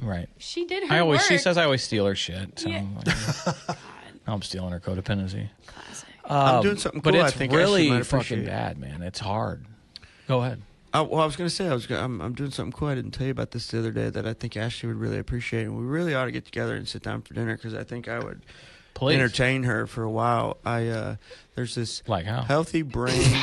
Right. She did her work. She says I always steal her shit. So Yeah. now I'm stealing her codependency. Classic. I'm doing something cool. But it's I think really might fucking appreciate. bad, man. It's hard. Go ahead. I was going to say, I'm doing something cool. I didn't tell you about this the other day that I think Ashley would really appreciate. And we really ought to get together and sit down for dinner because I think I would entertain her for a while. There's this like how? healthy brain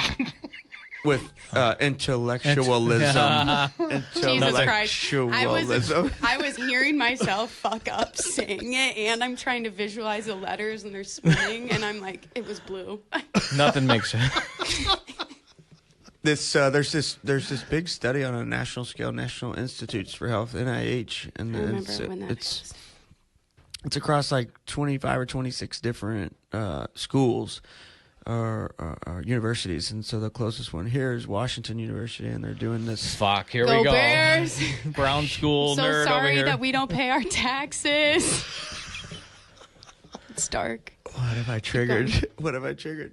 with intellectualism. Jesus Christ. Intellectualism. I was hearing myself fuck up saying it, and I'm trying to visualize the letters, and they're spinning, and I'm like, it was blue. Nothing makes sense. There's this big study on a national scale, National Institutes for Health, NIH, and I remember when that it's across like 25 or 26 different schools or universities, and so the closest one here is Washington University, and they're doing this. Fuck, here Go we go. Bears. Brown school So nerd over sorry here. that we don't pay our taxes. It's dark. What have I triggered?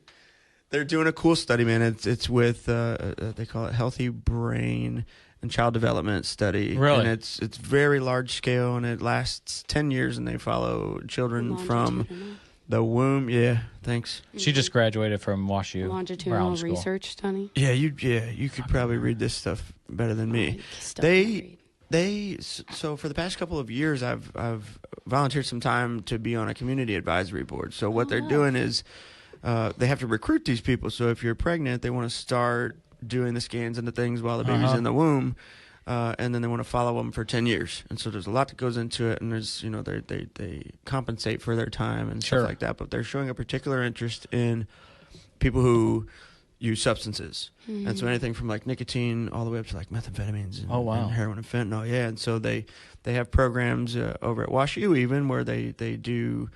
They're doing a cool study, man. It's with they call it Healthy Brain and Child Development Study. Really? And it's very large scale, and it lasts 10 years, and they follow children from the womb. Yeah, thanks. She just graduated from WashU. Longitudinal Brown School. research study. Yeah, you could probably read this stuff better than me. So for the past couple of years, I've volunteered some time to be on a community advisory board. So what they're doing is they have to recruit these people. So if you're pregnant, they want to start doing the scans and the things while the baby's in the womb, and then they want to follow them for 10 years. And so there's a lot that goes into it, and there's they compensate for their time and stuff like that. But they're showing a particular interest in people who use substances, and so anything from like nicotine all the way up to like methamphetamines and, and heroin and fentanyl. Yeah, and so they have programs over at WashU even where they do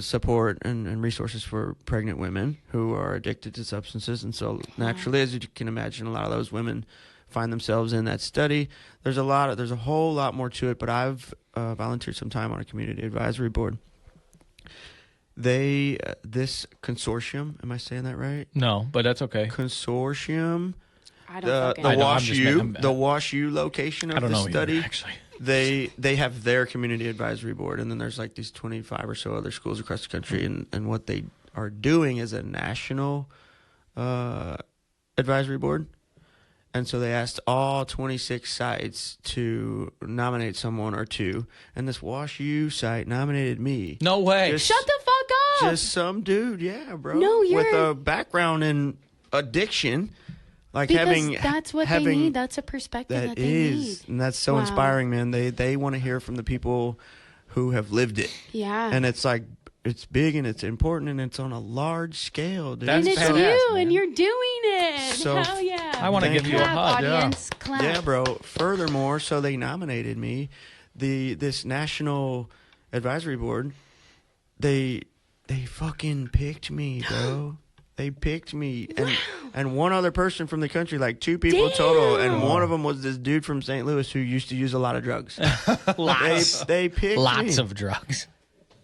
support and resources for pregnant women who are addicted to substances. And so naturally, as you can imagine, a lot of those women find themselves in that study. There's a whole lot more to it, but I've volunteered some time on a community advisory board. this consortium, am I saying that right? No, but that's okay. Consortium, I don't fucking the know. Wash U, the Wash U location I of don't the know study. either, actually. They have their community advisory board, and then there's like these 25 or so other schools across the country, and what they are doing is a national advisory board. And so they asked all 26 sites to nominate someone or two, and this Wash U site nominated me. No way. Just- Shut the fuck up. Just some dude, yeah, bro. No, with you're- a background in addiction, like because that's what they need. That's a perspective that they need. and that's so Wow. inspiring, man. They want to hear from the people who have lived it, Yeah. and it's like it's big and it's important and it's on a large scale, dude. That's and it's badass, you, man. and you're doing it. So- Hell yeah. I want to Thank give you a Clap, hug. audience. Clap. Yeah, bro. Furthermore, so they nominated me. This national advisory board, they fucking picked me, bro. They picked me, and one other person from the country, like 2 people Damn. total, and one of them was this dude from St. Louis who used to use a lot of drugs. They picked Lots me. of drugs.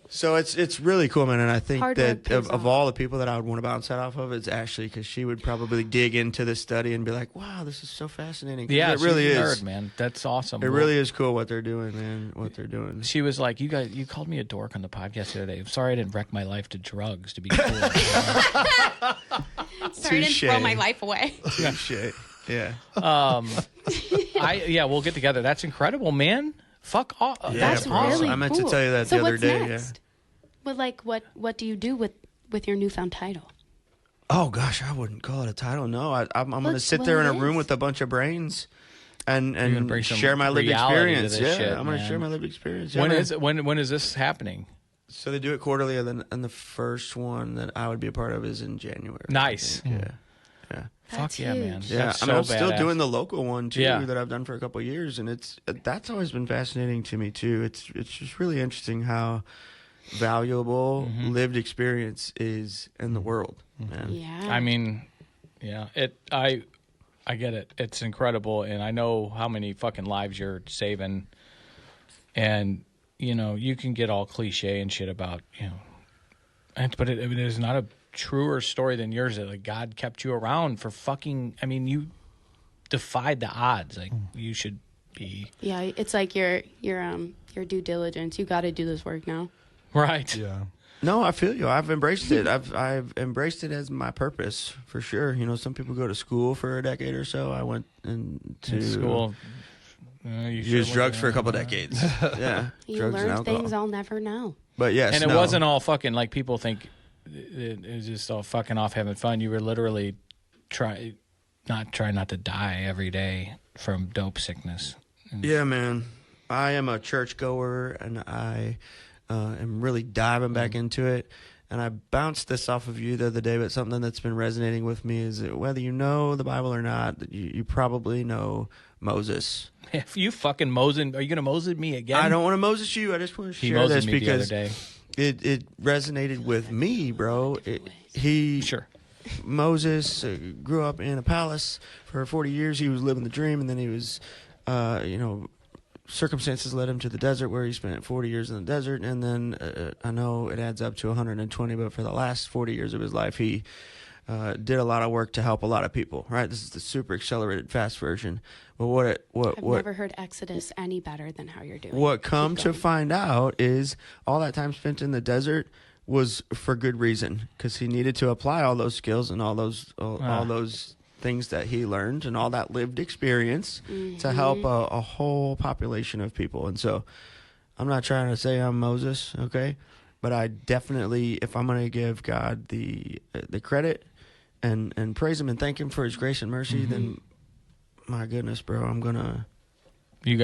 So it's really cool, man. And I think Hard work that pays of off. all the people that I would want to bounce that off of, it's Ashley, because she would probably dig into this study and be like, "Wow, this is so fascinating." 'Cause Yeah, it really she's a is. nerd, man. That's awesome. It really is cool what they're doing, man. What they're doing. She was like, you called me a dork on the podcast the other day. I'm sorry I didn't wreck my life to drugs to be cool. Sorry to Touche. throw my life away. Shit. Yeah. We'll get together. That's incredible, man. Fuck off. Yeah, That's bro. really I meant to cool. tell you that so the other what's day, yeah. Next? But like, what do you do with your newfound title? Oh gosh, I wouldn't call it a title. No, I'm going to Look, sit well, there in a it room is. with a bunch of brains and gonna bring some share my lived reality to experience. this Yeah, shit, I'm going to man. share my lived experience. When Yeah, is when is this happening? So they do it quarterly, and the first one that I would be a part of is in January. I Nice. think. Yeah. Yeah. That's Fuck yeah, huge. man. Yeah, That's I mean, so I'm still badass. doing the local one too Yeah. that I've done for a couple of years, and that's always been fascinating to me too. It's just really interesting how valuable lived experience is in the world, man. Yeah. I mean, yeah, I get it. It's incredible, and I know how many fucking lives you're saving. And you can get all cliche and shit about but it is not a truer story than yours. That like God kept you around for fucking. I mean, you defied the odds. Like you should be Yeah, it's like your due diligence. You got to do this work now. right. Yeah. No, I feel you. I've embraced it. I've embraced it as my purpose for sure. Some people go to school for a decade or so. I went into School. use drugs for a couple decades. Yeah, You drugs and learn alcohol. things I'll never know. But yes, And it no. wasn't all fucking like people think. It was just all fucking off having fun. You were literally trying not to die every day from dope sickness. Yeah, man. I am a churchgoer, and I am really diving back into it. And I bounced this off of you the other day, but something that's been resonating with me is that whether you know the Bible or not, you probably know Moses. If you fucking Moses, are you gonna Moses me again? I don't want to Moses you. I just want to He share Moses this me the other because day. it resonated with me, bro. He Sure. Moses grew up in a palace for 40 years. He was living the dream, and then he was, circumstances led him to the desert where he spent 40 years in the desert. And then I know it adds up to 120, but for the last 40 years of his life, he did a lot of work to help a lot of people, right? This is the super accelerated fast version. But I've never heard Exodus any better than how you're doing. what come Keep to going. find out is all that time spent in the desert was for good reason, because he needed to apply all those skills and all those things that he learned and all that lived experience to help a whole population of people. And so I'm not trying to say I'm Moses, okay? But I definitely, if I'm going to give God the credit and praise him and thank him for his grace and mercy, then my goodness, bro, I'm going to... You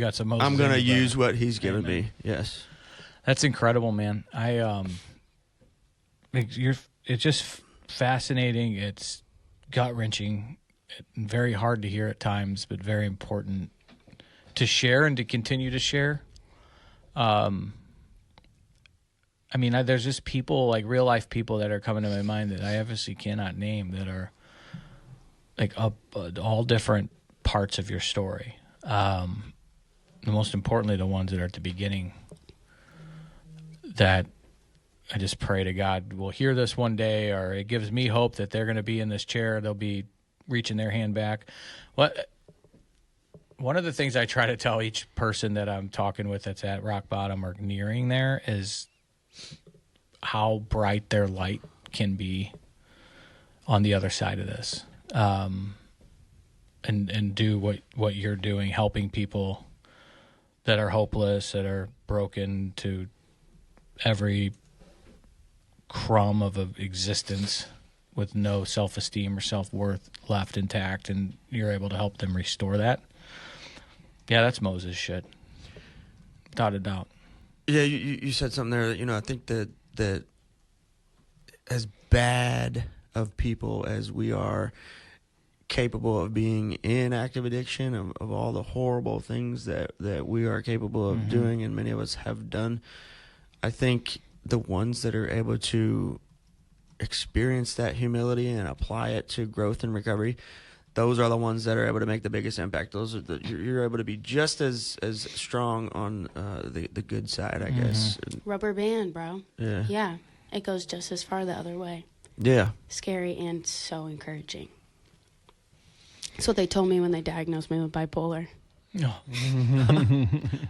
got some Moses. I'm going to in you, use brother. what he's given Amen. me. Yes. That's incredible, man. It's just fascinating. It's gut wrenching, very hard to hear at times, but very important to share and to continue to share. There's just people, like real life people, that are coming to my mind that I obviously cannot name, that are like all different parts of your story. The most importantly, the ones that are at the beginning, that I just pray to God we'll hear this one day, or it gives me hope that they're going to be in this chair. They'll be reaching their hand back. One of the things I try to tell each person that I'm talking with that's at rock bottom or nearing there is how bright their light can be on the other side of this. And do what you're doing, helping people that are hopeless, that are broken to every crumb of existence with no self-esteem or self-worth left intact, and you're able to help them restore that. Yeah, that's Moses shit. Without a doubt. Yeah, you said something there that, I think that as bad of people as we are capable of being in active addiction, of all the horrible things that we are capable of doing, and many of us have done, I think the ones that are able to experience that humility and apply it to growth and recovery, those are the ones that are able to make the biggest impact. Those are you're able to be just as strong on the good side, I guess. Rubber band, bro. Yeah. Yeah. It goes just as far the other way. Yeah. Scary and so encouraging. That's what they told me when they diagnosed me with bipolar. Oh.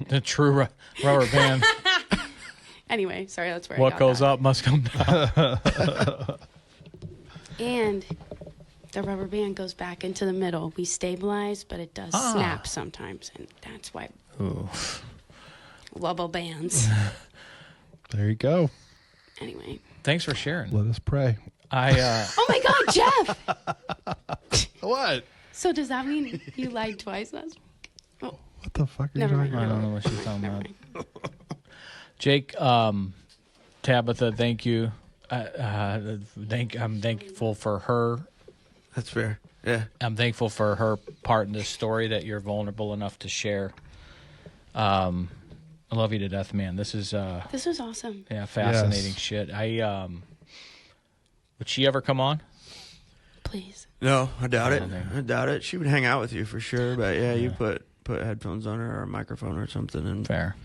The true rubber band. Anyway, sorry, that's where What I got goes that. up must come down. And the rubber band goes back into the middle. We stabilize, but it does snap sometimes, and that's why. Ooh. Rubber bands. There you go. Anyway. Thanks for sharing. Let us pray. Oh my God, Jeff! What? So does that mean you lied twice last week? Oh, What the fuck are you never talking mind. I about? don't know what she's talking Never about. mind. Jake, Tabitha, thank you. I'm thankful for her. That's fair. Yeah. I'm thankful for her part in this story that you're vulnerable enough to share. I love you to death, man. This was awesome. yeah, fascinating Yes. shit. Would she ever come on? Please. No, I doubt it. Okay. I doubt it. She would hang out with you for sure, but yeah, you Yeah. put headphones on her or a microphone or something, and Fair.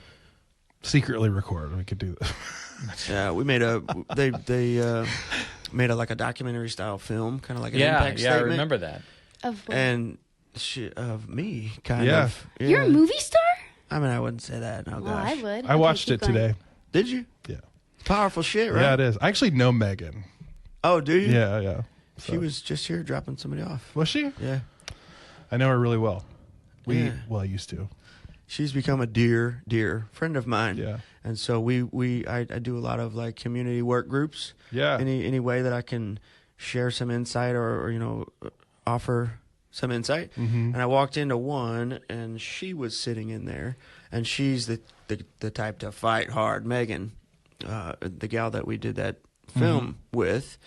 Secretly record. We could do that. yeah, we made they made like a documentary style film, kind of like an Yeah, impact yeah, I statement. remember that. Of what? And of me, kind Yeah. of. You're a movie star? I mean, I wouldn't say that. Oh Well, gosh, I would. I watched keep it going. today. did you? Yeah. Powerful shit, right? Yeah, it is. I actually know Megan. Oh, do you? Yeah, yeah. She So- was just here dropping somebody off. Was she? Yeah. I know her really well. Yeah. Well, I used to. She's become a dear friend of mine. Yeah. And so I do a lot of like community work groups. Yeah. Any way that I can share some insight or offer some insight. Mm-hmm. And I walked into one, and she was sitting in there, and she's the type to fight hard. Megan, the gal that we did that film with,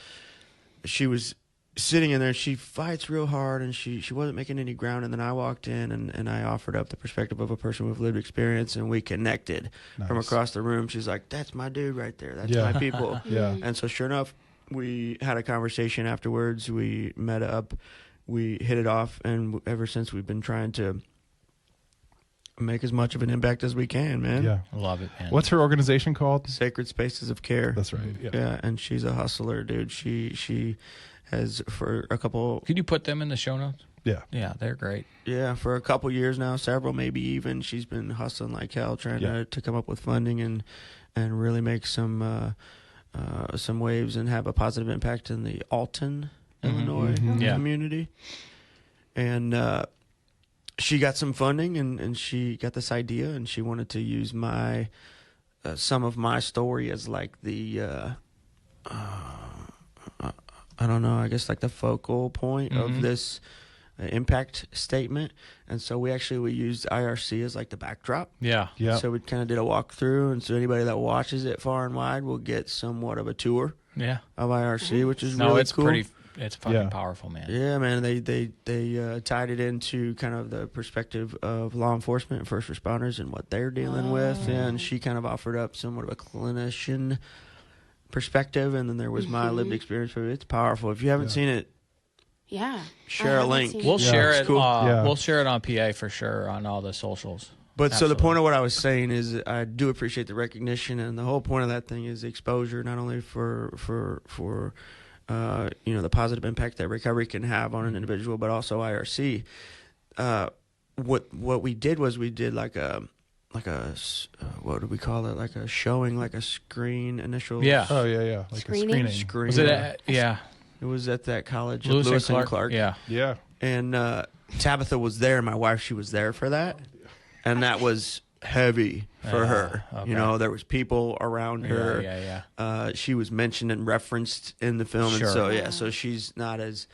she was sitting in there. She fights real hard, and she wasn't making any ground. And then I walked in, and I offered up the perspective of a person with lived experience, and we connected from Nice. across the room. She's like, "That's my dude right there. That's Yeah. my people." Yeah. And so sure enough, we had a conversation afterwards. We met up. We hit it off, and ever since we've been trying to make as much of an impact as we can, man. Yeah. I love it, man. What's her organization called? Sacred Spaces of Care. That's right. Yeah. Yeah, and she's a hustler, dude. She has for a couple Could you put them in the show notes? Yeah. Yeah, they're great. for a couple years now, several maybe even. She's been hustling like hell, trying to come up with funding and really make some waves and have a positive impact in the Alton, Illinois Yeah. community. And she got some funding, and she got this idea, and she wanted to use my some of my story as like the I don't know, I guess like the focal point of this impact statement. And so we used IRC as like the backdrop. Yeah. Yeah. So we kind of did a walkthrough, and so anybody that watches it far and wide will get somewhat of a tour Yeah. of IRC, which is No, really it's cool. it's fucking Yeah. powerful, man. Yeah, man, they tied it into kind of the perspective of law enforcement and first responders and what they're dealing with. Yeah, and she kind of offered up somewhat of a clinician perspective, and then there was my lived experience. It's powerful. If you haven't seen it, Yeah. Share I a haven't link. seen We'll it. share it's it. cool. Yeah. We'll share it on PA for sure on all the socials. But so the point of what I was saying is I do appreciate the recognition, and the whole point of that thing is exposure, not only for the positive impact that recovery can have on an individual, but also IRC. What we did was we did like a what do we call it? Like a showing, like a screen initial. Yeah. Oh yeah. Like Screening? a screening. Was it? Yeah. It was at that college, Lewis and Clark. Yeah. Yeah. And Tabitha was there. My wife, she was there for that, and that was heavy for her. Okay. You know, there was people around her. Yeah. She was mentioned and referenced in the film, Sure. and so she's not as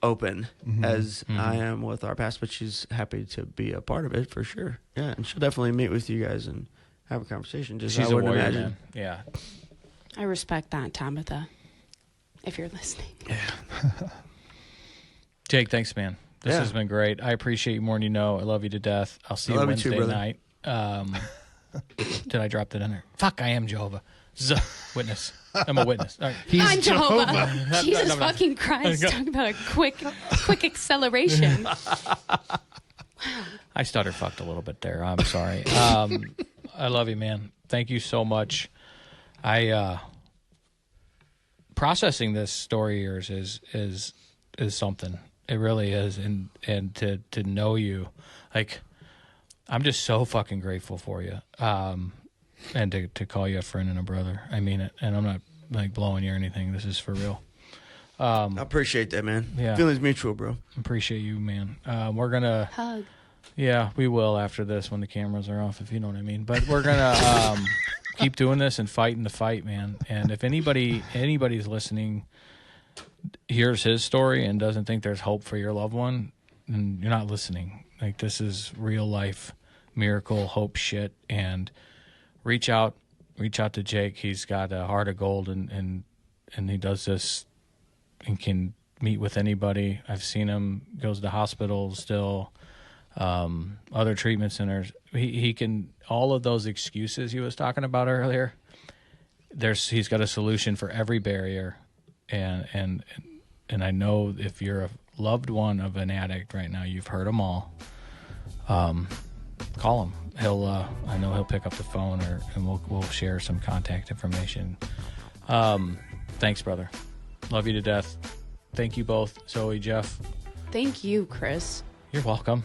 open as I am with our past, but she's happy to be a part of it for sure. Yeah, and she'll definitely meet with you guys and have a conversation. Just She's I a wouldn't warrior, imagine. man. Yeah. I respect that, Tabitha, if you're listening. Jake, thanks, man. This Yeah. has been great. I appreciate you more than you know. I love you to death. I'll see you love you too, Wednesday brother. night. Did I drop that in there? Fuck, I am Jehovah. Witness. I'm a witness. All right. I'm Jehovah. Jesus fucking Christ. Talk about a quick acceleration. I stutter fucked a little bit there. I'm sorry. I love you, man. Thank you so much. Processing this story of yours is something. It really is, and to know you, like, I'm just so fucking grateful for you. And to call you a friend and a brother. I mean it, and I'm not like blowing you or anything. This is for real. I appreciate that, man. Yeah. Feelings mutual, bro. Appreciate you, man. We're gonna Hug. Yeah, we will after this when the cameras are off, if you know what I mean. But we're gonna keep doing this and fighting the fight, man. And if anybody's listening, hears his story and doesn't think there's hope for your loved one, then you're not listening. Like, this is real life miracle hope shit. And reach out to Jake. He's got a heart of gold, and he does this and can meet with anybody. I've seen him, goes to hospitals still, other treatment centers. He can, all of those excuses he was talking about earlier, he's got a solution for every barrier. And I know if you're a loved one of an addict right now, you've heard them all. Call him. I know he'll pick up the phone, and we'll share some contact information. Thanks, brother. Love you to death. Thank you both, Zoe, Jeff. Thank you, Chris. You're welcome.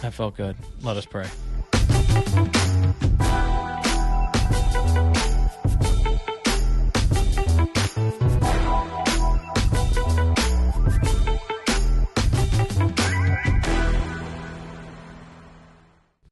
That felt good. Let us pray.